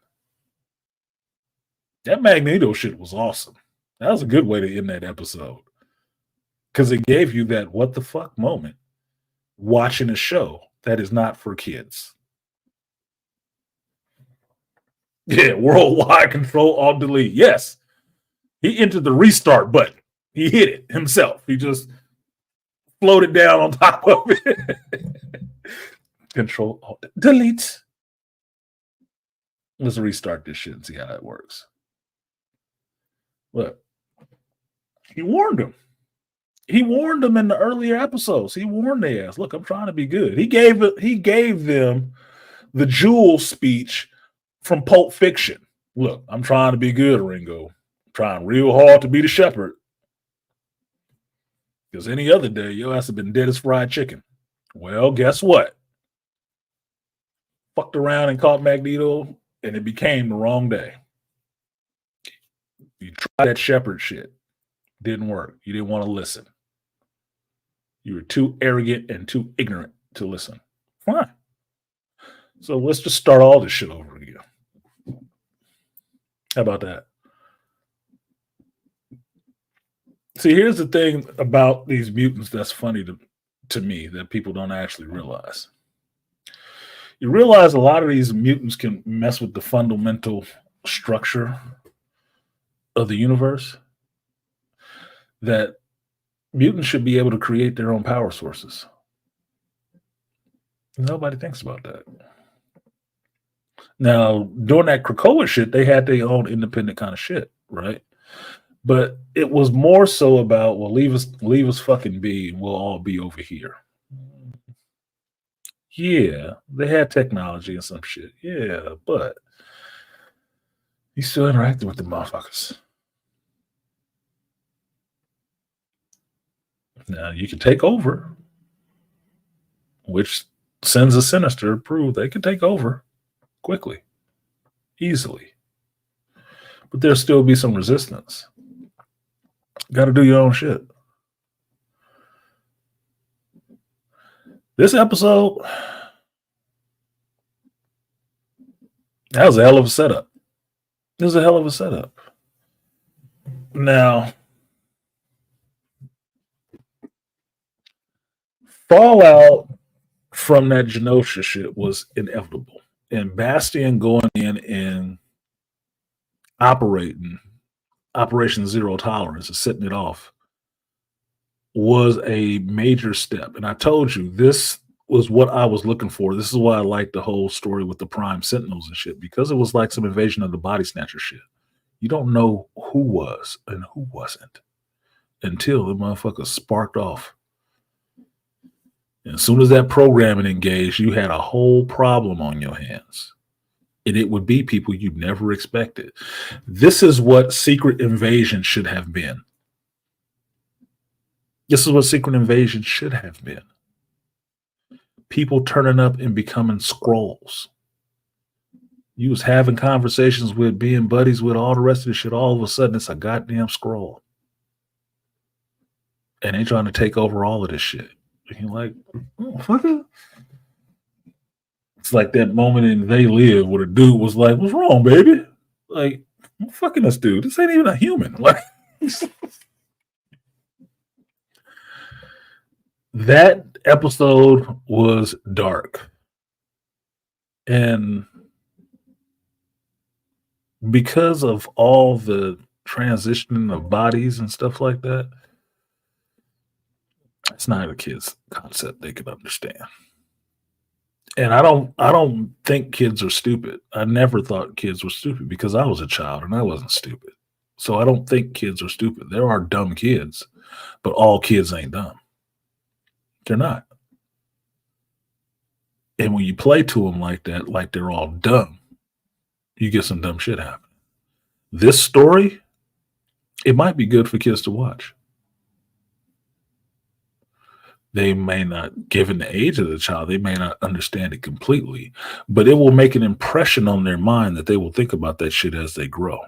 That Magneto shit was awesome. That was a good way to end that episode. Because it gave you that what the fuck moment watching a show that is not for kids. Yeah, worldwide control, alt delete. Yes. He entered the restart button. He hit it himself. He just floated down on top of it. Control, alt, delete. Let's restart this shit and see how it works. Look, he warned them. He warned them in the earlier episodes. He warned their ass. Look, I'm trying to be good. He gave them the Jewel speech from Pulp Fiction. Look, I'm trying to be good, Ringo. I'm trying real hard to be the shepherd. Because any other day, your ass have been dead as fried chicken. Well, guess what? Fucked around and caught Magneto, and it became the wrong day. You tried that shepherd shit. Didn't work. You didn't want to listen. You were too arrogant and too ignorant to listen. Fine. So let's just start all this shit over again. How about that? See, here's the thing about these mutants that's funny to me that people don't actually realize. You realize a lot of these mutants can mess with the fundamental structure of the universe, that mutants should be able to create their own power sources. Nobody thinks about that. Now, during that Krakoa shit, they had their own independent kind of shit, right? But it was more so about, well, leave us fucking be, and we'll all be over here. Yeah, they had technology and some shit. Yeah, but you still interacting with the motherfuckers. Now you can take over, which Sins of Sinister proved they can take over quickly, easily. But there'll still be some resistance. Got to do your own shit. This episode, that was a hell of a setup. It was a hell of a setup. Now, fallout from that Genosha shit was inevitable. And Bastion going in and operating Operation Zero Tolerance and setting it off was a major step. And I told you, this was what I was looking for. This is why I liked the whole story with the Prime Sentinels and shit, because it was like some invasion of the body snatcher shit. You don't know who was and who wasn't until the motherfucker sparked off. And as soon as that programming engaged, you had a whole problem on your hands. And it would be people you never expected. This is what Secret Invasion should have been. This is what Secret Invasion should have been. People turning up and becoming scrolls. You was having conversations with, being buddies with, all the rest of the shit. All of a sudden, it's a goddamn scroll. And they trying to take over all of this shit. And you're like, oh, fuck it. It's like that moment in They Live where the dude was like, what's wrong, baby? Like, I'm fucking this dude. This ain't even a human. Like, that episode was dark. And because of all the transitioning of bodies and stuff like that, it's not a kid's concept they can understand. And I don't think kids are stupid. I never thought kids were stupid because I was a child and I wasn't stupid. So I don't think kids are stupid. There are dumb kids, but all kids ain't dumb. They're not. And when you play to them like that, like they're all dumb, you get some dumb shit happening. This story, it might be good for kids to watch. They may not, given the age of the child, they may not understand it completely, but it will make an impression on their mind that they will think about that shit as they grow.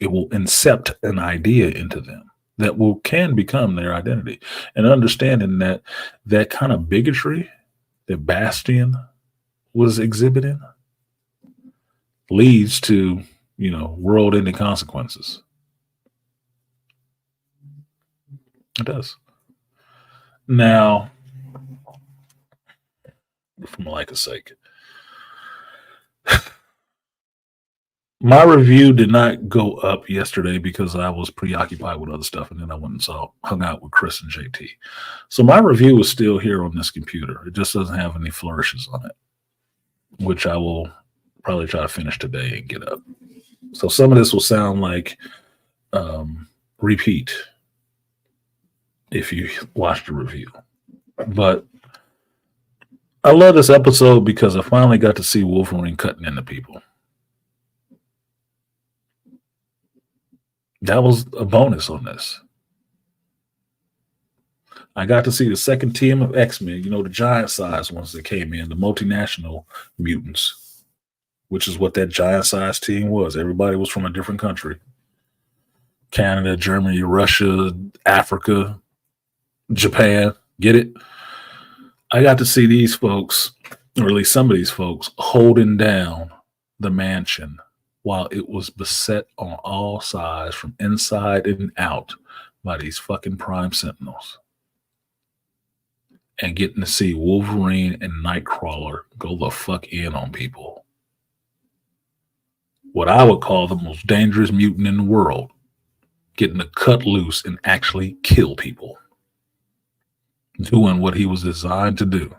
It will incept an idea into them that can become their identity. And understanding that that kind of bigotry that Bastian was exhibiting leads to, world-ending consequences. It does. Now, for Malika's sake, my review did not go up yesterday because I was preoccupied with other stuff, and then I went and hung out with Chris and JT. So my review is still here on this computer. It just doesn't have any flourishes on it, which I will probably try to finish today and get up. So some of this will sound like repeat if you watch the review. But I love this episode because I finally got to see Wolverine cutting into people. That was a bonus on this. I got to see the second team of X-Men, the giant size ones that came in, the multinational mutants, which is what that giant size team was. Everybody was from a different country. Canada, Germany, Russia, Africa, Japan. Get it? I got to see these folks, or at least some of these folks, holding down the mansion while it was beset on all sides from inside and out by these fucking Prime Sentinels. And getting to see Wolverine and Nightcrawler go the fuck in on people. What I would call the most dangerous mutant in the world. Getting to cut loose and actually kill people. Doing what he was designed to do.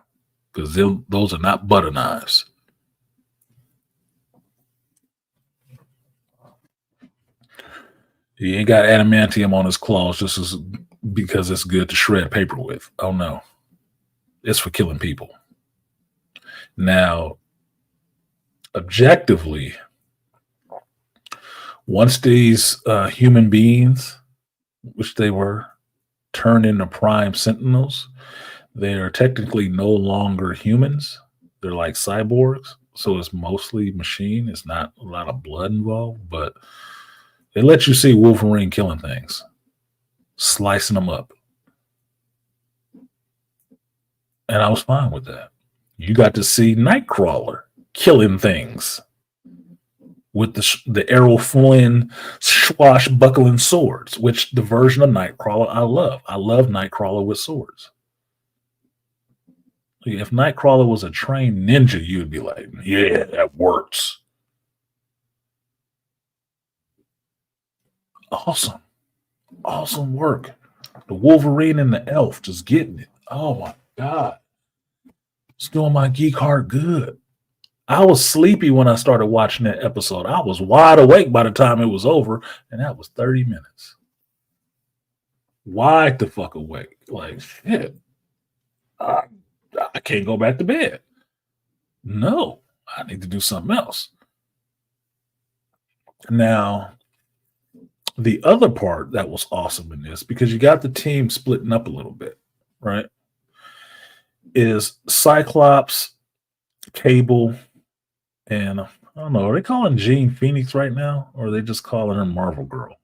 Because those are not butter knives. He ain't got adamantium on his claws just because it's good to shred paper with. Oh no. It's for killing people. Now, objectively, once these human beings, which they were, turn into Prime Sentinels, they are technically no longer humans. They're like cyborgs. So it's mostly machine. It's not a lot of blood involved, but they let you see Wolverine killing things, slicing them up. And I was fine with that. You got to see Nightcrawler killing things with the Errol Flynn swashbuckling swords, which the version of Nightcrawler I love. I love Nightcrawler with swords. If Nightcrawler was a trained ninja, you'd be like, yeah, that works. Awesome. Awesome work. The Wolverine and the elf just getting it. Oh my God. It's doing my geek heart good. I was sleepy when I started watching that episode. I was wide awake by the time it was over, and that was 30 minutes. Wide the fuck awake. Like, shit. I can't go back to bed. No, I need to do something else. Now, the other part that was awesome in this, because you got the team splitting up a little bit, right? Is Cyclops, Cable, and I don't know, are they calling Jean Phoenix right now? Or are they just calling her Marvel Girl?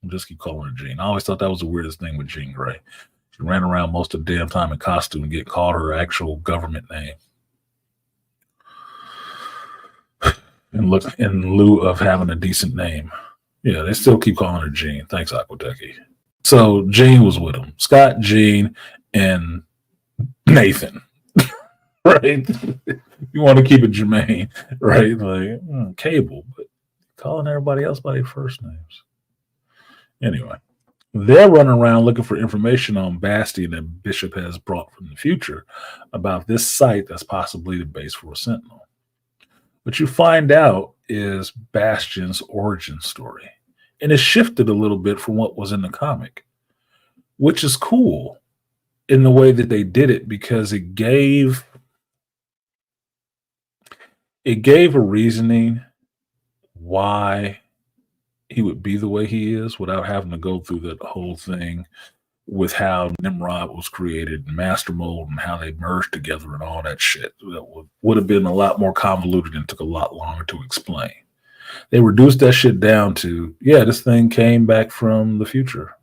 I just keep calling her Jean. I always thought that was the weirdest thing with Jean Grey. She ran around most of the damn time in costume and get called her actual government name. And look, in lieu of having a decent name. Yeah, they still keep calling her Jean. Thanks, Aquateki. So Jean was with him. Scott, Jean, and Nathan. Right? You want to keep it Jermaine, right? Like Cable, but calling everybody else by their first names. Anyway, they're running around looking for information on Bastion that Bishop has brought from the future about this site that's possibly the base for a Sentinel. What you find out is Bastion's origin story. And it shifted a little bit from what was in the comic, which is cool in the way that they did it because it gave a reasoning why he would be the way he is without having to go through that whole thing with how Nimrod was created and Master Mold and how they merged together and all that shit. That would have been a lot more convoluted and took a lot longer to explain. They reduced that shit down to, yeah, this thing came back from the future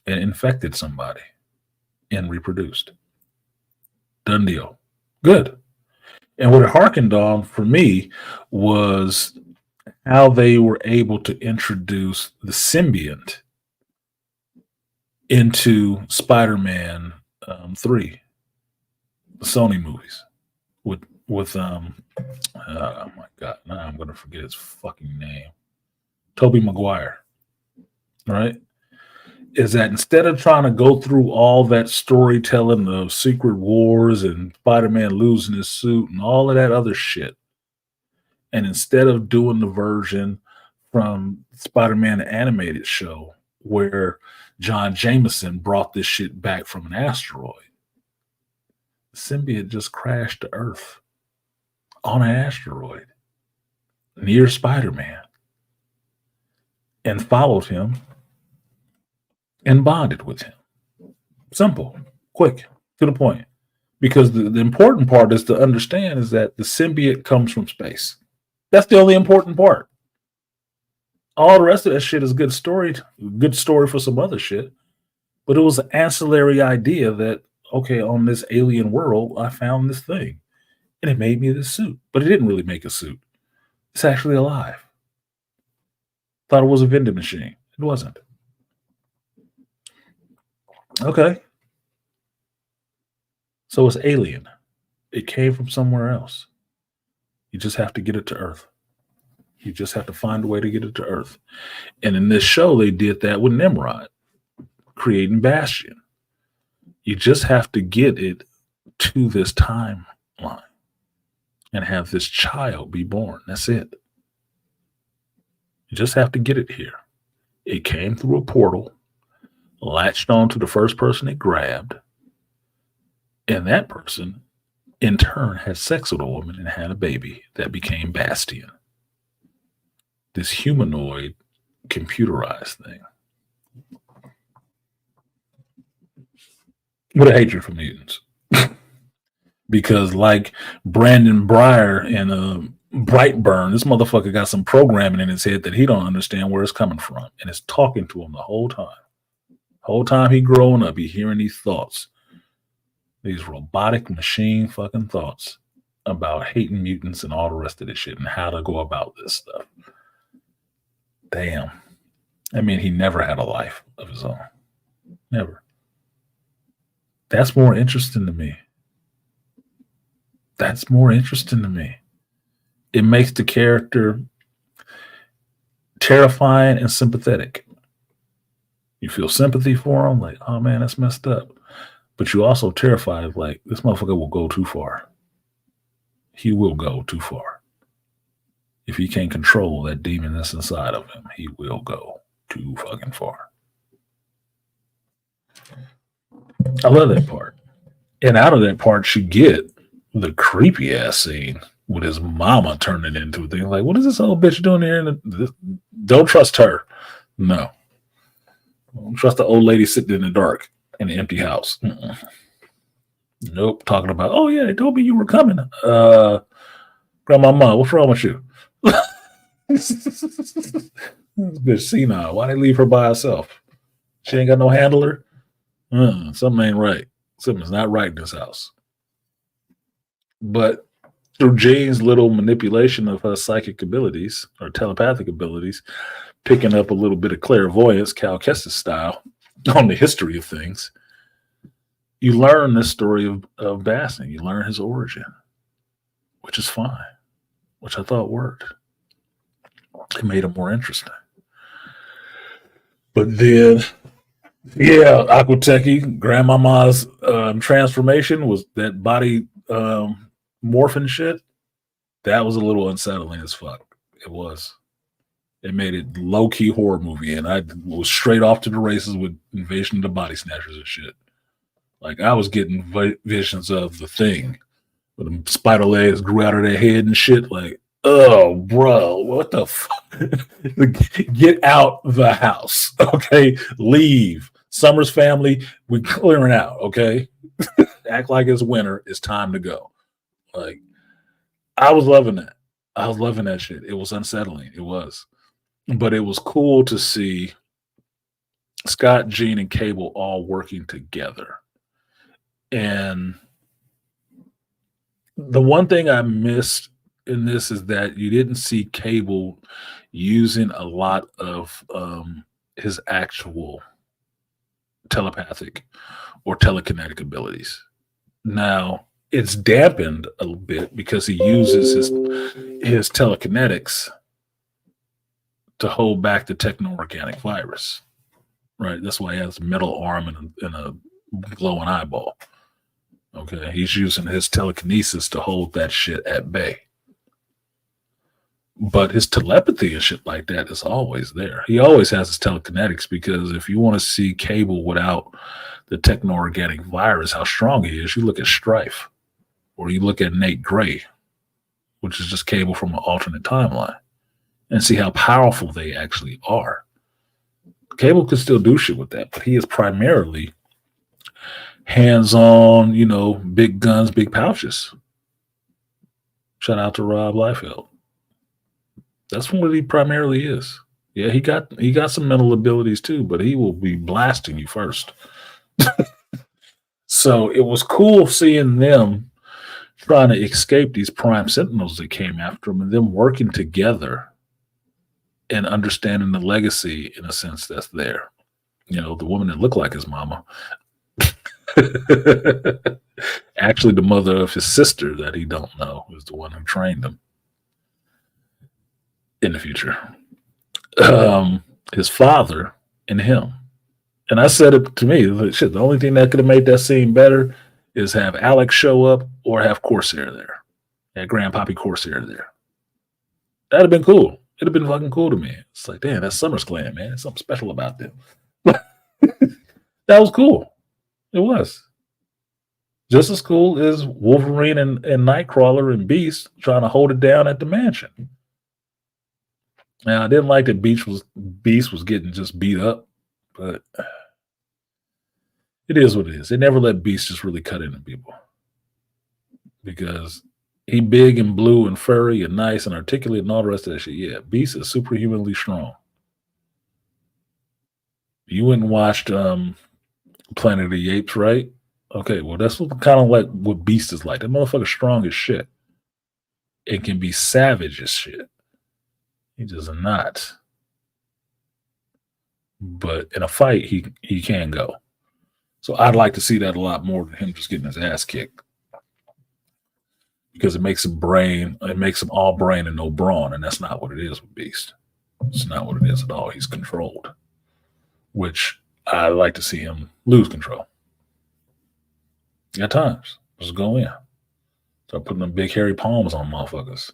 and infected somebody and reproduced. Done deal. Good. And what it harkened on for me was how they were able to introduce the symbiote into Spider-Man 3, the Sony movies, with oh my god, now I'm gonna forget his fucking name, Tobey Maguire, right? Is that instead of trying to go through all that storytelling of Secret Wars and Spider-Man losing his suit and all of that other shit, and instead of doing the version from Spider-Man the animated show where John Jameson brought this shit back from an asteroid, the symbiote just crashed to Earth on an asteroid near Spider-Man and followed him and bonded with him. Simple, quick, to the point. Because the important part is to understand is that the symbiote comes from space. That's the only important part. All the rest of that shit is good story for some other shit. But it was an ancillary idea that, okay, on this alien world, I found this thing. And it made me this suit. But it didn't really make a suit. It's actually alive. Thought it was a vending machine. It wasn't. Okay. So it's alien. It came from somewhere else. You just have to get it to Earth. You just have to find a way to get it to Earth. And in this show, they did that with Nimrod, creating Bastion. You just have to get it to this timeline and have this child be born. That's it. You just have to get it here. It came through a portal, latched on to the first person it grabbed, and that person, in turn, had sex with a woman and had a baby that became Bastion. This humanoid, computerized thing. With a hatred for mutants. Because like Brandon Breyer in Brightburn, this motherfucker got some programming in his head that he don't understand where it's coming from. And it's talking to him the whole time. Whole time he growing up, he hearing these thoughts. These robotic machine fucking thoughts about hating mutants and all the rest of this shit and how to go about this stuff. Damn. I mean, he never had a life of his own. Never. That's more interesting to me. That's more interesting to me. It makes the character terrifying and sympathetic. You feel sympathy for him, like, oh man, that's messed up. But you also terrified, like, this motherfucker will go too far. He will go too far. If he can't control that demon that's inside of him, he will go too fucking far. I love that part. And out of that part, you get the creepy ass scene with his mama turning into a thing. Like, what is this old bitch doing here? Don't trust her. No. Don't trust the old lady sitting in the dark in an empty house. Nope. Talking about, oh yeah, they told me you were coming. Grandmama, what's wrong with you? This bitch senile. Why they leave her by herself? She ain't got no handler? Something ain't right. Something's not right in this house. But through Jane's little manipulation of her psychic abilities or telepathic abilities, picking up a little bit of clairvoyance, Cal Kestis style, on the history of things, you learn the story of Bastion. You learn his origin, which is fine, which I thought worked. It made it more interesting. But then, yeah, Aquateki, Grandmama's transformation was that body morphing shit. That was a little unsettling as fuck. It was. It made it low key horror movie, and I was straight off to the races with Invasion of the Body Snatchers and shit. Like I was getting visions of the Thing, where the spider legs grew out of their head and shit. Like, oh, bro, what the fuck? Get out the house, okay? Leave. Summer's family, we clearing out, okay? Act like it's winter. It's time to go. Like, I was loving that. I was loving that shit. It was unsettling. It was. But it was cool to see Scott, Gene, and Cable all working together. And the one thing I missed in this is that you didn't see Cable using a lot of his actual telepathic or telekinetic abilities. Now, it's dampened a little bit because he uses his telekinetics to hold back the techno-organic virus, right? That's why he has a metal arm and a glowing eyeball. Okay, he's using his telekinesis to hold that shit at bay. But his telepathy and shit like that is always there. He always has his telekinetics because if you want to see Cable without the techno-organic virus, how strong he is, you look at Strife or you look at Nate Gray, which is just Cable from an alternate timeline, and see how powerful they actually are. Cable could still do shit with that, but he is primarily hands-on, big guns, big pouches. Shout out to Rob Liefeld. That's what he primarily is. Yeah, he got some mental abilities too, but he will be blasting you first. So it was cool seeing them trying to escape these prime sentinels that came after him and them working together and understanding the legacy in a sense that's there. The woman that looked like his mama. Actually, the mother of his sister that he don't know is the one who trained him in the future. His father and him. And I said it to me, like, shit, the only thing that could have made that scene better is have Alex show up or have Corsair there. Have Grandpappy Corsair there. That'd have been cool. It'd have been fucking cool to me. It's like, damn, that's Summer's Clan, man. There's something special about them. That was cool. It was. Just as cool as Wolverine and Nightcrawler and Beast trying to hold it down at the mansion. Now, I didn't like that Beast was getting just beat up, but it is what it is. They never let Beast just really cut into people because he big and blue and furry and nice and articulate and all the rest of that shit. Yeah, Beast is superhumanly strong. You went and watched Planet of the Apes, right? Okay, well, that's kind of like what Beast is like. That motherfucker's strong as shit. It can be savage as shit. He does not. But in a fight, he can go. So I'd like to see that a lot more than him just getting his ass kicked. Because it makes him all brain and no brawn, and that's not what it is with Beast. It's not what it is at all. He's controlled. Which I like to see him lose control. At times. Just go in. Start putting them big hairy palms on motherfuckers.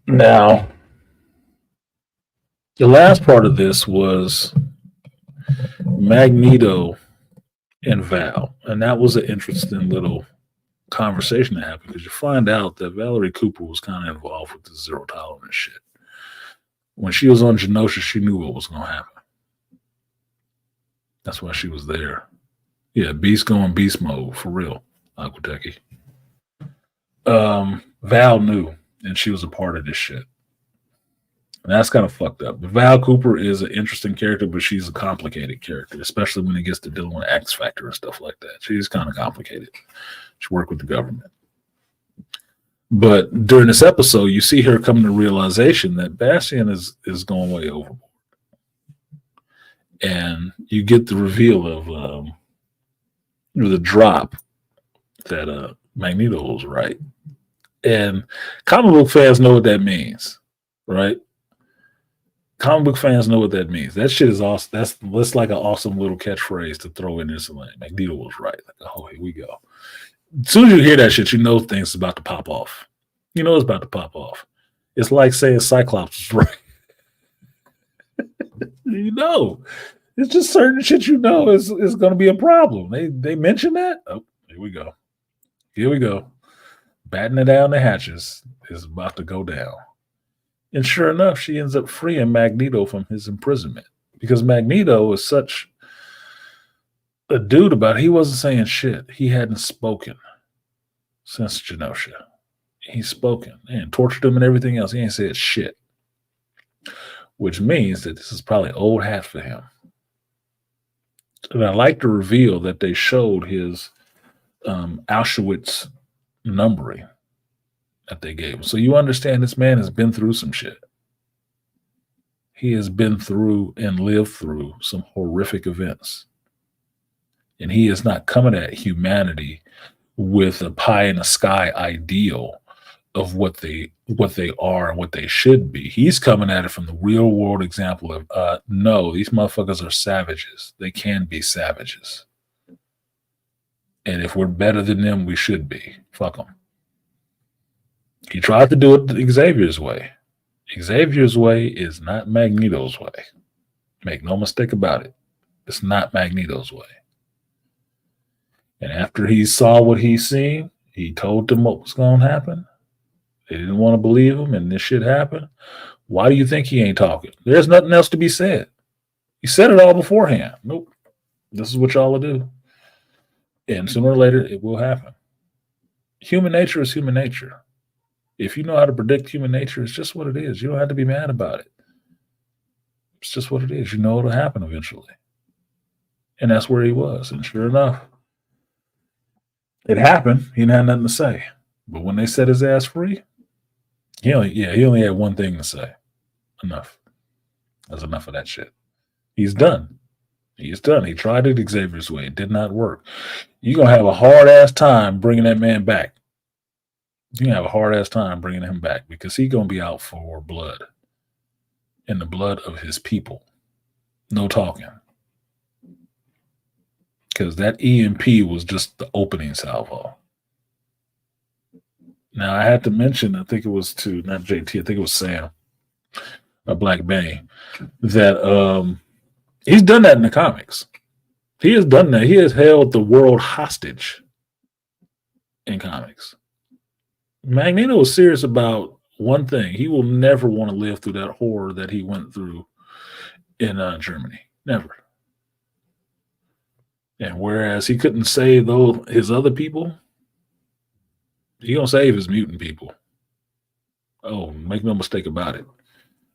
Now, the last part of this was Magneto and Val. And that was an interesting little conversation to have because you find out that Valerie Cooper was kind of involved with the zero tolerance shit. When she was on Genosha, she knew what was going to happen. That's why she was there. Yeah, Beast going beast mode, for real, Aquateki. Val knew, and she was a part of this shit. And that's kind of fucked up. But Val Cooper is an interesting character, but she's a complicated character, especially when it gets to dealing with X Factor and stuff like that. She's kind of complicated. She worked with the government. But during this episode, you see her coming to realization that Bastion is going way overboard. And you get the reveal of the drop that Magneto was right. And comic book fans know what that means. right? Comic book fans know what that means. That shit is awesome. That's like an awesome little catchphrase to throw in there. Something like Magneto was right. Like, oh, here we go. As soon as you hear that shit, you know things about to pop off. You know it's about to pop off. It's like saying Cyclops was right. You know, it's just certain shit you know is going to be a problem. They mention that. Oh, here we go. Here we go. Battening down the hatches is about to go down. And sure enough, she ends up freeing Magneto from his imprisonment because Magneto is such a dude about it. He wasn't saying shit. He hadn't spoken since Genosha. He's spoken and tortured him and everything else. He ain't said shit, which means that this is probably old hat for him. And I like to reveal that they showed his Auschwitz numbering that they gave him. So you understand this man has been through some shit. He has been through and lived through some horrific events. And he is not coming at humanity with a pie in the sky ideal of what they are and what they should be. He's coming at it from the real world example of no, these motherfuckers are savages. They can be savages. And if we're better than them, we should be. Fuck them. He tried to do it Xavier's way. Xavier's way is not Magneto's way. Make no mistake about it. It's not Magneto's way. And after he saw what he seen, he told them what was going to happen. They didn't want to believe him, and this shit happened. Why do you think he ain't talking? There's nothing else to be said. He said it all beforehand. Nope. This is what y'all will do. And sooner or later, it will happen. Human nature is human nature. If you know how to predict human nature, it's just what it is. You don't have to be mad about it. It's just what it is. You know it'll happen eventually. And that's where he was. And sure enough, it happened. He didn't have nothing to say. But when they set his ass free, he only had one thing to say. Enough. That's enough of that shit. He's done. He's done. He tried it Xavier's way. It did not work. You're going to have a hard-ass time bringing that man back. You're going to have a hard-ass time bringing him back because he's going to be out for blood. And the blood of his people. No talking. Because that EMP was just the opening salvo. Now, I had to mention, I think it was to, not JT, I think it was Sam, a Black Bane, that he's done that in the comics. He has done that. He has held the world hostage in comics. Magneto was serious about one thing. He will never want to live through that horror that he went through in Germany. Never. And whereas he couldn't save his other people, he gonna save his mutant people. Oh, make no mistake about it.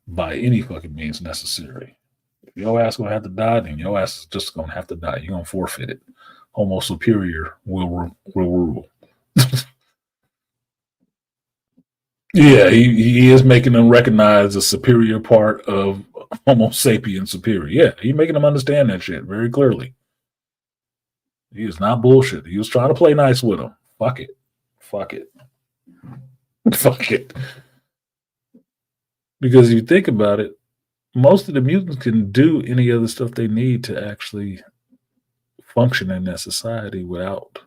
By any fucking means necessary. If your ass gonna have to die, then your ass is just gonna have to die. You're gonna forfeit it. Homo superior will rule. Yeah, he is making them recognize the superior part of Homo sapien superior. Yeah, he's making them understand that shit very clearly. He is not bullshit. He was trying to play nice with him. Fuck it. Fuck it. Fuck it. Because if you think about it, most of the mutants can do any of the stuff they need to actually function in that society without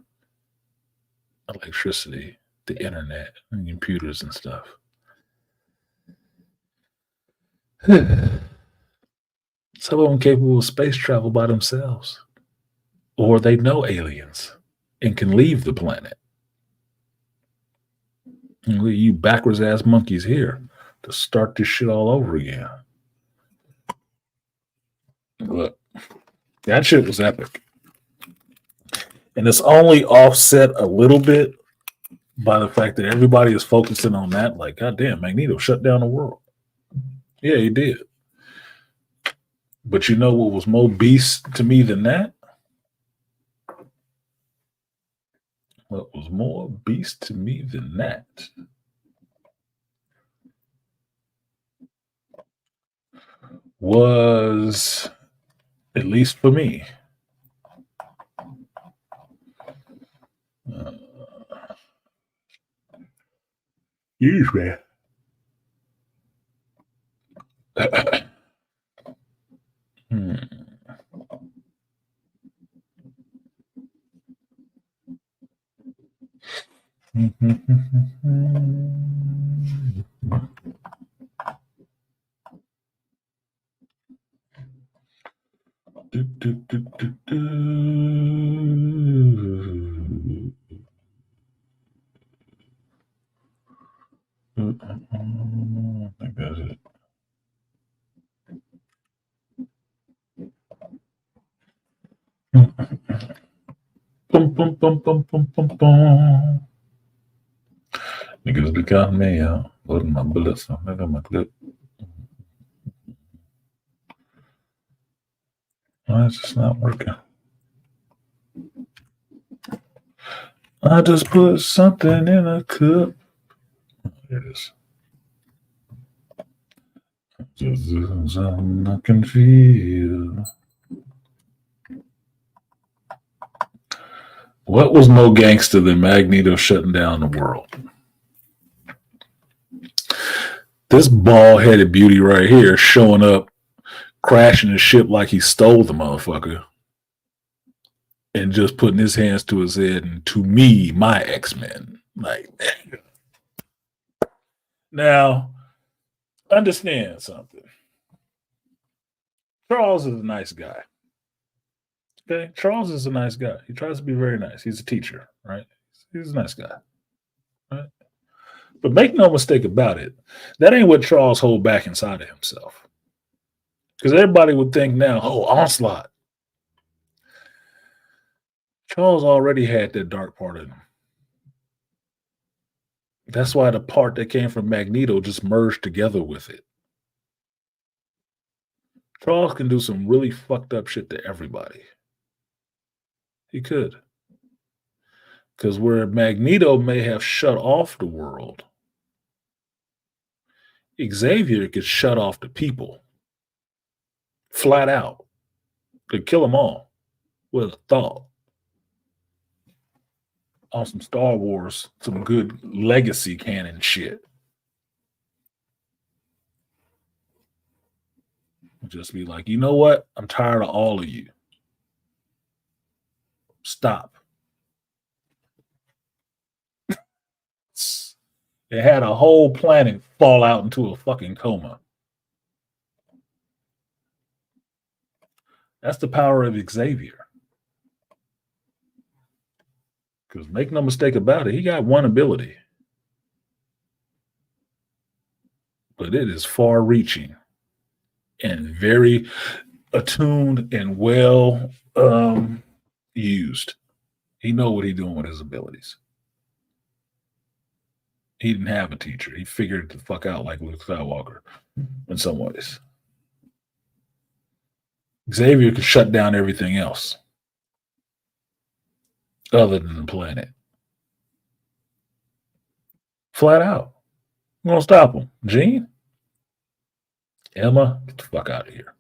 electricity, the internet, and computers and stuff. Some of them capable of space travel by themselves. Or they know aliens and can leave the planet. And you backwards ass monkeys here to start this shit all over again. Look, that shit was epic. And it's only offset a little bit by the fact that everybody is focusing on that. Like, goddamn, Magneto shut down the world. Yeah, he did. But you know what was more beast to me than that? What was more beast to me than that? Was, at least for me, excuse me. Hmm. Do, do, do, do, do. I think that's it. Boom, boom, boom, boom, boom, boom, boom. Niggas be counting me out. Loading my bullets. I got my clip. Why is this not working? I just put something in a cup. There it is. Just something I can feel. What was more gangster than Magneto shutting down the world? This bald-headed beauty right here showing up, crashing the ship like he stole the motherfucker, and just putting his hands to his head, and to me, my X-Men. Like, now, understand something. Charles is a nice guy. Okay, Charles is a nice guy. He tries to be very nice. He's a teacher, right? He's a nice guy, right? But make no mistake about it, that ain't what Charles hold back inside of himself. Because everybody would think now, oh, Onslaught. Charles already had that dark part in him. That's why the part that came from Magneto just merged together with it. Charles can do some really fucked up shit to everybody. He could. Because where Magneto may have shut off the world, Xavier could shut off the people. Flat out. Could kill them all with a thought. On some Star Wars, some good legacy canon shit. Just be like, you know what? I'm tired of all of you. Stop. It had a whole planet fall out into a fucking coma. That's the power of Xavier. Because make no mistake about it, he got one ability. But it is far reaching and very attuned and well used. He know what he's doing with his abilities. He didn't have a teacher. He figured the fuck out like Luke Skywalker in some ways. Xavier could shut down everything else other than the planet. Flat out. I'm going to stop him. Jean? Emma? Get the fuck out of here.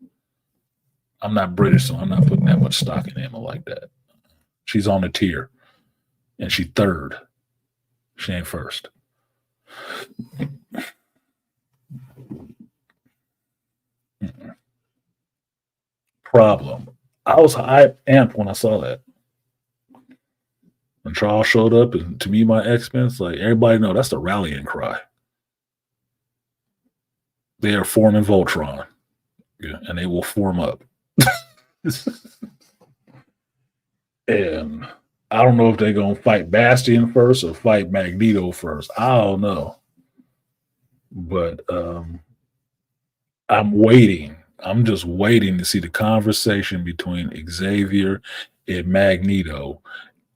I'm not British, so I'm not putting that much stock in Emma like that. She's on the tier. And she third. She ain't first. Problem. I amped when I saw that. When Charles showed up, and to me, my X-Men, it's like everybody know that's the rallying cry. They are forming Voltron, and they will form up. And I don't know if they're gonna fight Bastion first or fight Magneto first. I don't know, but I'm waiting. I'm just waiting to see the conversation between Xavier and Magneto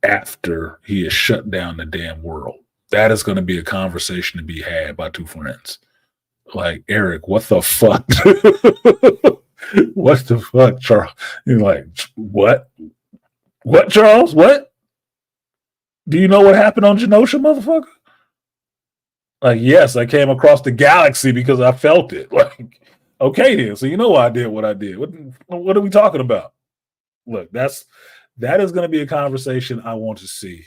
after he has shut down the damn world. That is going to be a conversation to be had by two friends. Like, Eric, what the fuck? What the fuck, Charles? You're like, what? What, Charles? What? Do you know what happened on Genosha, motherfucker? Like, yes, I came across the galaxy because I felt it. Like, okay, then. So you know why I did what I did. What are we talking about? Look, that is going to be a conversation I want to see.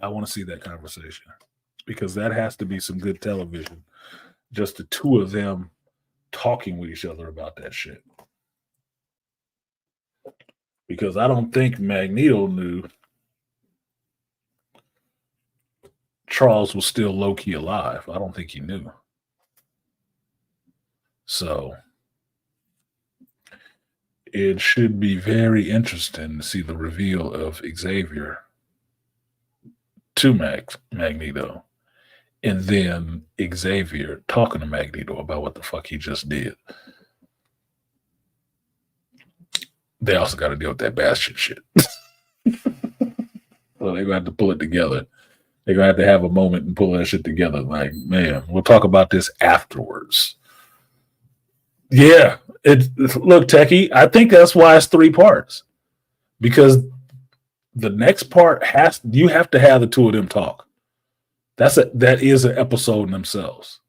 I want to see that conversation because that has to be some good television. Just the two of them talking with each other about that shit. Because I don't think Magneto knew Charles was still low-key alive. I don't think he knew. So it should be very interesting to see the reveal of Xavier to Magneto, and then Xavier talking to Magneto about what the fuck he just did. They also got to deal with that bastard shit. So they're going to have to pull it together. They're going to have to have a moment and pull that shit together. Like, man, we'll talk about this afterwards. Yeah. Look, Techie, I think that's why it's 3 parts. Because the next part you have to have the two of them talk. That is an episode in themselves.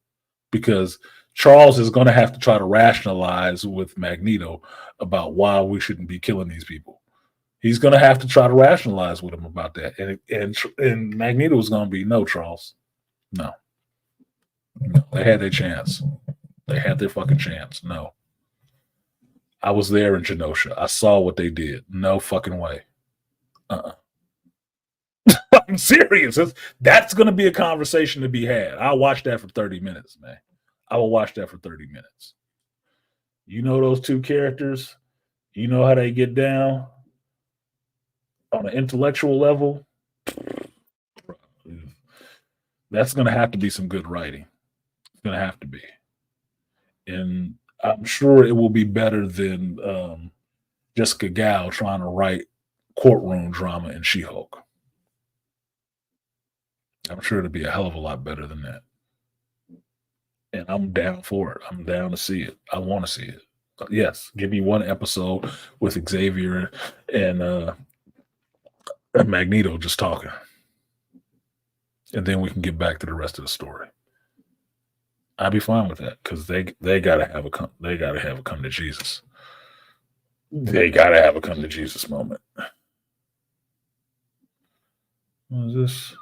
Because Charles is going to have to try to rationalize with Magneto about why we shouldn't be killing these people. He's going to have to try to rationalize with him about that. And Magneto is going to be, no, Charles. No. They had their chance. They had their fucking chance. No. I was there in Genosha. I saw what they did. No fucking way. I'm serious. That's going to be a conversation to be had. I'll watch that for 30 minutes, man. I will watch that for 30 minutes. You know those two characters? You know how they get down on an intellectual level? That's going to have to be some good writing. It's going to have to be. And I'm sure it will be better than Jessica Gao trying to write courtroom drama in She-Hulk. I'm sure it'll be a hell of a lot better than that. And I'm down for it. I'm down to see it. I want to see it. Yes, give me one episode with Xavier and Magneto just talking. And then we can get back to the rest of the story. I'd be fine with that because they gotta have a come to Jesus. They gotta have a come to Jesus moment. What is this?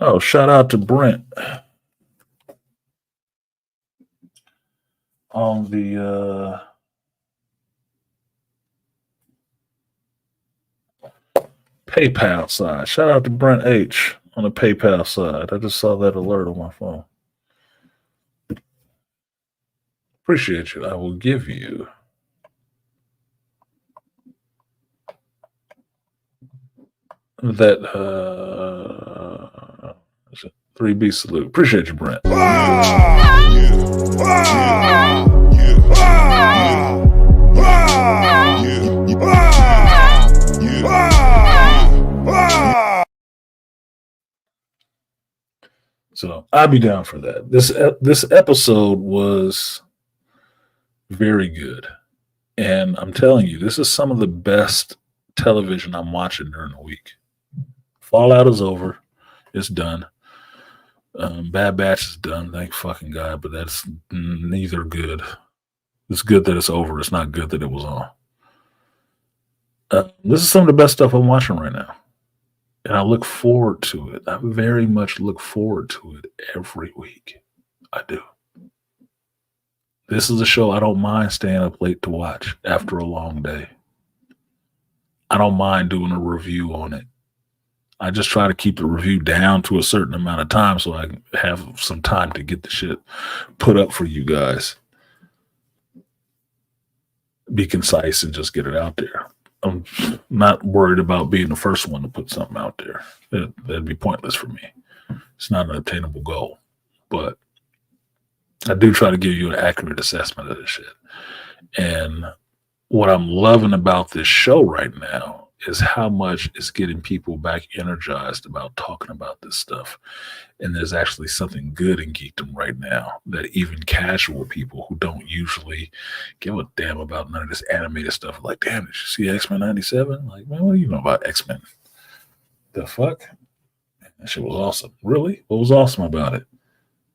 Oh, shout out to Brent on the PayPal side. Shout out to Brent H on the PayPal side. I just saw that alert on my phone. Appreciate you. I will give you that 3B salute. Appreciate you, Brent. So I'd be down for that. This episode was very good. And I'm telling you, this is some of the best television I'm watching during the week. Fallout is over. It's done. Bad Batch is done. Thank fucking God. But that's neither good. It's good that it's over. It's not good that it was on. This is some of the best stuff I'm watching right now. And I look forward to it. I very much look forward to it every week. I do. This is a show I don't mind staying up late to watch after a long day. I don't mind doing a review on it. I just try to keep the review down to a certain amount of time so I can have some time to get the shit put up for you guys. Be concise and just get it out there. I'm not worried about being the first one to put something out there. That'd be pointless for me. It's not an attainable goal. But I do try to give you an accurate assessment of this shit. And what I'm loving about this show right now is how much it's getting people back energized about talking about this stuff. And there's actually something good in geekdom right now that even casual people who don't usually give a damn about none of this animated stuff are like, damn, did you see X-Men 97? Like, man, what do you know about X-Men? The fuck? That shit was awesome. Really? What was awesome about it?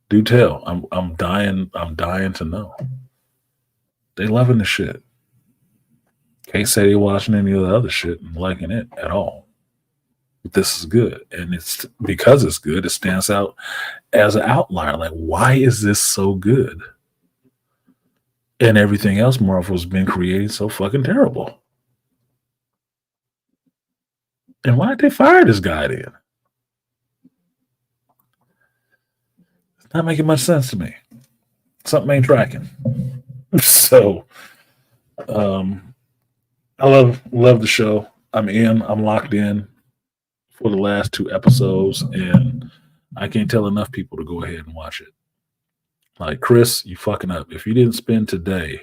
Do tell. I'm dying to know. They loving the shit. Can't say they're watching any of the other shit and liking it at all. But this is good. And it's because it's good, it stands out as an outlier. Like, why is this so good? And everything else Marvel's been creating so fucking terrible. And why did they fire this guy then? It's not making much sense to me. Something ain't tracking. So I love the show. I'm locked in for the last 2 episodes, and I can't tell enough people to go ahead and watch it. Like, Chris, you fucking up. If you didn't spend today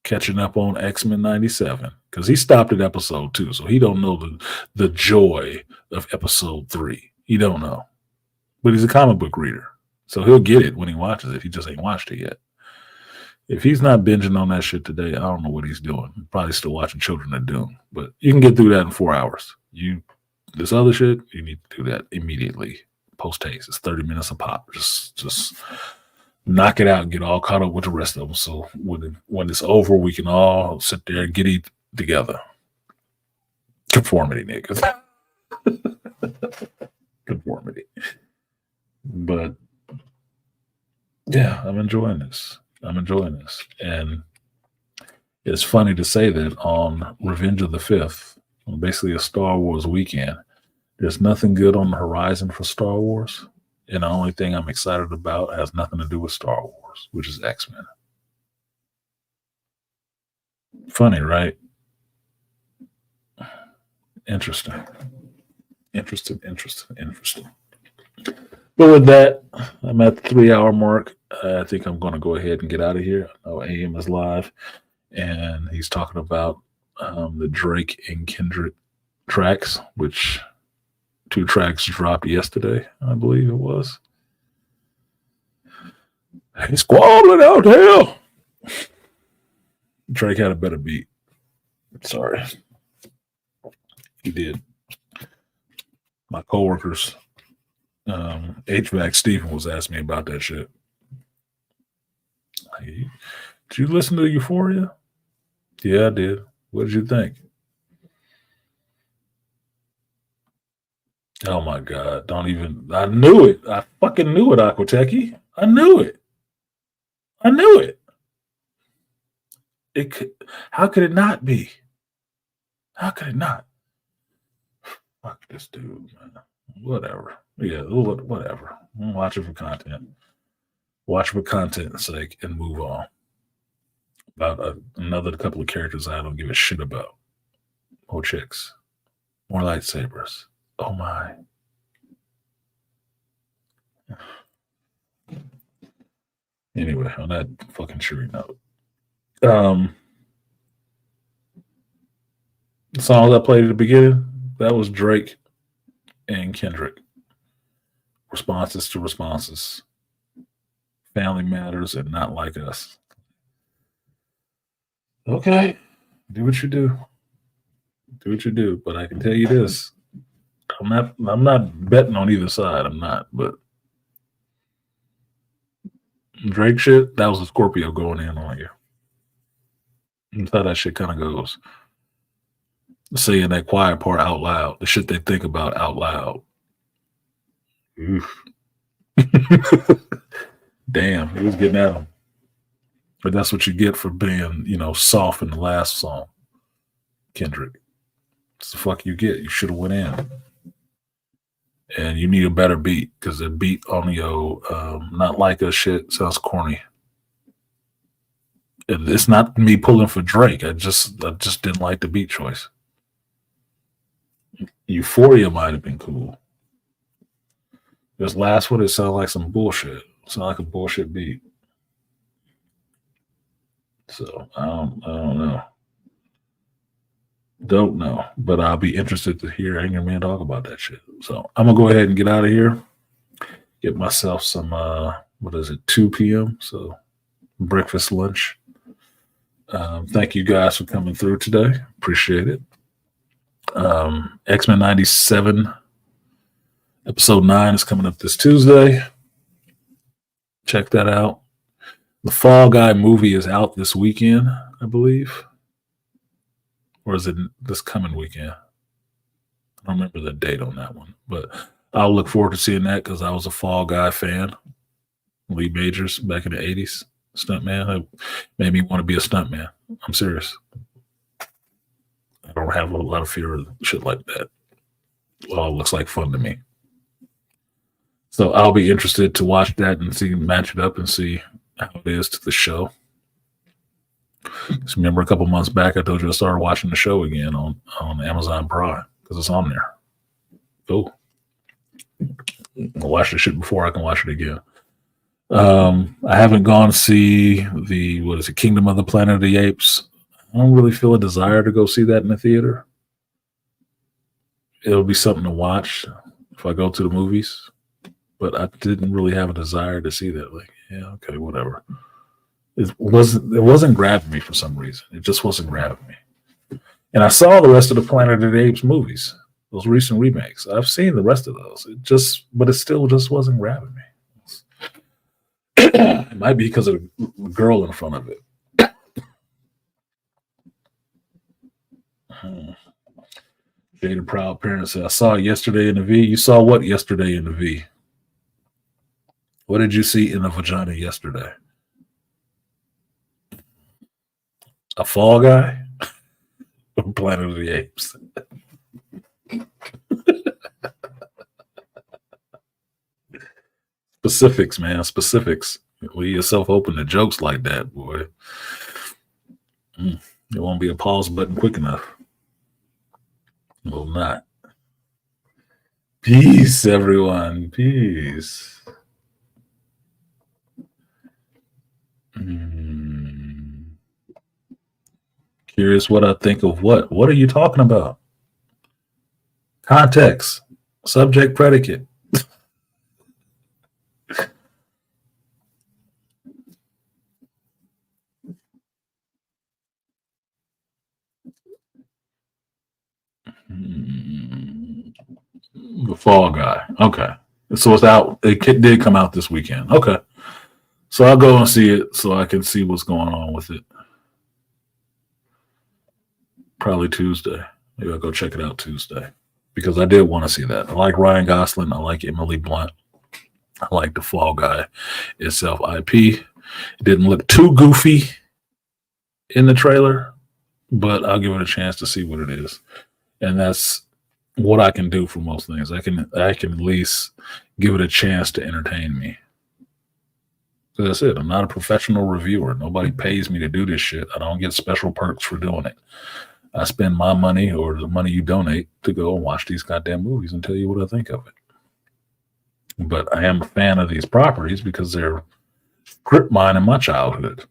catching up on X-Men 97, because he stopped at episode 2, so he don't know the joy of episode 3. He don't know. But he's a comic book reader, so he'll get it when he watches it. He just ain't watched it yet. If he's not binging on that shit today, I don't know what he's doing. Probably still watching Children of Doom. But you can get through that in 4 hours. This other shit, you need to do that immediately. Post haste. It's 30 minutes a pop. Just knock it out and get all caught up with the rest of them. So when it's over, we can all sit there and get it together. Conformity, niggas. Conformity. But yeah, I'm enjoying this. And it's funny to say that on Revenge of the Fifth, basically a Star Wars weekend, there's nothing good on the horizon for Star Wars. And the only thing I'm excited about has nothing to do with Star Wars, which is X-Men. Funny, right? Interesting. But with that, I'm at the 3-hour mark. I think I'm going to go ahead and get out of here. I know AM is live, and he's talking about the Drake and Kendrick tracks, which 2 tracks dropped yesterday, I believe it was. He's squabbling out here. Drake had a better beat. Sorry. He did. My coworkers, HVAC Stephen was asking me about that shit. Hey, did you listen to Euphoria? Yeah, I did. What did you think? Oh my God. I knew it. I fucking knew it, Aquatechy. I knew it. How could it not be? How could it not? Fuck this dude, man. Whatever. Yeah, whatever. Watch it for content. Watch it for content's sake and move on. About another couple of characters I don't give a shit about. More chicks. More lightsabers. Oh my. Anyway, on that fucking cheery note. The song I played at the beginning, that was Drake and Kendrick. Responses to responses. Family matters and not like us. Okay. Do what you do. But I can tell you this. I'm not betting on either side. I'm not, but Drake shit, that was a Scorpio going in on you. That's how that shit kind of goes. Saying that quiet part out loud, the shit they think about out loud. Damn, he was getting at him. But that's what you get for being, soft in the last song, Kendrick. That's the fuck you get. You should have went in. And you need a better beat, because the beat on your Not Like Us shit sounds corny. It's not me pulling for Drake. I just didn't like the beat choice. Euphoria might have been cool. This last one, it sounded like some bullshit. It sounded like a bullshit beat. So I don't know. Don't know, but I'll be interested to hear Angry Man talk about that shit. So I'm gonna go ahead and get out of here. Get myself some 2 p.m. So breakfast, lunch. Thank you guys for coming through today. Appreciate it. X-Men 97 episode 9 is coming up this Tuesday. Check that out. The Fall Guy movie is out this weekend, I believe. or is it this coming weekend? I don't remember the date on that one, but I'll look forward to seeing that because I was a Fall Guy fan. Lee Majors back in the 80s, stuntman. It made me want to be a stuntman. I'm serious. I don't have a lot of fear of shit like that. It all looks like fun to me. So I'll be interested to watch that and see, match it up and see how it is to the show. Just remember a couple months back, I told you I started watching the show again on Amazon Prime because it's on there. Oh, I watched the shit before I can watch it again. I haven't gone to see the Kingdom of the Planet of the Apes. I don't really feel a desire to go see that in the theater. It'll be something to watch if I go to the movies, but I didn't really have a desire to see that. Like, yeah, okay, whatever. It wasn't grabbing me for some reason. It just wasn't grabbing me. And I saw the rest of the Planet of the Apes movies, those recent remakes. I've seen the rest of those. But it still just wasn't grabbing me. It might be because of the girl in front of it. Jada Proud Parent said, I saw it yesterday in the V. You saw what yesterday in the V? What did you see in the vagina yesterday? A Fall Guy? Or Planet of the Apes? Specifics, man. Specifics. Leave yourself open to jokes like that, boy. It won't be a pause button quick enough. It will not. Peace, everyone. Peace. Curious what I think of what? What are you talking about? Context. Subject, predicate. The Fall Guy. Okay. So it's out. It did come out this weekend. Okay. So I'll go and see it so I can see what's going on with it. Probably Tuesday. Maybe I'll go check it out Tuesday because I did want to see that. I like Ryan Gosling. I like Emily Blunt. I like the Fall Guy itself. IP. It didn't look too goofy in the trailer, but I'll give it a chance to see what it is. And that's what I can do for most things. I can at least give it a chance to entertain me. So that's it. I'm not a professional reviewer. Nobody pays me to do this shit. I don't get special perks for doing it. I spend my money or the money you donate to go and watch these goddamn movies and tell you what I think of it. But I am a fan of these properties because they're grip mine in my childhood.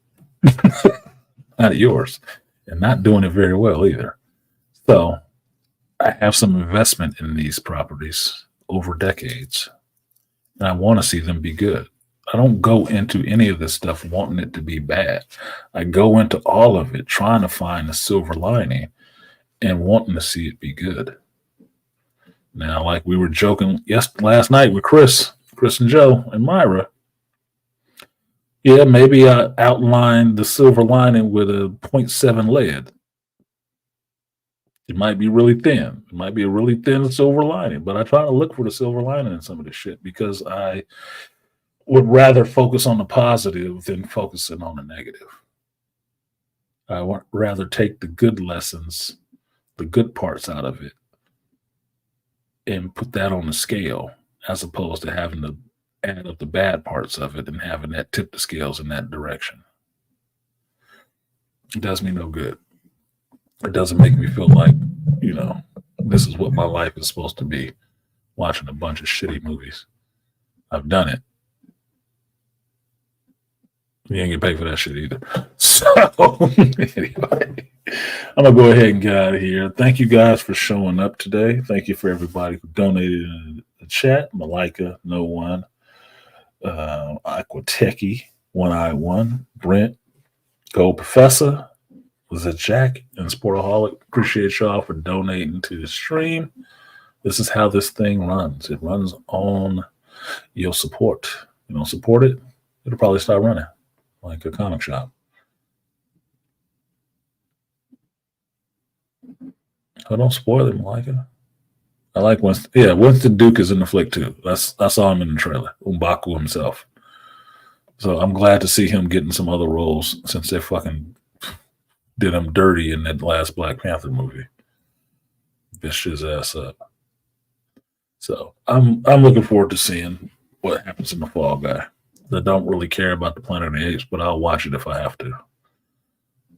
Not yours. And not doing it very well either. So I have some investment in these properties over decades. And I want to see them be good. I don't go into any of this stuff wanting it to be bad. I go into all of it trying to find a silver lining and wanting to see it be good. Now, like we were joking last night with Chris and Joe and Myra. Yeah, maybe I outlined the silver lining with a 0.7 lead. It might be really thin. It might be a really thin silver lining, but I try to look for the silver lining in some of this shit because I would rather focus on the positive than focusing on the negative. I would rather take the good lessons, the good parts out of it, and put that on the scale as opposed to having to add up the bad parts of it and having that tip the scales in that direction. It does me no good. It doesn't make me feel like, this is what my life is supposed to be, watching a bunch of shitty movies. I've done it. You ain't get paid for that shit either. So, anyway, I'm going to go ahead and get out of here. Thank you guys for showing up today. Thank you for everybody who donated in the chat. Malika, No One, Aquateki, One Eye One, Brent, Go Professor, was it Jack and Sportaholic? Appreciate y'all for donating to the stream. This is how this thing runs. It runs on your support. You don't support it, it'll probably start running like a comic shop. I don't spoil him. I like it. I like Winston. Yeah, Winston Duke is in the flick too. I saw him in the trailer. M'Baku himself. So I'm glad to see him getting some other roles since they fucking did him dirty in that last Black Panther movie. Bitched his ass up. So I'm looking forward to seeing what happens in the Fall Guy. I don't really care about the Planet of the Apes, but I'll watch it if I have to.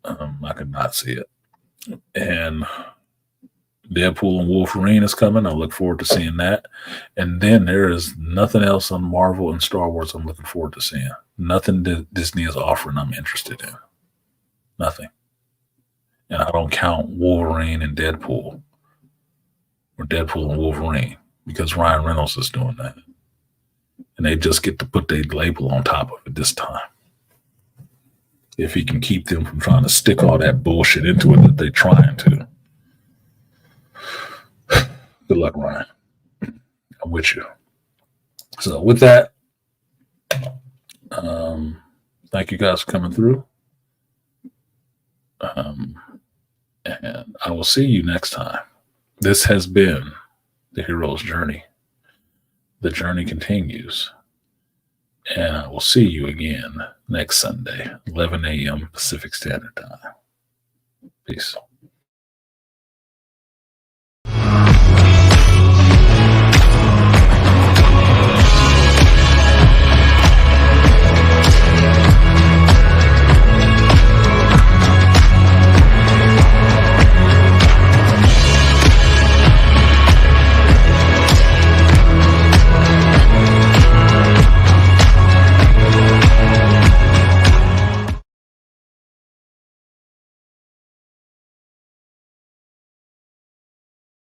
I could not see it. And Deadpool and Wolverine is coming. I look forward to seeing that. And then there is nothing else on Marvel and Star Wars I'm looking forward to seeing. Nothing that Disney is offering I'm interested in. Nothing. And I don't count Wolverine and Deadpool or Deadpool and Wolverine because Ryan Reynolds is doing that. And they just get to put their label on top of it this time. If he can keep them from trying to stick all that bullshit into it that they're trying to. Good luck, Ryan. I'm with you. So with that, thank you guys for coming through. And I will see you next time. This has been The Hero's Journey. The journey continues. And I will see you again next Sunday, 11 a.m. Pacific Standard Time. Peace.